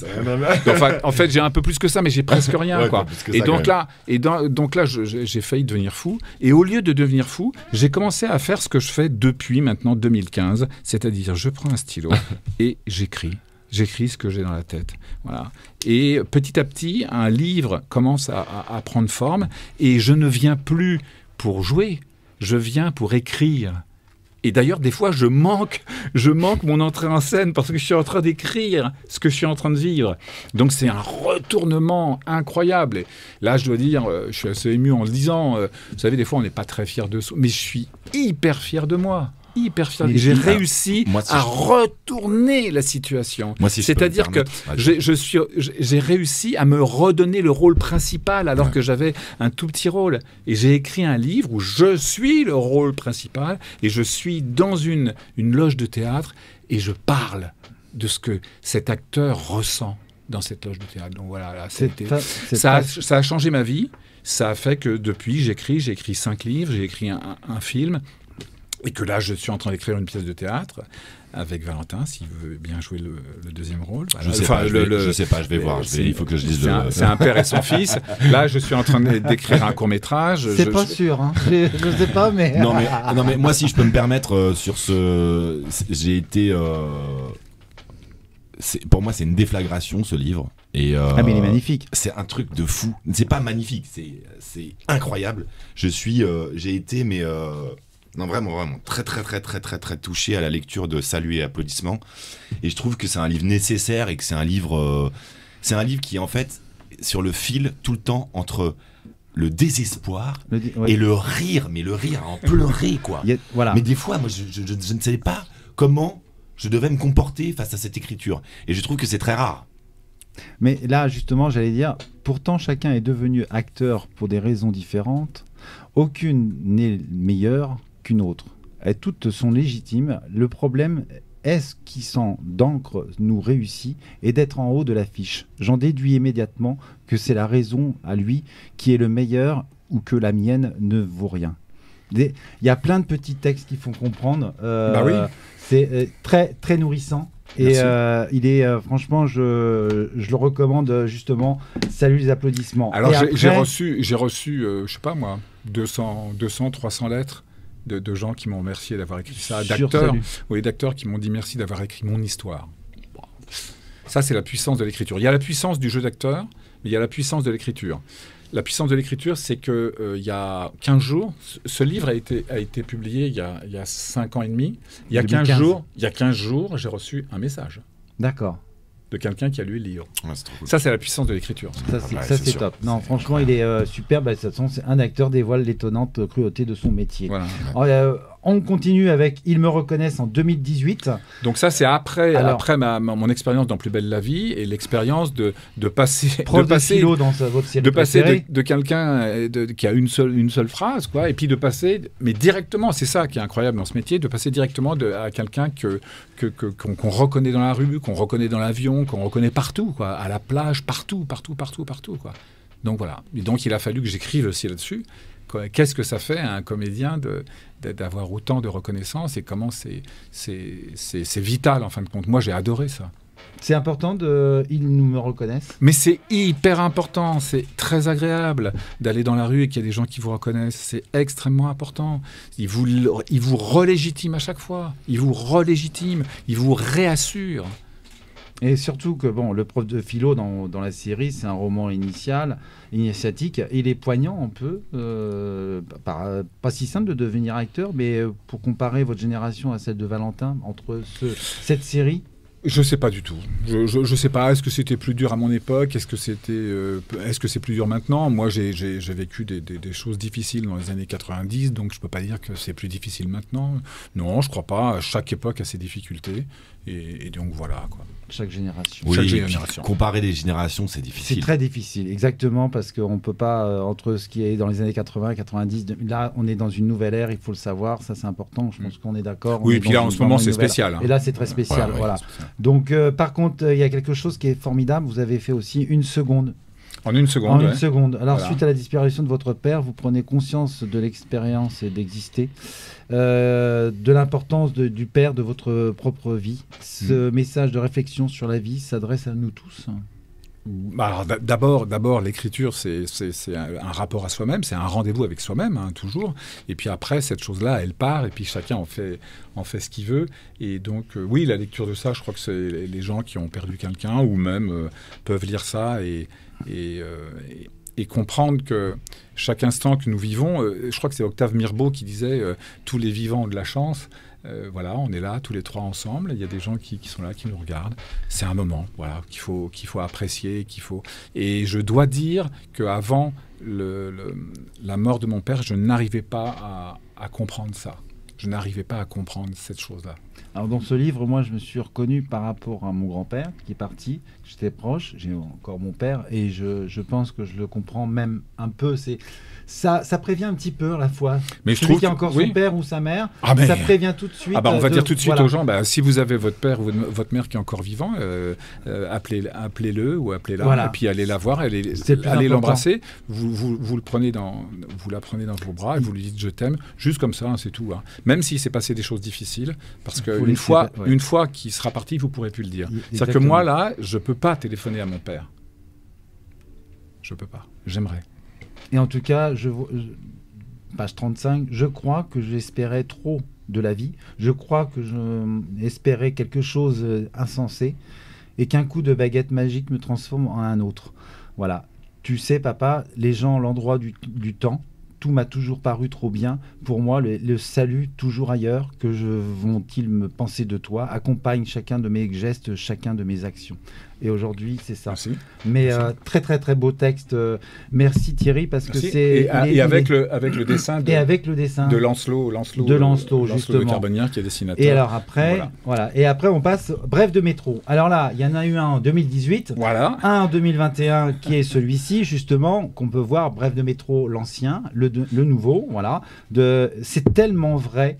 Speaker 3: Enfin, en fait, j'ai un peu plus que ça, mais j'ai presque rien, ouais, quoi. Donc là, j'ai failli devenir fou. Et au lieu de devenir fou, j'ai commencé à faire ce que je fais depuis maintenant 2015, c'est-à-dire je prends un stylo et j'écris. J'écris ce que j'ai dans la tête. Voilà. Et petit à petit, un livre commence à prendre forme et je ne viens plus pour jouer, je viens pour écrire. Et d'ailleurs, des fois, je manque mon entrée en scène parce que je suis en train d'écrire ce que je suis en train de vivre. Donc, c'est un retournement incroyable. Et là, je dois dire, je suis assez ému en le disant. Vous savez, des fois, on n'est pas très fier de soi, mais je suis hyper fier de moi. Hyper fier. J'ai réussi à retourner la situation. C'est-à-dire que j'ai réussi à me redonner le rôle principal alors que j'avais un tout petit rôle. Et j'ai écrit un livre où je suis le rôle principal et je suis dans une loge de théâtre et je parle de ce que cet acteur ressent dans cette loge de théâtre. Donc voilà, là, ça a changé ma vie. Ça a fait que depuis, j'ai écrit 5 livres, j'ai écrit un film. Et que là, je suis en train d'écrire une pièce de théâtre avec Valentin, s'il veut bien jouer le deuxième rôle.
Speaker 4: Je sais pas, je vais voir. Il faut que je dise
Speaker 3: c'est un père et son fils. Là, je suis en train d'écrire un court-métrage.
Speaker 2: C'est pas sûr, hein. Je sais pas, mais...
Speaker 4: Non, mais moi, si je peux me permettre, sur ce... J'ai été... Pour moi, c'est une déflagration, ce livre. Et
Speaker 2: mais il est magnifique.
Speaker 4: C'est un truc de fou. C'est pas magnifique, c'est incroyable. J'ai été, mais... Non, vraiment, très touché à la lecture de Salut et applaudissements. Et je trouve que c'est un livre nécessaire et que c'est un livre qui est en fait sur le fil tout le temps entre le désespoir et le rire, mais le rire à en pleurer, quoi.
Speaker 2: Voilà.
Speaker 4: Mais des fois, moi, je ne savais pas comment je devais me comporter face à cette écriture. Et je trouve que c'est très rare.
Speaker 2: Mais là, justement, j'allais dire, pourtant, chacun est devenu acteur pour des raisons différentes. Aucune n'est meilleure qu'une autre. Et toutes sont légitimes. Le problème est ce qui sent d'encre nous réussit et d'être en haut de l'affiche. J'en déduis immédiatement que c'est la raison à lui qui est le meilleur ou que la mienne ne vaut rien. Il y a plein de petits textes qui font comprendre.
Speaker 3: Oui.
Speaker 2: C'est très nourrissant. Et il est franchement, je le recommande justement. Salut les applaudissements.
Speaker 3: Alors j'ai reçu, je sais pas moi, 200, 300 lettres de gens qui m'ont remercié d'avoir écrit ça, d'acteurs qui m'ont dit merci d'avoir écrit mon histoire. Bon. Ça, c'est la puissance de l'écriture. Il y a la puissance du jeu d'acteur, mais il y a la puissance de l'écriture. La puissance de l'écriture, c'est que il y a 15 jours, ce livre a été publié il y a 5 ans et demi. Il y a 15 jours, j'ai reçu un message.
Speaker 2: D'accord.
Speaker 3: De quelqu'un qui a lu le livre.
Speaker 4: Ouais, c'est trop cool.
Speaker 3: Ça, c'est la puissance de l'écriture.
Speaker 2: Ça, c'est top. Non, franchement, il est superbe. De toute façon, c'est un acteur dévoile l'étonnante cruauté de son métier.
Speaker 3: Voilà.
Speaker 2: Alors, on continue avec Ils me reconnaissent en 2018.
Speaker 3: Donc ça, c'est après mon expérience dans Plus belle la vie et l'expérience de passer
Speaker 2: philo dans votre série
Speaker 3: de quelqu'un qui a une seule phrase, quoi, et puis de passer, mais directement, c'est ça qui est incroyable dans ce métier, de passer directement à quelqu'un qu'on reconnaît dans la rue, qu'on reconnaît dans l'avion, qu'on reconnaît partout, quoi, à la plage, partout, quoi. Donc voilà. Et donc il a fallu que j'écrive aussi là-dessus. Qu'est-ce que ça fait à un comédien d'avoir autant de reconnaissance et comment c'est vital en fin de compte. Moi, j'ai adoré ça.
Speaker 2: C'est important ils nous me reconnaissent.
Speaker 3: Mais c'est hyper important, c'est très agréable d'aller dans la rue et qu'il y a des gens qui vous reconnaissent. C'est extrêmement important. Ils vous relégitiment à chaque fois. Ils vous relégitiment, ils vous réassurent.
Speaker 2: Et surtout que le prof de philo dans la série, c'est un roman initiatique. Il est poignant un peu, pas si simple de devenir acteur, mais pour comparer votre génération à celle de Valentin, entre cette série.
Speaker 3: Je sais pas du tout. Je sais pas. Est-ce que c'était plus dur à mon époque? Est-ce que c'est plus dur maintenant? Moi, j'ai vécu des choses difficiles dans les années 90, donc je peux pas dire que c'est plus difficile maintenant. Non, je crois pas. Chaque époque a ses difficultés, et donc voilà, quoi.
Speaker 2: Chaque génération.
Speaker 4: Oui,
Speaker 3: Chaque génération.
Speaker 4: Comparer les générations, c'est difficile.
Speaker 2: C'est très difficile, exactement, parce qu'on ne peut pas, entre ce qui est dans les années 80 et 90, là, on est dans une nouvelle ère, il faut le savoir, ça c'est important, je pense qu'on est d'accord.
Speaker 3: Oui, et puis là, en ce moment, c'est spécial.
Speaker 2: Et là, c'est très spécial, voilà. Donc, par contre, il y a quelque chose qui est formidable, vous avez fait aussi une seconde.
Speaker 3: En une seconde.
Speaker 2: Une seconde. Alors, suite à la disparition de votre père, vous prenez conscience de l'expérience et d'exister, de l'importance du père de votre propre vie. Ce message de réflexion sur la vie s'adresse à nous tous.
Speaker 3: Alors, d'abord, l'écriture, c'est un rapport à soi-même, c'est un rendez-vous avec soi-même, toujours. Et puis après, cette chose-là, elle part, et puis chacun en fait ce qu'il veut. Et donc, oui, la lecture de ça, je crois que c'est les gens qui ont perdu quelqu'un, ou même peuvent lire ça et comprendre que chaque instant que nous vivons, je crois que c'est Octave Mirbeau qui disait tous les vivants ont de la chance. Voilà, on est là tous les trois ensemble. Il y a des gens qui sont là, qui nous regardent. C'est un moment, voilà, qu'il faut apprécier, Et je dois dire qu'avant la mort de mon père, je n'arrivais pas à comprendre ça. Je n'arrivais pas à comprendre cette chose-là.
Speaker 2: Alors dans ce livre, moi, je me suis reconnu par rapport à mon grand-père qui est parti. J'étais proche, j'ai encore mon père, et je pense que je le comprends même un peu. Ça prévient un petit peu à la fois.
Speaker 3: Mais
Speaker 2: celui qui a encore son père ou sa mère, ça prévient tout de suite.
Speaker 3: On va dire tout de suite aux gens, si vous avez votre père ou votre mère qui est encore vivant, appelez-le ou appelez-la, et puis allez la voir, allez l'embrasser. Vous la prenez dans vos bras et vous lui dites je t'aime, juste comme ça, c'est tout. Même s'il s'est passé des choses difficiles, parce qu'une fois qu'il sera parti, vous ne pourrez plus le dire. C'est-à-dire que moi, là, je ne peux pas téléphoner à mon père. Je ne peux pas. J'aimerais.
Speaker 2: Et en tout cas, page 35, je crois que j'espérais trop de la vie. Je crois que j'espérais quelque chose insensé et qu'un coup de baguette magique me transforme en un autre. Voilà. Tu sais, papa, les gens, l'endroit du temps, tout m'a toujours paru trop bien. Pour moi, le salut toujours ailleurs, que vont-ils me penser de toi, accompagne chacun de mes gestes, chacun de mes actions. Et aujourd'hui, c'est ça.
Speaker 3: Merci.
Speaker 2: Mais très très très beau texte. Merci Thierry, parce que c'est
Speaker 3: avec le dessin de Lancelot
Speaker 2: justement,
Speaker 3: Le Carbonnière, qui est dessinateur.
Speaker 2: Et alors après, voilà. Et après on passe Bref de métro. Alors là, il y en a eu un en 2018, un en 2021 qui est celui-ci justement qu'on peut voir. Bref de métro, l'ancien, le nouveau. Voilà. C'est tellement vrai.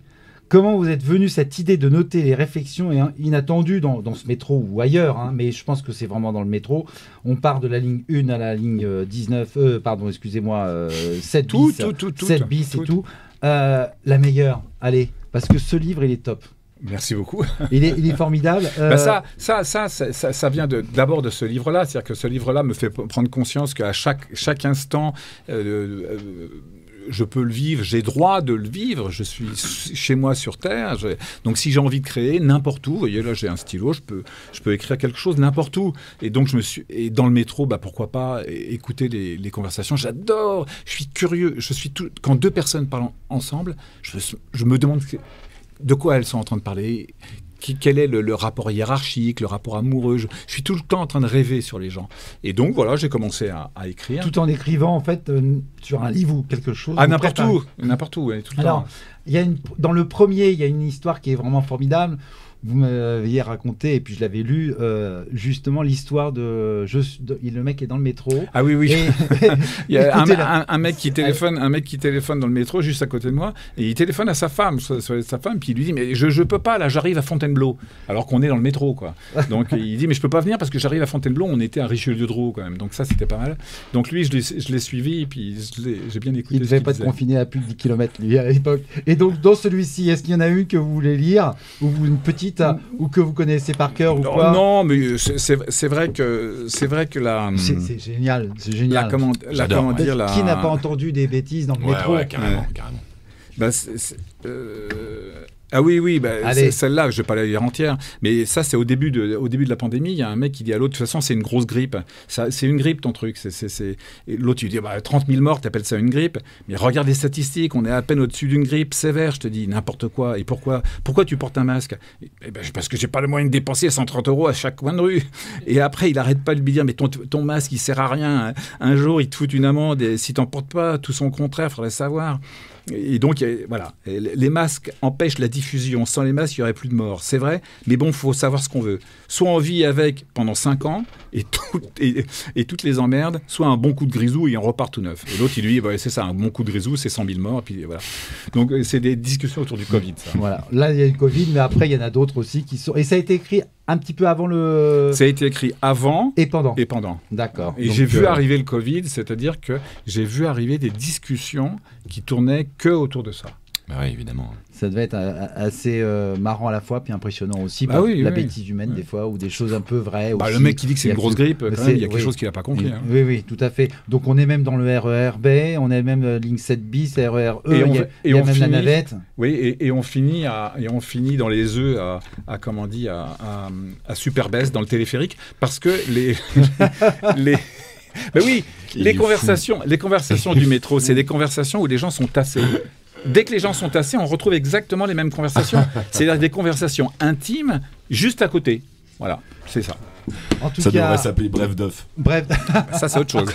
Speaker 2: Comment vous êtes venu cette idée de noter les réflexions inattendues dans ce métro ou ailleurs, mais je pense que c'est vraiment dans le métro. On part de la ligne 1 à la ligne 7 bis et tout. La meilleure, allez, parce que ce livre, il est top.
Speaker 3: Merci beaucoup.
Speaker 2: Il est formidable.
Speaker 3: Ça vient d'abord de ce livre-là. C'est-à-dire que ce livre-là me fait prendre conscience qu'à chaque instant... je peux le vivre, j'ai droit de le vivre, je suis chez moi sur Terre, donc si j'ai envie de créer n'importe où, vous voyez là j'ai un stylo, je peux écrire quelque chose n'importe où, et donc et dans le métro, pourquoi pas écouter les conversations, j'adore, je suis curieux, quand deux personnes parlent ensemble, je me demande de quoi elles sont en train de parler. Quel est le rapport hiérarchique, le rapport amoureux. Je suis tout le temps en train de rêver sur les gens. Et donc, voilà, j'ai commencé à écrire.
Speaker 2: Tout en écrivant, en fait, sur un livre ou quelque chose.
Speaker 3: Ah, n'importe où, ouais, tout le temps.
Speaker 2: Alors, dans le premier, il y a une histoire qui est vraiment formidable. Vous m'aviez raconté, et puis je l'avais lu, justement l'histoire le mec est dans le métro.
Speaker 3: Ah oui.
Speaker 2: Et,
Speaker 3: il y a un mec qui téléphone dans le métro juste à côté de moi, et il téléphone à sa femme, puis il lui dit mais je peux pas là, j'arrive à Fontainebleau, alors qu'on est dans le métro quoi. Donc il dit mais je peux pas venir parce que j'arrive à Fontainebleau, on était à Richelieu-de-Drouot quand même, donc ça c'était pas mal. Donc lui je l'ai suivi, et puis j'ai bien écouté.
Speaker 2: Il devait pas être confiné à plus de 10 km lui à l'époque. Et donc dans celui-ci, est-ce qu'il y en a une que vous voulez lire, ou une petite ou que vous connaissez par cœur ou quoi?
Speaker 3: Non, mais c'est vrai que la...
Speaker 2: C'est génial, c'est génial. Qui n'a pas entendu des bêtises dans le métro?
Speaker 4: Ouais, carrément.
Speaker 3: Ah oui, celle-là, je ne vais pas la lire entière, mais ça, c'est au début de la pandémie, il y a un mec qui dit à l'autre, de toute façon, c'est une grosse grippe. C'est une grippe, ton truc. Et l'autre, tu dis, 30 000 morts, tu appelles ça une grippe. Mais regarde les statistiques, on est à peine au-dessus d'une grippe sévère, je te dis, n'importe quoi. Et pourquoi tu portes un masque? Parce que j'ai pas le moyen de dépenser 130 € à chaque coin de rue. Et après, il arrête pas de lui dire, mais ton masque, il sert à rien. Un jour, il te fout une amende, et si t'en portes pas, tout son contraire, faudrait savoir. Et donc, voilà, les masques empêchent la diffusion. Sans les masques, il n'y aurait plus de morts. C'est vrai, mais bon, il faut savoir ce qu'on veut. Soit on vit avec pendant 5 ans et toutes les emmerdes, soit un bon coup de grisou et on repart tout neuf. Et l'autre, il lui dit, c'est ça, un bon coup de grisou, c'est 100 000 morts. Et puis voilà. Donc, c'est des discussions autour du Covid, ça.
Speaker 2: Voilà, là, il y a le Covid, mais après, il y en a d'autres aussi qui sont... Et ça a été écrit un petit peu avant le...
Speaker 3: Ça a été écrit avant
Speaker 2: et pendant.
Speaker 3: D'accord. Et j'ai vu arriver le Covid, c'est-à-dire que j'ai vu arriver des discussions qui tournaient que autour de ça.
Speaker 4: Oui, évidemment.
Speaker 2: Ça devait être assez marrant à la fois, puis impressionnant aussi, la bêtise humaine des fois, ou des choses un peu vraies. Aussi.
Speaker 3: Le mec qui dit que c'est une grosse grippe, quand même, il y a quelque chose qu'il n'a pas compris.
Speaker 2: Oui, tout à fait. Donc on est même dans le RER-B, on est même ligne 7 bis, RER-E, il y a même la navette.
Speaker 3: Oui, et on finit dans les œufs à Superbès, dans le téléphérique, parce que les conversations du métro, c'est des conversations où les gens sont tassés. Dès que les gens sont tassés, on retrouve exactement les mêmes conversations. C'est-à-dire des conversations intimes juste à côté. Voilà, c'est ça.
Speaker 4: Ça devrait s'appeler Bref d'œuf.
Speaker 3: Ça, c'est autre chose.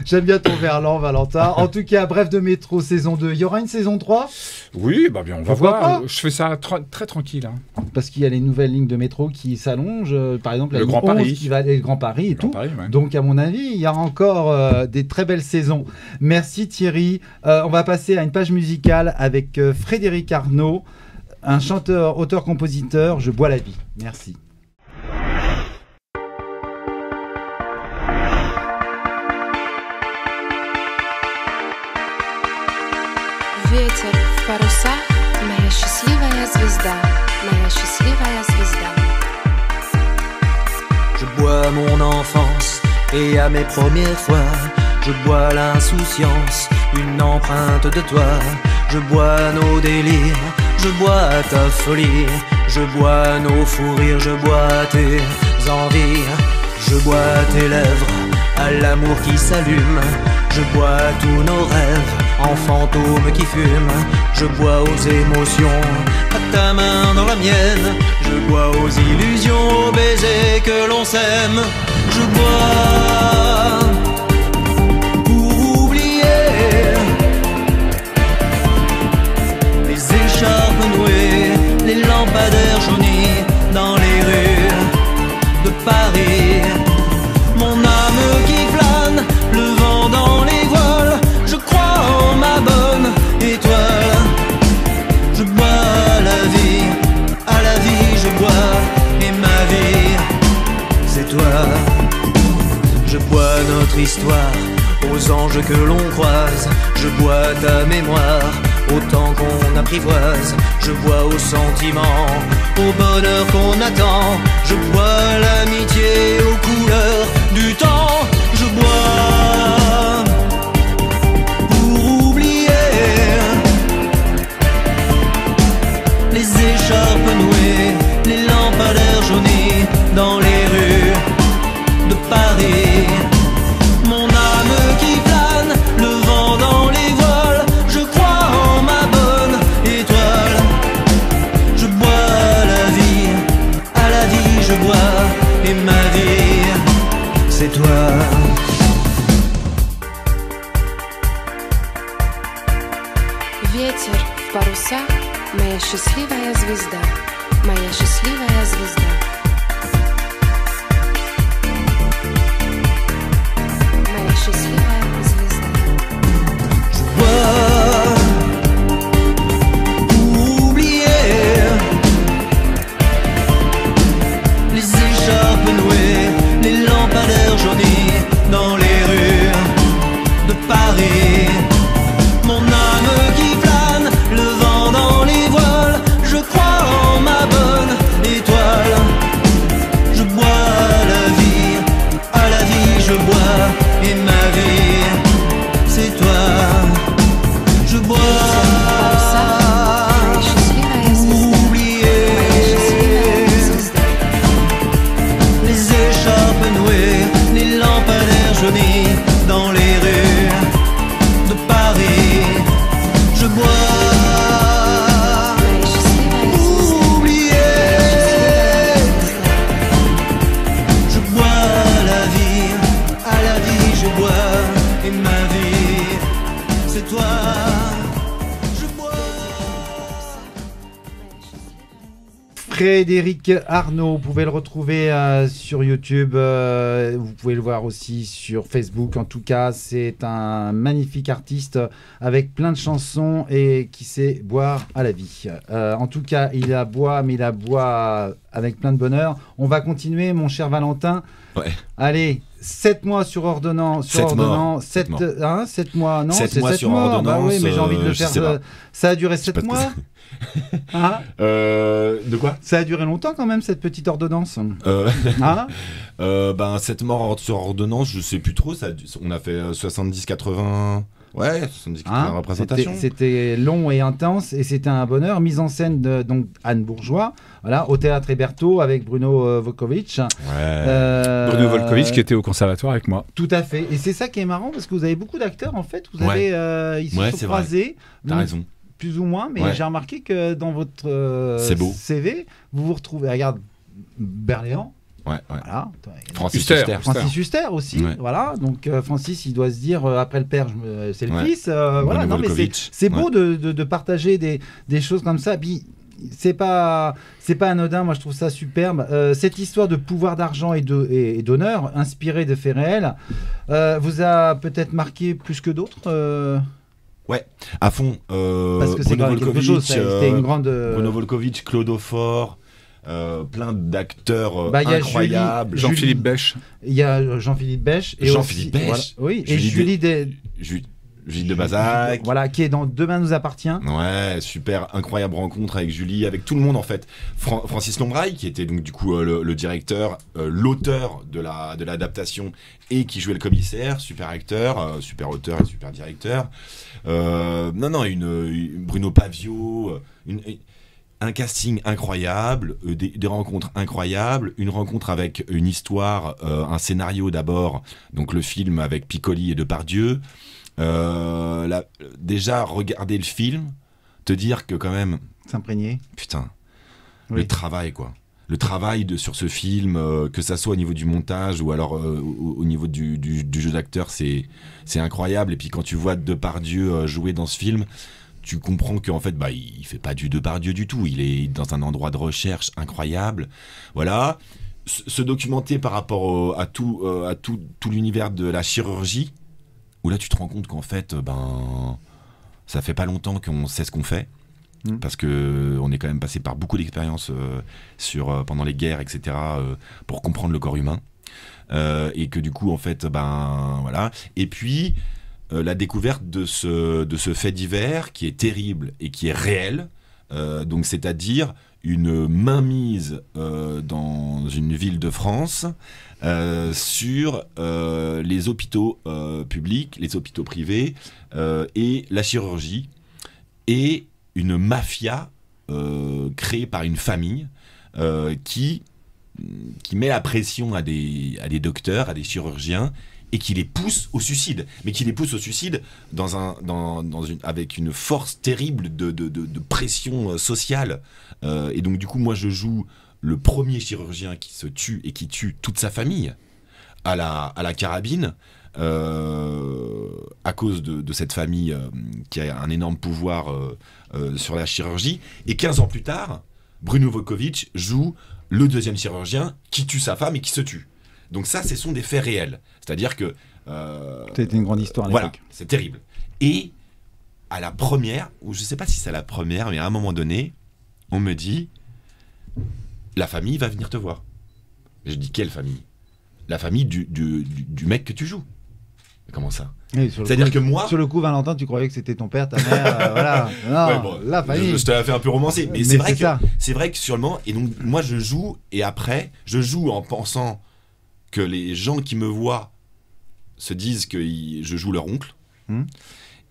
Speaker 2: J'aime bien ton verlan, Valentin. En tout cas, Bref de métro, saison 2. Il y aura une saison 3 ?
Speaker 3: Oui, bien, on va voir. Je fais ça très tranquille.
Speaker 2: Parce qu'il y a les nouvelles lignes de métro qui s'allongent. Par exemple,
Speaker 3: le Grand Paris.
Speaker 2: Qui va aller le Grand Paris et tout.
Speaker 3: Paris, ouais.
Speaker 2: Donc, à mon avis, il y aura encore des très belles saisons. Merci Thierry. On va passer à une page musicale avec Frédéric Arnaud, un chanteur, auteur, compositeur. Je bois la vie. Merci.
Speaker 10: Ветер в парусах, моя счастливая звезда, моя счастливая звезда.
Speaker 11: Je bois mon enfance et à mes premières fois, je bois l'insouciance, une empreinte de toi. Je bois nos délires, je bois ta folie, je bois nos fous rires, je bois tes envies, je bois tes lèvres à l'amour qui s'allume. Je bois tous nos rêves en fantômes qui fument. Je bois aux émotions, à ta main dans la mienne. Je bois aux illusions, aux baisers que l'on s'aime. Je bois pour oublier les écharpes nouées, les lampadaires jaunis dans les rues de Paris. Mon âme qui plane, le vent dans les voiles. Je crois en ma bonne étoile. Je bois à la vie je bois. Et ma vie, c'est toi. Je bois notre histoire aux anges que l'on croise. Je bois ta mémoire au temps qu'on apprivoise. Je bois au sentiment, au bonheur qu'on attend. Je bois l'amitié aux couleurs du temps. Je bois écharpes nouées, les lampadaires jaunis dans les rues de Paris. Mon âme qui plane, le vent dans les voiles, je crois en ma bonne étoile. Je bois à la vie je bois, et ma vie, c'est toi.
Speaker 10: Ветер в парусах, моя счастливая звезда, моя счастливая звезда. Моя счастливая звезда.
Speaker 11: Oublier les écharpes nouées, les lampadaires jaunis dans les rues de Paris. Mon âme qui plane, le vent dans les voiles, je crois en ma bonne étoile. Je bois à la vie je bois, et ma vie, c'est toi. Je bois. Dans les rues de Paris, je bois. Oublier, je bois à la vie je bois, et ma vie, c'est toi.
Speaker 2: Frédéric Arnaud, vous pouvez le retrouver sur YouTube, vous pouvez le voir aussi sur Facebook. En tout cas, c'est un magnifique artiste avec plein de chansons et qui sait boire à la vie. En tout cas, il la boit, mais il la boit avec plein de bonheur. On va continuer, mon cher Valentin.
Speaker 4: Ouais.
Speaker 2: Allez, 7 mois sur ordonnance.
Speaker 4: 7 mois.
Speaker 2: 7 mois, non,
Speaker 4: 7
Speaker 2: c'est
Speaker 4: mois
Speaker 2: 7
Speaker 4: sur
Speaker 2: mois.
Speaker 4: ordonnance.
Speaker 2: Bah oui, mais j'ai envie de le faire. Ça a duré 7 mois. Hein
Speaker 4: de quoi?
Speaker 2: Ça a duré longtemps quand même, cette petite ordonnance. Hein
Speaker 4: 7 morts sur ordonnance, je sais plus trop. On a fait 70-80. Ouais, 70-80 représentations.
Speaker 2: C'était long et intense, et c'était un bonheur. Mise en scène de donc Anne Bourgeois, voilà, au théâtre Héberto avec Bruno Volkovitch.
Speaker 3: Ouais. Bruno Volkovitch qui était au conservatoire avec moi.
Speaker 2: Tout à fait. Et c'est ça qui est marrant, parce que vous avez beaucoup d'acteurs en fait. Vous avez, ils se sont croisés.
Speaker 4: T'as raison.
Speaker 2: Plus ou moins, mais j'ai remarqué que dans votre CV, vous vous retrouvez. Regarde, Berléand.
Speaker 4: Ouais.
Speaker 2: Voilà.
Speaker 4: Francis
Speaker 2: Huster aussi. Ouais. Voilà. Donc Francis, il doit se dire après le père, c'est le fils. Voilà. Non, mais c'est beau de partager des choses comme ça. Puis c'est pas anodin. Moi, je trouve ça superbe. Cette histoire de pouvoir d'argent et d'honneur, inspirée de faits réels, vous a peut-être marqué plus que d'autres.
Speaker 4: Ouais, à fond.
Speaker 2: Parce que c'est quand même quelque chose. C'était une grande.
Speaker 4: Bruno Volkovitch, Claude Aufort. Plein d'acteurs incroyables.
Speaker 3: Jean-Philippe Bèche.
Speaker 2: Il y a Jean-Philippe Bèche.
Speaker 4: Jean-Philippe Bèche.
Speaker 2: Voilà, oui, et Julie
Speaker 4: de Bazac.
Speaker 2: Voilà, qui est dans Demain nous appartient.
Speaker 4: Ouais, super, incroyable rencontre avec Julie, avec tout le monde en fait. Francis Lombraille, qui était donc du coup le directeur, l'auteur de l'adaptation et qui jouait le commissaire, super acteur, super auteur et super directeur. Bruno Pavio, un casting incroyable, des rencontres incroyables, une rencontre avec une histoire, un scénario d'abord, donc le film avec Piccoli et Depardieu. Déjà, regarder le film, te dire que quand même...
Speaker 2: S'imprégner.
Speaker 4: Putain, le travail quoi. Le travail sur ce film, que ça soit au niveau du montage ou alors au niveau du jeu d'acteur, c'est incroyable. Et puis quand tu vois Depardieu jouer dans ce film... Tu comprends qu'en fait, il fait pas du Depardieu du tout. Il est dans un endroit de recherche incroyable. Voilà. Se documenter par rapport à tout l'univers de la chirurgie, où là, tu te rends compte qu'en fait, ça fait pas longtemps qu'on sait ce qu'on fait. Parce que on est quand même passé par beaucoup d'expériences pendant les guerres, etc., pour comprendre le corps humain. Et que du coup, en fait, voilà. Et puis... la découverte de ce fait divers qui est terrible et qui est réel, donc c'est-à-dire une mainmise dans une ville de France sur les hôpitaux publics, les hôpitaux privés et la chirurgie, et une mafia créé par une famille qui met la pression à des docteurs, à des chirurgiens, et qui les pousse au suicide. Mais qui les pousse au suicide avec une force terrible de pression sociale. Et donc du coup, moi je joue le premier chirurgien qui se tue et qui tue toute sa famille à la carabine, à cause de cette famille qui a un énorme pouvoir sur la chirurgie. Et 15 ans plus tard, Bruno Vukovic joue le deuxième chirurgien qui tue sa femme et qui se tue. Donc ça, ce sont des faits réels. C'est-à-dire que...
Speaker 2: C'était une grande histoire à
Speaker 4: voilà,
Speaker 2: l'époque.
Speaker 4: c'est terrible. Et à la première, ou je ne sais pas si c'est à la première, mais à un moment donné, on me dit, la famille va venir te voir. Je dis, quelle famille ? La famille du mec que tu joues. Comment ça ?
Speaker 2: Oui,
Speaker 4: c'est-à-dire que moi...
Speaker 2: Sur le coup, Valentin, tu croyais que c'était ton père, ta mère, voilà. Non,
Speaker 4: ouais, bon,
Speaker 2: la famille.
Speaker 4: Je te l'ai fait un peu romancer. Mais c'est vrai que sur le moment... Et donc, moi, je joue, et après, je joue en pensant que les gens qui me voient se disent que je joue leur oncle.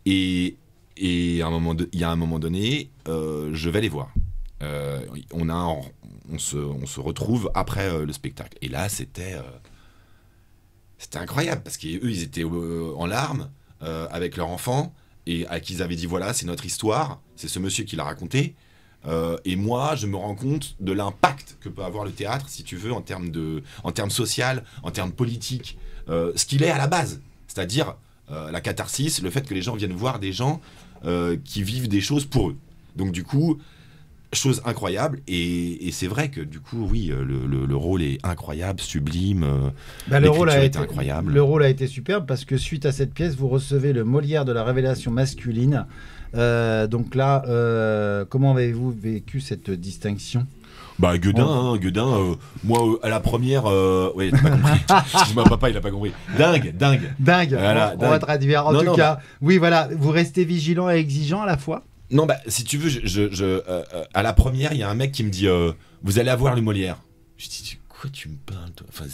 Speaker 4: Et il y a un moment donné, je vais les voir. On se retrouve après le spectacle. Et là, c'était incroyable, parce qu'eux, ils étaient en larmes avec leur enfant, et à qui ils avaient dit, voilà, c'est notre histoire, c'est ce monsieur qui l'a raconté. Et moi, je me rends compte de l'impact que peut avoir le théâtre, si tu veux, en termes social, en termes politiques, ce qu'il est à la base. C'est-à-dire la catharsis, le fait que les gens viennent voir des gens qui vivent des choses pour eux. Donc du coup, chose incroyable, et c'est vrai que du coup, oui, le rôle est incroyable, sublime,
Speaker 2: le rôle a été
Speaker 4: incroyable.
Speaker 2: Le rôle a été superbe, parce que suite à cette pièce, vous recevez le Molière de la révélation masculine. Donc là, comment avez-vous vécu cette distinction ?
Speaker 4: Bah Guedin, moi à la première, oui, t'as pas compris. Excuse-moi, papa, il a pas compris. Dingue.
Speaker 2: Voilà, on va traduire. En tout cas, oui, voilà, vous restez vigilant et exigeant à la fois.
Speaker 4: Non, bah si tu veux, à la première, il y a un mec qui me dit, vous allez avoir le Molière. Je dis, quoi tu me parles, toi ? Enfin,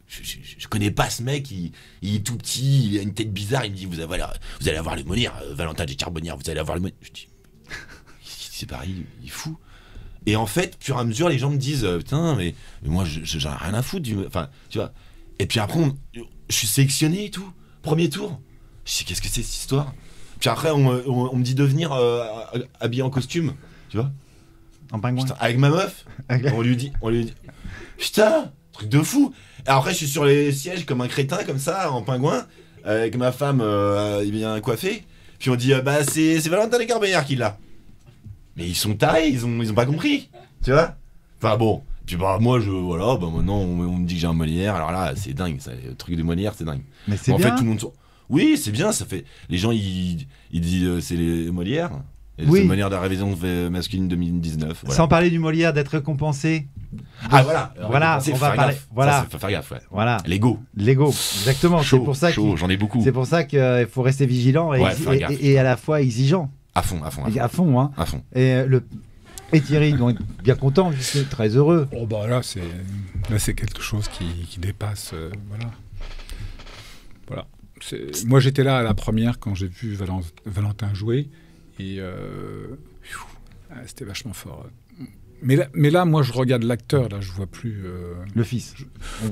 Speaker 4: je connais pas ce mec, il est tout petit, il a une tête bizarre, il me dit, vous allez avoir le Molière, Valentin de Charbonnière, vous allez avoir le Molière. Je dis, c'est pareil, il est fou. Et en fait, au fur et à mesure, les gens me disent, putain, mais moi, j'en ai rien à foutre. Enfin, tu vois. Et puis après, je suis sélectionné et tout. Premier tour. Je dis, qu'est-ce que c'est cette histoire ? Puis après, on me dit de venir habillé en costume, tu vois.
Speaker 2: En pingouin.
Speaker 4: Putain, avec ma meuf. on lui dit, putain, truc de fou. Et après, je suis sur les sièges comme un crétin, comme ça, en pingouin, avec ma femme bien coiffée. Puis on dit, bah c'est Valentin de Charbonnière qui l'a. Mais ils sont tarés, ils ont pas compris, tu vois. Enfin bon, puis bah moi maintenant on me dit que j'ai un Molière, alors là c'est dingue, le truc de Molière c'est dingue.
Speaker 2: Mais c'est
Speaker 4: bien.
Speaker 2: En
Speaker 4: fait tout le monde, oui c'est bien, ça fait, les gens ils disent c'est les Molières, et
Speaker 2: oui.
Speaker 4: C'est Molière de la révision masculine 2019. Voilà.
Speaker 2: Sans parler du Molière d'être récompensé.
Speaker 4: Ah voilà,
Speaker 2: on va parler. Voilà,
Speaker 4: faut faire gaffe, ouais.
Speaker 2: Voilà.
Speaker 4: L'ego,
Speaker 2: exactement.
Speaker 4: Chaud,
Speaker 2: c'est pour ça
Speaker 4: j'en ai beaucoup.
Speaker 2: C'est pour ça qu'il faut rester vigilant et à la fois exigeant.
Speaker 4: À fond.
Speaker 2: Hein.
Speaker 4: À fond.
Speaker 2: Et Thierry, donc bien content, je suis très heureux.
Speaker 3: Oh bah là c'est quelque chose qui dépasse, voilà. Moi j'étais là à la première quand j'ai vu Valentin jouer et c'était vachement fort. Mais là, moi je regarde l'acteur, là je vois plus
Speaker 2: le fils.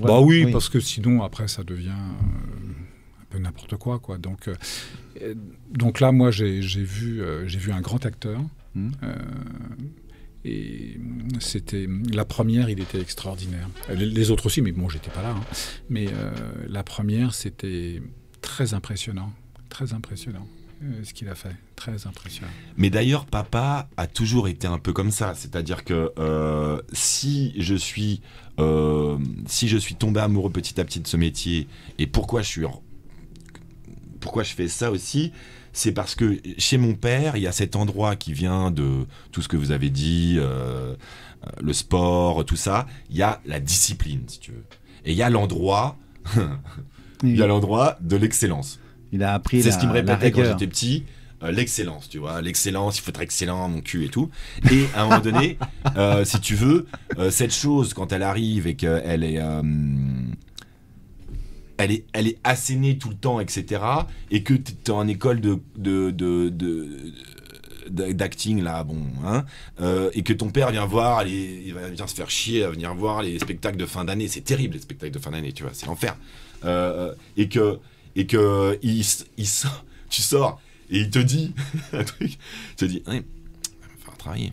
Speaker 3: Bah oui, parce que sinon après ça devient un peu n'importe quoi. Donc là, moi j'ai vu un grand acteur. Et c'était la première, il était extraordinaire. Les autres aussi, mais bon, j'étais pas là. Hein. Mais la première, c'était très impressionnant, ce qu'il a fait, très impressionnant.
Speaker 4: Mais d'ailleurs, papa a toujours été un peu comme ça, c'est-à-dire que si je suis tombé amoureux petit à petit de ce métier, et pourquoi je fais ça aussi, c'est parce que chez mon père, il y a cet endroit qui vient de tout ce que vous avez dit, le sport, tout ça. Il y a la discipline, si tu veux. Et il y a l'endroit, de l'excellence.
Speaker 2: Il a appris
Speaker 4: c'est ce qu'il me répétait quand j'étais petit. L'excellence, tu vois. L'excellence, il faut être excellent, mon cul et tout. Et à un moment donné, si tu veux, cette chose, quand elle arrive et qu'elle est... Elle est assénée tout le temps, etc. Et que tu es en école d'acting là, bon, hein, et que ton père vient voir, il vient se faire chier à venir voir les spectacles de fin d'année. C'est terrible les spectacles de fin d'année, tu vois, c'est l'enfer. Et que tu sors et il te dit un truc, il te dit, ouais, il va falloir travailler.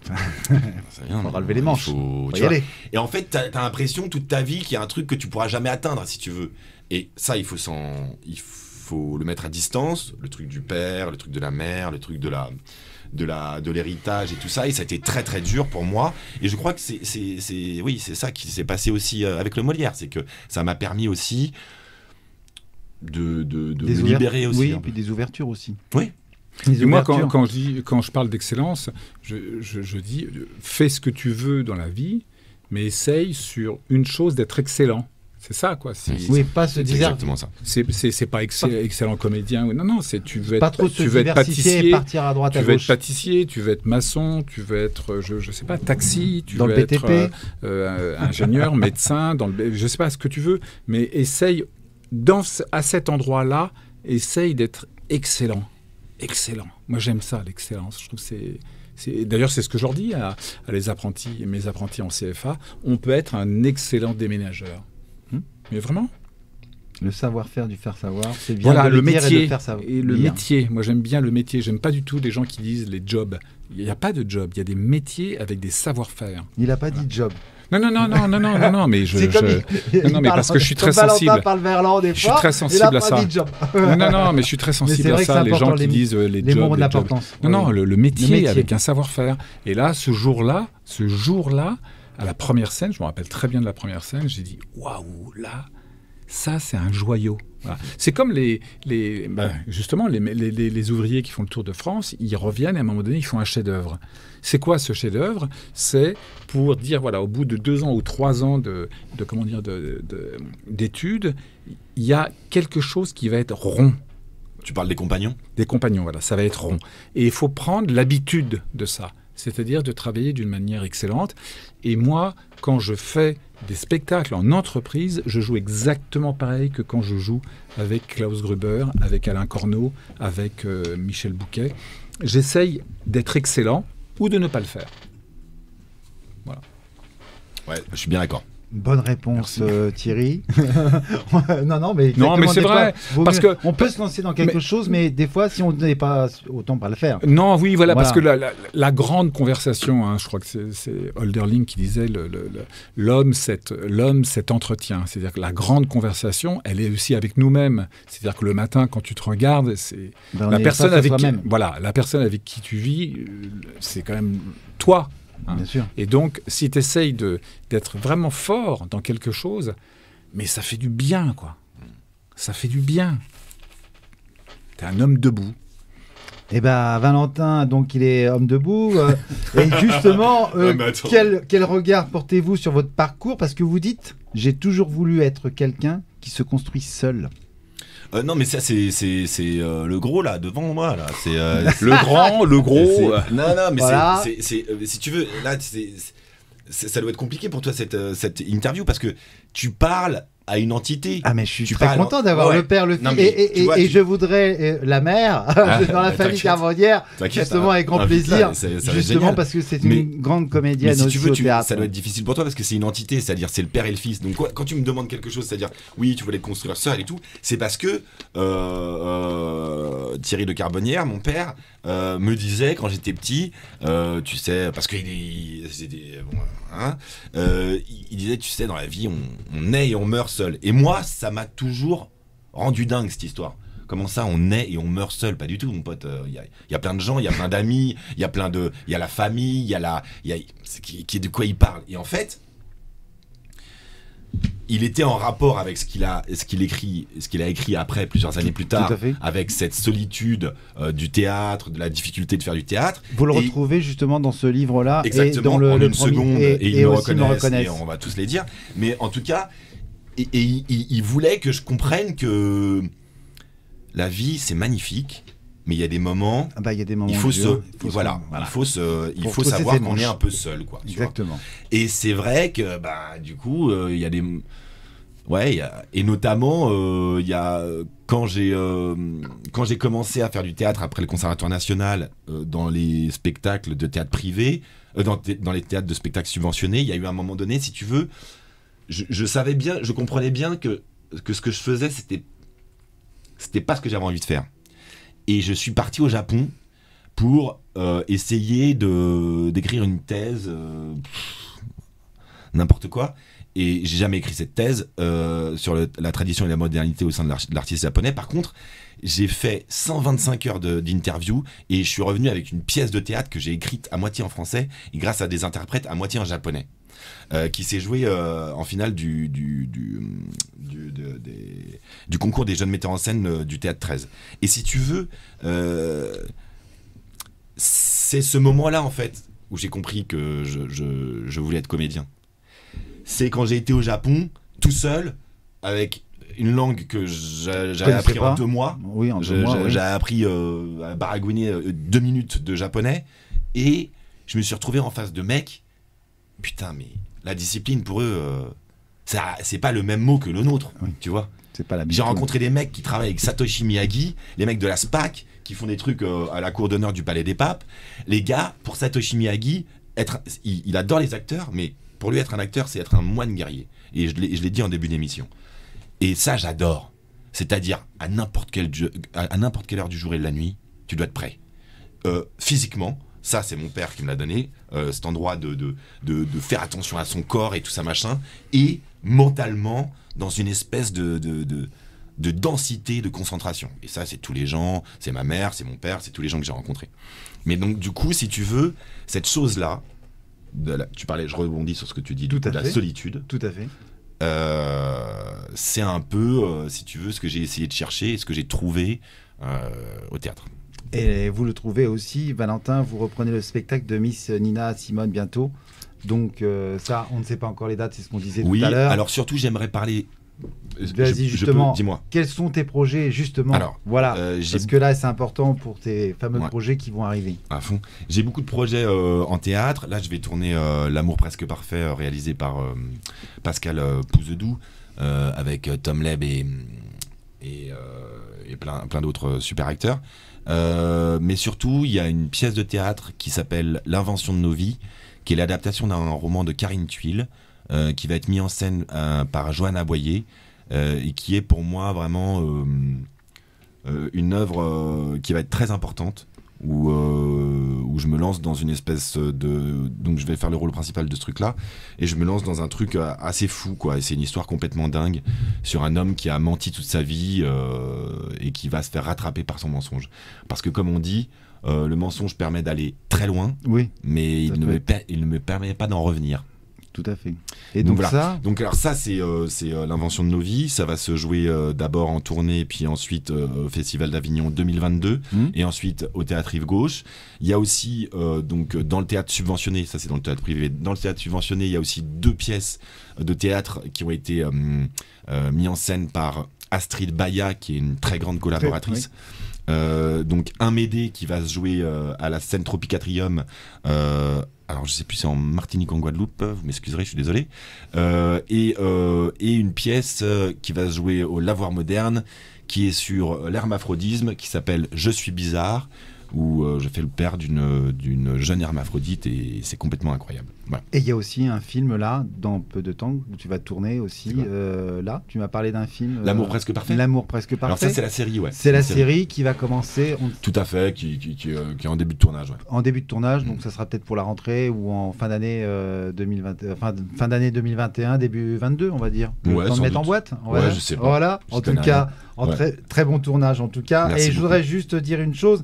Speaker 2: Il faut relever les manches.
Speaker 4: Faut y aller. Et en fait, t'as l'impression toute ta vie qu'il y a un truc que tu pourras jamais atteindre si tu veux. Et ça, il faut le mettre à distance. Le truc du père, le truc de la mère, le truc de l'héritage et tout ça. Et ça a été très très dur pour moi. Et je crois que c'est ça qui s'est passé aussi avec le Molière. C'est que ça m'a permis aussi de me libérer aussi.
Speaker 2: Oui, et puis des ouvertures aussi.
Speaker 4: Oui.
Speaker 3: Et moi, quand je parle d'excellence, je dis fais ce que tu veux dans la vie, mais essaye sur une chose d'être excellent. C'est ça, quoi.
Speaker 2: Oui, pas se dire.
Speaker 4: C'est exactement ça.
Speaker 3: C'est pas excellent comédien. Non, tu veux
Speaker 2: pas trop
Speaker 3: tu veux être pâtissier,
Speaker 2: partir à droite à gauche.
Speaker 3: Tu veux être pâtissier, tu veux être maçon, tu veux être, je sais pas, taxi, tu
Speaker 2: dans
Speaker 3: veux
Speaker 2: le BTP.
Speaker 3: être ingénieur, médecin, je sais pas ce que tu veux, mais essaye à cet endroit-là, essaye d'être excellent. Excellent. Moi, j'aime ça, l'excellence. Je trouve d'ailleurs, c'est ce que je leur dis à mes apprentis en CFA. On peut être un excellent déménageur. Mais vraiment.
Speaker 2: Le savoir-faire du faire savoir, c'est bien
Speaker 3: voilà,
Speaker 2: de
Speaker 3: le
Speaker 2: dire
Speaker 3: métier,
Speaker 2: et de faire savoir.
Speaker 3: Et le métier, moi j'aime bien le métier. J'aime pas du tout des gens qui disent les jobs. Il n'y a pas de job, il y a des métiers avec des savoir-faire.
Speaker 2: Il n'a pas dit job.
Speaker 3: Non, mais mais parce que je suis très sensible.
Speaker 2: Valentin parle verlan des fois.
Speaker 3: Je suis très sensible à ça. Non, mais je suis très sensible à ça. Les gens qui disent les jobs, les jobs. Non, le métier avec un savoir-faire. Et là, ce jour-là, à la première scène, je me rappelle très bien de la première scène, j'ai dit waouh, là, ça c'est un joyau. Voilà. C'est comme justement les ouvriers qui font le tour de France, ils reviennent et à un moment donné ils font un chef-d'œuvre. C'est quoi ce chef-d'œuvre? C'est pour dire voilà, au bout de 2 ans ou 3 ans d'études, il y a quelque chose qui va être rond.
Speaker 4: Tu parles des compagnons?
Speaker 3: Des compagnons, voilà, ça va être rond. Et il faut prendre l'habitude de ça, c'est-à-dire de travailler d'une manière excellente. Et moi, quand je fais des spectacles en entreprise, je joue exactement pareil que quand je joue avec Klaus Gruber, avec Alain Corneau, avec Michel Bouquet. J'essaye d'être excellent ou de ne pas le faire. Voilà.
Speaker 4: Ouais, je suis bien d'accord.
Speaker 2: Bonne réponse, Thierry. non, mais
Speaker 3: c'est vrai. Parce que
Speaker 2: on peut se lancer dans quelque chose, mais des fois, si on n'est pas, autant pas le faire.
Speaker 3: Non, oui, voilà. Parce que la grande conversation, hein, je crois que c'est Hölderlin qui disait l'homme, cet entretien. C'est-à-dire que la grande conversation, elle est aussi avec nous-mêmes. C'est-à-dire que le matin, quand tu te regardes, c'est la personne avec qui tu vis, c'est quand même toi. Hein.
Speaker 2: Bien sûr.
Speaker 3: Et donc, si tu essayes d'être vraiment fort dans quelque chose, mais ça fait du bien, quoi. Ça fait du bien. T'es un homme debout.
Speaker 2: Eh ben, Valentin, donc il est homme debout. Et justement, quel regard portez-vous sur votre parcours? Parce que vous dites, j'ai toujours voulu être quelqu'un qui se construit seul.
Speaker 4: Non, mais ça, c'est le gros, là, devant moi, là. C'est
Speaker 3: le gros.
Speaker 4: Non, mais
Speaker 2: voilà.
Speaker 4: si tu veux, là, ça doit être compliqué pour toi, cette interview, parce que tu parles à une entité.
Speaker 2: Ah, mais je suis très content d'avoir le père, le fils. Et je voudrais la mère dans la famille Carbonnière, justement, avec grand plaisir. Justement, parce que c'est une grande comédienne aussi au théâtre.
Speaker 4: Ça doit être difficile pour toi parce que c'est une entité, c'est-à-dire c'est le père et le fils. Donc quand tu me demandes quelque chose, c'est-à-dire oui, tu voulais te construire seul et tout, c'est parce que Thierry de Carbonnière, mon père, me disait quand j'étais petit, tu sais, parce qu'il il disait, tu sais, dans la vie, on naît et on meurt seul. Et moi, ça m'a toujours rendu dingue, cette histoire. Comment ça, on naît et on meurt seul? Pas du tout, mon pote. Il y a plein de gens, il y a plein d'amis, il y a la famille, qui est de quoi il parle. Et en fait, il était en rapport avec ce qu'il a écrit après, plusieurs années plus tard, avec cette solitude du théâtre, de la difficulté de faire du théâtre.
Speaker 2: Vous le retrouvez justement dans ce livre-là.
Speaker 4: Exactement,
Speaker 2: et dans
Speaker 4: en une seconde, et ils me reconnaissent, et
Speaker 2: on
Speaker 4: va tous les dire. Mais en tout cas, il voulait que je comprenne que la vie, c'est magnifique. Mais il y a des moments, il faut savoir qu'on est un peu seul, quoi.
Speaker 2: Exactement.
Speaker 4: Et c'est vrai que, du coup, il y a des... Ouais, et notamment, il y a quand j'ai commencé à faire du théâtre après le Conservatoire national, dans les spectacles de théâtre privé, dans les théâtres de spectacles subventionnés, il y a eu un moment donné, si tu veux, je savais bien, je comprenais bien que ce que je faisais, c'était pas ce que j'avais envie de faire. Et je suis parti au Japon pour essayer d'écrire une thèse, n'importe quoi. Et j'ai jamais écrit cette thèse sur la tradition et la modernité au sein de l'artiste japonais. Par contre, j'ai fait 125 heures d'interview et je suis revenu avec une pièce de théâtre que j'ai écrite à moitié en français et grâce à des interprètes à moitié en japonais, qui s'est joué en finale du concours des jeunes metteurs en scène du Théâtre 13. Et si tu veux, c'est ce moment-là en fait où j'ai compris que je voulais être comédien. C'est quand j'ai été au Japon, tout seul, avec une langue que j'avais appris en 2 mois.
Speaker 2: Oui, en 2 mois.
Speaker 4: J'ai appris à baragouiner 2 minutes de japonais. Et je me suis retrouvé en face de mecs. Putain, mais la discipline pour eux, c'est pas le même mot que le nôtre, tu vois.
Speaker 2: C'est pas la
Speaker 4: J'ai rencontré des mecs qui travaillent avec Satoshi Miyagi, les mecs de la SPAC, qui font des trucs à la cour d'honneur du Palais des Papes. Les gars, pour Satoshi Miyagi, il adore les acteurs, mais pour lui, être un acteur, c'est être un moine guerrier. Et je l'ai dit en début d'émission. Et ça, j'adore. C'est-à-dire, à n'importe quelle heure du jour et de la nuit, tu dois être prêt. Physiquement, ça, c'est mon père qui me l'a donné, cet endroit de faire attention à son corps et tout ça, machin. Et mentalement, dans une espèce de densité, de concentration. Et ça, c'est tous les gens, c'est ma mère, c'est mon père, c'est tous les gens que j'ai rencontrés. Mais donc, du coup, si tu veux, cette chose-là, tu parlais, je rebondis sur ce que tu dis, de la solitude.
Speaker 2: Tout à fait.
Speaker 4: C'est un peu, si tu veux, ce que j'ai essayé de chercher et ce que j'ai trouvé au théâtre.
Speaker 2: Et vous le trouvez aussi, Valentin, vous reprenez le spectacle de Miss Nina Simone bientôt. Donc ça, on ne sait pas encore les dates, c'est ce qu'on disait tout à l'heure.
Speaker 4: Alors surtout, j'aimerais parler...
Speaker 2: Vas-y, justement,
Speaker 4: dis-moi.
Speaker 2: Quels sont tes projets, justement?
Speaker 4: Alors,
Speaker 2: voilà, parce que là, c'est important pour tes fameux projets qui vont arriver.
Speaker 4: À fond. J'ai beaucoup de projets en théâtre. Là, je vais tourner L'amour presque parfait, réalisé par Pascal Pouzedou, avec Tom Leb et plein d'autres super acteurs. Mais surtout, il y a une pièce de théâtre qui s'appelle L'invention de nos vies, qui est l'adaptation d'un roman de Karine Thuil, qui va être mis en scène par Johanna Boyer, et qui est pour moi vraiment une œuvre qui va être très importante, où je me lance dans une espèce de... Donc je vais faire le rôle principal de ce truc-là, et je me lance dans un truc assez fou, quoi. Et c'est une histoire complètement dingue sur un homme qui a menti toute sa vie et qui va se faire rattraper par son mensonge. Parce que comme on dit, le mensonge permet d'aller très loin, mais il ne me permet pas d'en revenir.
Speaker 2: Tout à fait. Et donc
Speaker 4: voilà. Donc alors ça c'est l'invention de nos vies. Ça va se jouer d'abord en tournée, puis ensuite au Festival d'Avignon 2022, et ensuite au Théâtre Rive Gauche. Il y a aussi donc dans le théâtre subventionné, ça c'est dans le théâtre privé. Dans le théâtre subventionné, il y a aussi 2 pièces de théâtre qui ont été mises en scène par Astrid Baya, qui est une très grande collaboratrice. Donc un Médée qui va se jouer à la scène Tropicatrium. Alors je sais plus, c'est en Martinique, en Guadeloupe, vous m'excuserez, je suis désolé. Et une pièce qui va se jouer au Lavoir Moderne, qui est sur l'hermaphrodisme, qui s'appelle Je suis bizarre, où je fais le père d'une jeune hermaphrodite, et c'est complètement incroyable. Voilà.
Speaker 2: Et il y a aussi un film là, dans peu de temps, où tu vas tourner aussi. Là, tu m'as parlé d'un film.
Speaker 4: L'amour presque parfait.
Speaker 2: L'amour presque parfait.
Speaker 4: Alors ça, c'est la série, ouais.
Speaker 2: C'est la série qui va commencer.
Speaker 4: Tout à fait, qui est en début de tournage. Ouais.
Speaker 2: En début de tournage, donc ça sera peut-être pour la rentrée ou en fin d'année fin d'année 2021, début 22, on va dire.
Speaker 4: Ouais,
Speaker 2: sans mettre en boîte.
Speaker 4: Ouais, je sais pas.
Speaker 2: Voilà. En tout cas, très bon tournage en tout cas. Merci. Et je voudrais juste dire une chose.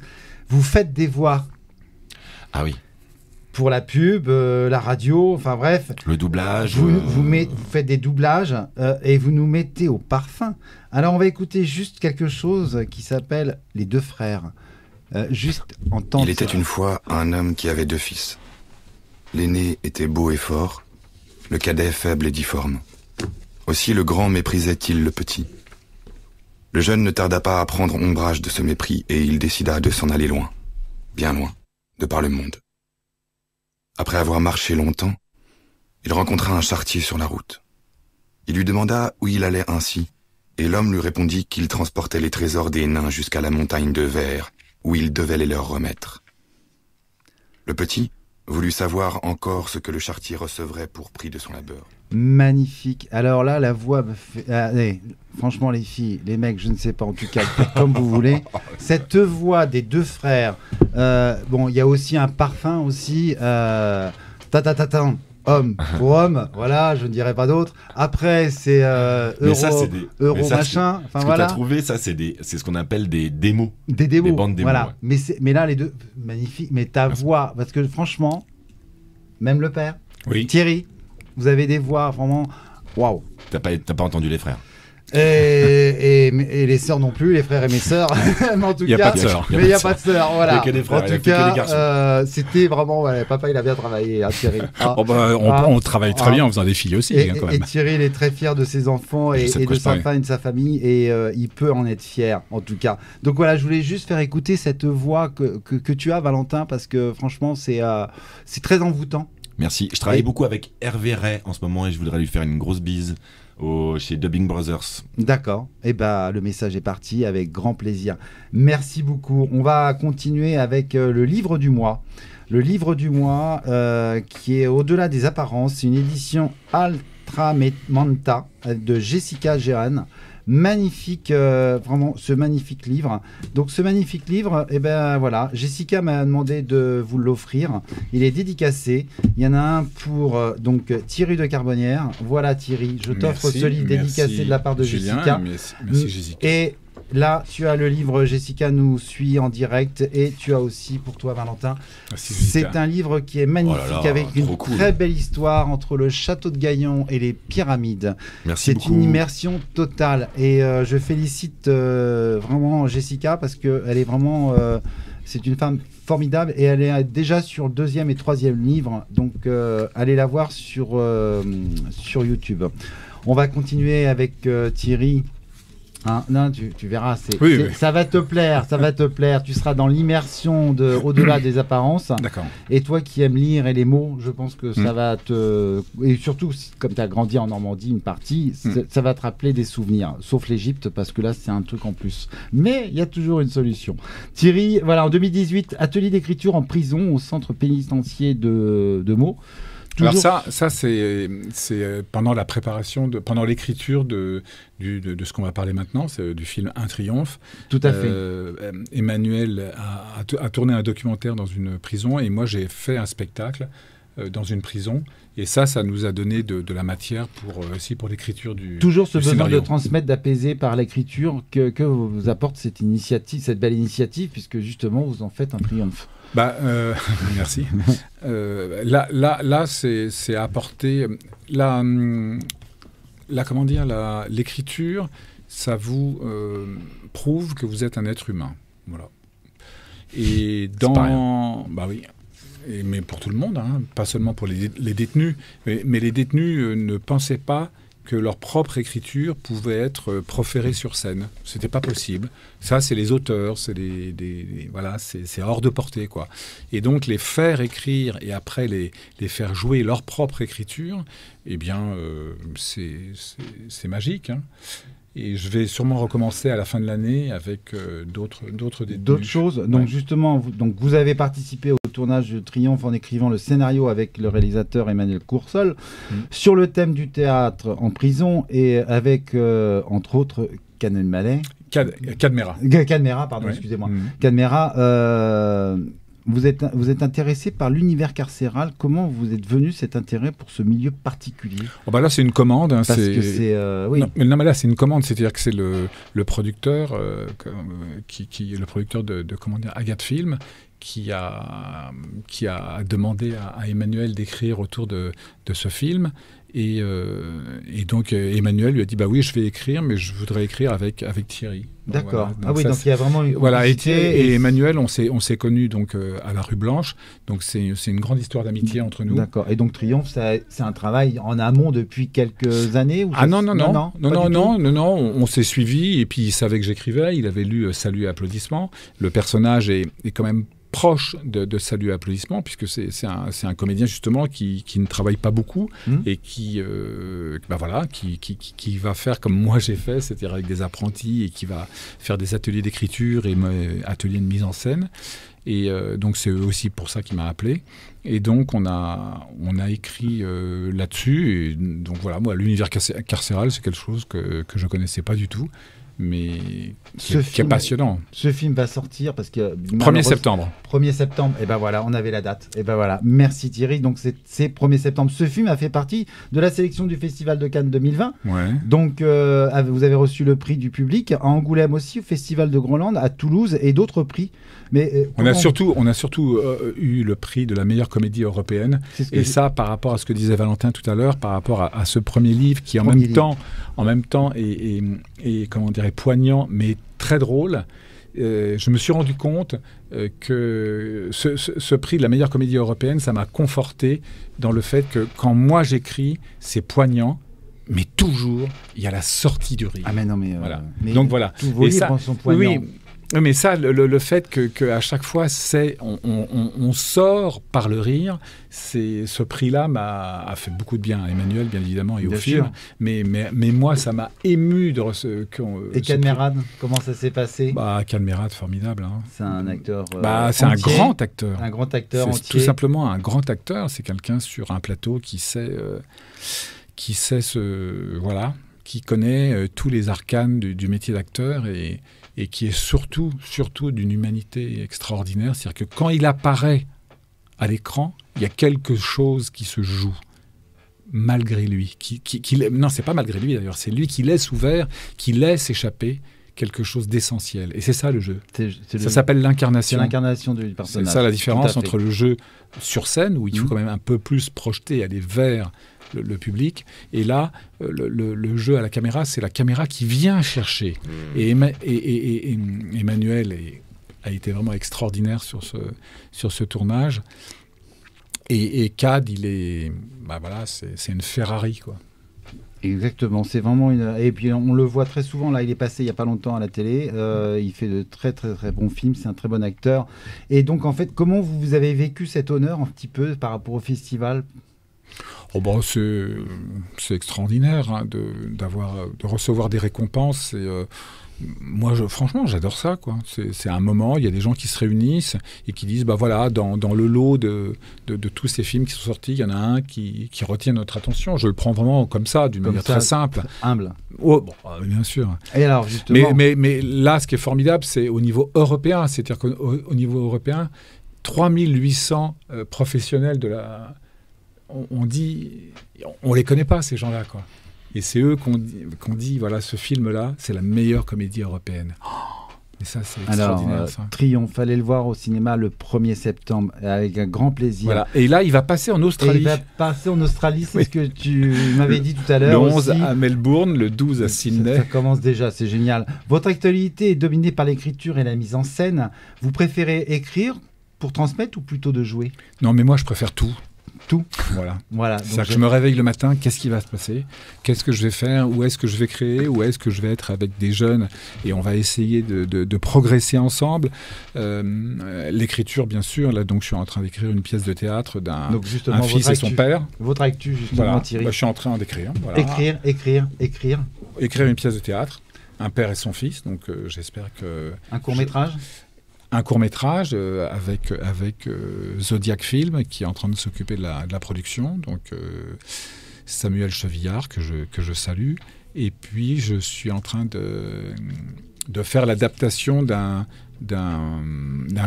Speaker 2: Vous faites des voix.
Speaker 4: Ah oui.
Speaker 2: Pour la pub, la radio, enfin bref.
Speaker 4: Le doublage.
Speaker 2: Vous faites des doublages et vous nous mettez au parfum. Alors on va écouter juste quelque chose qui s'appelle Les Deux Frères. Juste entendre.
Speaker 12: Il était une fois un homme qui avait 2 fils. L'aîné était beau et fort, le cadet faible et difforme. Aussi le grand méprisait-il le petit. Le jeune ne tarda pas à prendre ombrage de ce mépris et il décida de s'en aller loin, bien loin, de par le monde. Après avoir marché longtemps, il rencontra un charretier sur la route. Il lui demanda où il allait ainsi, et l'homme lui répondit qu'il transportait les trésors des nains jusqu'à la montagne de verre, où il devait les leur remettre. Le petit voulut savoir encore ce que le charretier recevrait pour prix de son labeur.
Speaker 2: Magnifique. Alors là, la voix me fait... allez, franchement, les filles, les mecs, je ne sais pas, en tout cas, faites comme vous voulez. Cette voix des deux frères, bon, il y a aussi un parfum aussi, homme pour homme, voilà, je ne dirais pas d'autre. Après, c'est euro machin, enfin voilà.
Speaker 4: Ce que tu as trouvé, ça, c'est ce qu'on appelle des démos.
Speaker 2: Des démos,
Speaker 4: des bandes démos,
Speaker 2: voilà.
Speaker 4: Ouais.
Speaker 2: Mais là, les deux, magnifique. Mais ta voix, parce que franchement, même le père,
Speaker 3: oui.
Speaker 2: Thierry, vous avez des voix vraiment waouh.
Speaker 4: T'as pas entendu les frères.
Speaker 2: Et les sœurs non plus, les frères et mes sœurs. Mais en tout
Speaker 3: cas,
Speaker 2: pas de sœurs. Mais il n'y a pas de sœurs, voilà.
Speaker 4: Il n'y a que des frères,
Speaker 2: en tout cas, c'était vraiment, ouais, papa, il a bien travaillé, hein, Thierry.
Speaker 3: On travaille très bien en faisant des filles aussi, quand même.
Speaker 2: Et Thierry, il est très fier de ses enfants et de sa femme et de sa famille, et il peut en être fier, en tout cas. Donc voilà, je voulais juste faire écouter cette voix que tu as, Valentin, parce que franchement, c'est très envoûtant.
Speaker 4: Merci. Je travaille beaucoup avec Hervé Ray en ce moment et je voudrais lui faire une grosse bise chez Dubbing Brothers.
Speaker 2: D'accord. Et le message est parti avec grand plaisir. Merci beaucoup. On va continuer avec le livre du mois. Le livre du mois qui est Au-delà des apparences. C'est une édition Altramenta de Jessica Jehan. Magnifique, vraiment ce magnifique livre. Donc ce magnifique livre, voilà, Jessica m'a demandé de vous l'offrir. Il est dédicacé. Il y en a un pour donc Thierry de Carbonnière. Voilà Thierry, je t'offre ce livre dédicacé de la part de
Speaker 3: Julien,
Speaker 2: Jessica.
Speaker 3: Merci Jessica.
Speaker 2: Et là, tu as le livre Jessica nous suit en direct et tu as aussi pour toi Valentin. C'est un livre qui est magnifique avec une très belle histoire entre le château de Gaillon et les pyramides.
Speaker 4: Merci beaucoup.
Speaker 2: C'est une immersion totale et je félicite vraiment Jessica parce qu'elle est vraiment... c'est une femme formidable et elle est déjà sur le 2e et 3e livre. Donc allez la voir sur YouTube. On va continuer avec Thierry. Hein, non, tu verras,
Speaker 3: oui.
Speaker 2: Ça va te plaire, ça va te plaire. Tu seras dans l'immersion de Au-delà des apparences.
Speaker 3: D'accord.
Speaker 2: Et toi qui aimes lire et les mots, je pense que ça va te... Et surtout, comme tu as grandi en Normandie, une partie, ça va te rappeler des souvenirs. Sauf l'Égypte, parce que là, c'est un truc en plus. Mais il y a toujours une solution. Thierry, voilà, en 2018, atelier d'écriture en prison au centre pénitentiaire de Meaux.
Speaker 3: Alors ça c'est pendant la préparation, pendant l'écriture de ce qu'on va parler maintenant, c'est du film Un Triomphe.
Speaker 2: Tout à fait.
Speaker 3: Emmanuel a tourné un documentaire dans une prison et moi j'ai fait un spectacle dans une prison. Et ça nous a donné de la matière aussi pour l'écriture du
Speaker 2: Toujours ce besoin
Speaker 3: scénario.
Speaker 2: de transmettre, d'apaiser par l'écriture que vous apporte cette initiative, cette belle initiative, puisque justement vous en faites un triomphe.
Speaker 3: Merci. Là, c'est apporter comment dire, l'écriture, ça vous prouve que vous êtes un être humain, voilà. Et oui. Mais pour tout le monde, hein, pas seulement pour les détenus, mais les détenus ne pensaient pas que leur propre écriture pouvait être proférée sur scène. C'était pas possible. Ça, c'est les auteurs, c'est voilà, c'est hors de portée, quoi. Et donc, les faire écrire et après les faire jouer leur propre écriture, eh bien, c'est magique, hein. Et je vais sûrement recommencer à la fin de l'année avec d'autres détenus.
Speaker 2: D'autres choses. Donc justement, vous avez participé au tournage de Triomphe en écrivant le scénario avec le réalisateur Emmanuel Coursol sur le thème du théâtre en prison et avec, entre autres, Cadmera. Cadmera, pardon, excusez-moi. Cadmera, vous êtes intéressé par l'univers carcéral. Comment vous êtes venu cet intérêt pour ce milieu particulier ?
Speaker 3: Là, c'est une commande. Hein,
Speaker 2: parce que c'est... oui.
Speaker 3: Non, mais là, c'est une commande. C'est-à-dire que c'est le producteur, le producteur de comment dire, Agathe Film, qui a demandé à Emmanuel d'écrire autour de ce film. Et donc Emmanuel lui a dit oui, je vais écrire, mais je voudrais écrire avec Thierry.
Speaker 2: D'accord. Donc il y a vraiment une
Speaker 3: et Emmanuel, on s'est connus donc à la rue Blanche. Donc c'est une grande histoire d'amitié entre nous.
Speaker 2: D'accord. Et donc Triomphe, c'est un travail en amont depuis quelques années ou
Speaker 3: non. On s'est suivis et puis il savait que j'écrivais. Il avait lu Salut et applaudissements. Le personnage est quand même proche de Salut et applaudissements, puisque c'est un comédien justement qui ne travaille pas beaucoup et qui qui va faire comme moi j'ai fait, c'est-à-dire avec des apprentis, et qui va faire des ateliers d'écriture et ateliers de mise en scène. Et donc c'est aussi pour ça qu'il m'a appelé. Et donc on a écrit là-dessus. Et donc voilà, moi l'univers carcéral, c'est quelque chose que je connaissais pas du tout, mais qui est passionnant.
Speaker 2: Ce film va sortir parce que
Speaker 3: 1er septembre.
Speaker 2: 1er septembre, et ben voilà, on avait la date. Et ben voilà, merci Thierry. Donc c'est 1er septembre. Ce film a fait partie de la sélection du Festival de Cannes 2020.
Speaker 3: Ouais.
Speaker 2: Donc vous avez reçu le prix du public à Angoulême aussi, au Festival de Groenland, à Toulouse et d'autres prix. Mais
Speaker 3: on a surtout eu le prix de la meilleure comédie européenne. Et ça, par rapport à ce que disait Valentin tout à l'heure, par rapport à ce premier livre qui en même temps est comment dirais, poignant, mais très drôle. Je me suis rendu compte que ce prix de la meilleure comédie européenne, ça m'a conforté dans le fait que quand moi j'écris, c'est poignant, mais toujours il y a la sortie du rire.
Speaker 2: Ah mais non mais
Speaker 3: voilà.
Speaker 2: Mais
Speaker 3: donc voilà.
Speaker 2: Tous vos livres sont poignants.
Speaker 3: Oui. Mais ça, le fait qu'à chaque fois, on sort par le rire, ce prix-là a fait beaucoup de bien à Emmanuel, bien évidemment, et au film. Mais moi, ça m'a ému de
Speaker 2: Et Cadmerade, comment ça s'est passé?
Speaker 3: Cadmerade, formidable. Hein.
Speaker 2: C'est un acteur.
Speaker 3: C'est un grand acteur.
Speaker 2: Un grand acteur entier.
Speaker 3: C'est tout simplement un grand acteur. C'est quelqu'un sur un plateau qui connaît tous les arcanes du métier d'acteur et qui est surtout d'une humanité extraordinaire. C'est-à-dire que quand il apparaît à l'écran, il y a quelque chose qui se joue malgré lui. Non, c'est pas malgré lui d'ailleurs, c'est lui qui laisse ouvert, qui laisse échapper quelque chose d'essentiel. Et c'est ça le jeu. Ça s'appelle l'incarnation.
Speaker 2: C'est l'incarnation du personnage.
Speaker 3: C'est ça la différence entre le jeu sur scène, où il faut quand même un peu plus projeter, aller vers le public, et là le jeu à la caméra, c'est la caméra qui vient chercher. Et Emmanuel a été vraiment extraordinaire sur ce tournage, et Cad, il est c'est une Ferrari quoi.
Speaker 2: Exactement, c'est vraiment et puis on le voit très souvent là, il est passé il y a pas longtemps à la télé, il fait de très très très bons films, c'est un très bon acteur. Et donc en fait, comment vous avez vécu cet honneur un petit peu par rapport au festival?
Speaker 3: C'est extraordinaire hein, de recevoir des récompenses. Moi, franchement, j'adore ça, quoi. C'est un moment, il y a des gens qui se réunissent et qui disent, dans le lot de tous ces films qui sont sortis, il y en a un qui retient notre attention. Je le prends vraiment comme ça, d'une manière très simple.
Speaker 2: Humble.
Speaker 3: Bien sûr.
Speaker 2: Et alors, justement...
Speaker 3: mais là, ce qui est formidable, c'est au niveau européen. C'est-à-dire qu'au niveau européen, 3800 professionnels de la... On les connaît pas, ces gens-là, quoi. Et c'est eux qu'on dit, voilà, ce film-là, c'est la meilleure comédie européenne. Et ça, c'est extraordinaire. Ça.
Speaker 2: Triomphe, allez le voir au cinéma le 1er septembre, avec un grand plaisir.
Speaker 3: Voilà. Et là, il va passer en Australie.
Speaker 2: C'est ce que tu m'avais dit tout à l'heure.
Speaker 3: Le 11 à Melbourne, le 12 à Sydney.
Speaker 2: Ça commence déjà, c'est génial. Votre actualité est dominée par l'écriture et la mise en scène. Vous préférez écrire pour transmettre ou plutôt de jouer?
Speaker 3: Non, mais moi, je préfère tout.
Speaker 2: Tout.
Speaker 3: Voilà. C'est-à-dire que je me réveille le matin, qu'est-ce qui va se passer? Qu'est-ce que je vais faire? Où est-ce que je vais créer? Où est-ce que je vais être avec des jeunes? Et on va essayer de progresser ensemble. L'écriture, bien sûr. Là, donc, je suis en train d'écrire une pièce de théâtre d'un fils et son père.
Speaker 2: Votre actu, justement, Thierry.
Speaker 3: Je suis en train d'écrire. Voilà.
Speaker 2: Écrire.
Speaker 3: Écrire une pièce de théâtre. Un père et son fils. Donc, j'espère que...
Speaker 2: Un court-métrage?
Speaker 3: Un court-métrage avec Zodiac Film qui est en train de s'occuper de la production, donc Samuel Chevillard que je salue, et puis je suis en train de faire l'adaptation d'un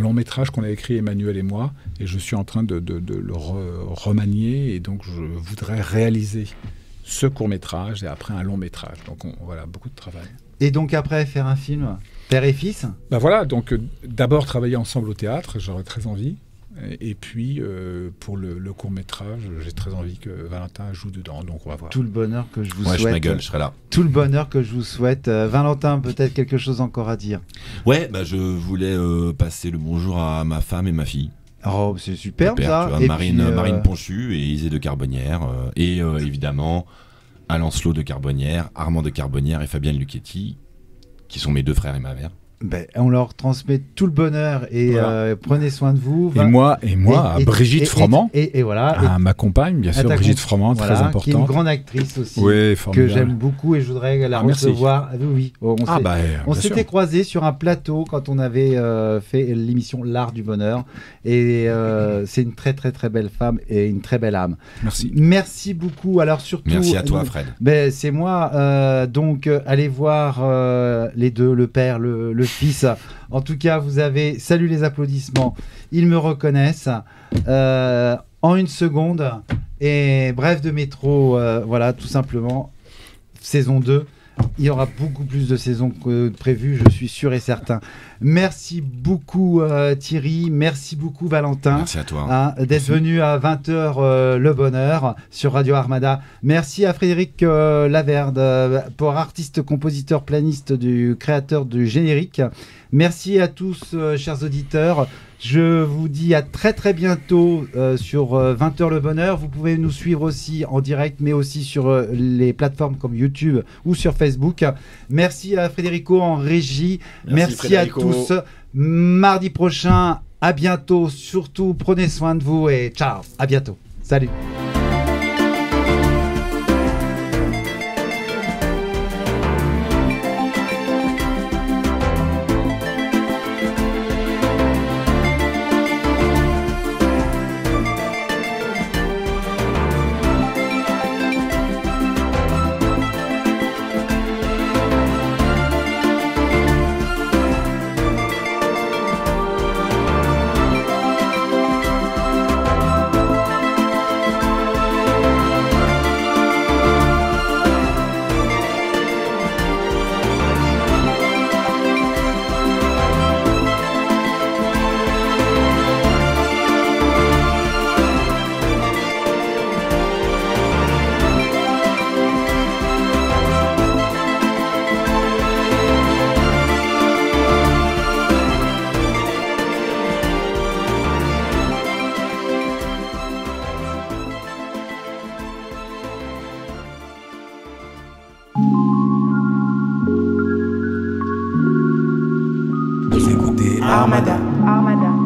Speaker 3: long-métrage qu'on a écrit Emmanuel et moi, et je suis en train de le remanier, et donc je voudrais réaliser ce court-métrage et après un long-métrage, donc voilà, beaucoup de travail.
Speaker 2: Et donc après, faire un film père et fils?
Speaker 3: Voilà, donc d'abord travailler ensemble au théâtre, j'aurais très envie. Et puis pour le court-métrage, j'ai très envie que Valentin joue dedans, donc on va voir.
Speaker 2: Tout le bonheur que je vous
Speaker 4: souhaite.
Speaker 2: Je
Speaker 4: ma gueule, je serai là.
Speaker 2: Tout le bonheur que je vous souhaite. Valentin, peut-être quelque chose encore à dire?
Speaker 4: Ouais, je voulais passer le bonjour à ma femme et ma fille.
Speaker 2: Oh, c'est superbe ça.
Speaker 4: Tu vois, Marine Ponchu et Isée de Carbonnière. Et évidemment, Alain Slot de Carbonnière, Armand de Carbonnière et Fabienne Lucchetti, qui sont mes deux frères et ma mère.
Speaker 2: On leur transmet tout le bonheur et prenez soin de vous.
Speaker 3: Et moi, à Brigitte Froment,
Speaker 2: et voilà,
Speaker 3: à ma compagne, bien sûr, Brigitte Froment, très importante.
Speaker 2: Qui est une grande actrice aussi, que j'aime beaucoup et je voudrais la recevoir. Oui, on s'était croisés sur un plateau quand on avait fait l'émission L'Art du Bonheur et c'est une très très très belle femme et une très belle âme. Merci beaucoup. Alors surtout,
Speaker 4: merci à toi, Fred.
Speaker 2: C'est moi. Donc allez voir les deux, le père, le fils. En tout cas, vous avez... Salut les applaudissements. Ils me reconnaissent en une seconde. Et bref de métro, voilà, tout simplement. Saison 2. Il y aura beaucoup plus de saisons que prévu, je suis sûr et certain. Merci beaucoup Thierry, merci beaucoup Valentin.
Speaker 4: Merci à toi.
Speaker 2: D'être venu à 20h Le Bonheur sur Radio Armada. Merci à Frédéric Laverde, pour artiste, compositeur, planiste, créateur du générique. Merci à tous, chers auditeurs. Je vous dis à très très bientôt sur 20h Le Bonheur. Vous pouvez nous suivre aussi en direct, mais aussi sur les plateformes comme YouTube ou sur Facebook. Merci à Frédérico en régie. Merci à tous. Mardi prochain, à bientôt. Surtout, prenez soin de vous et ciao. À bientôt. Salut.
Speaker 13: Armada.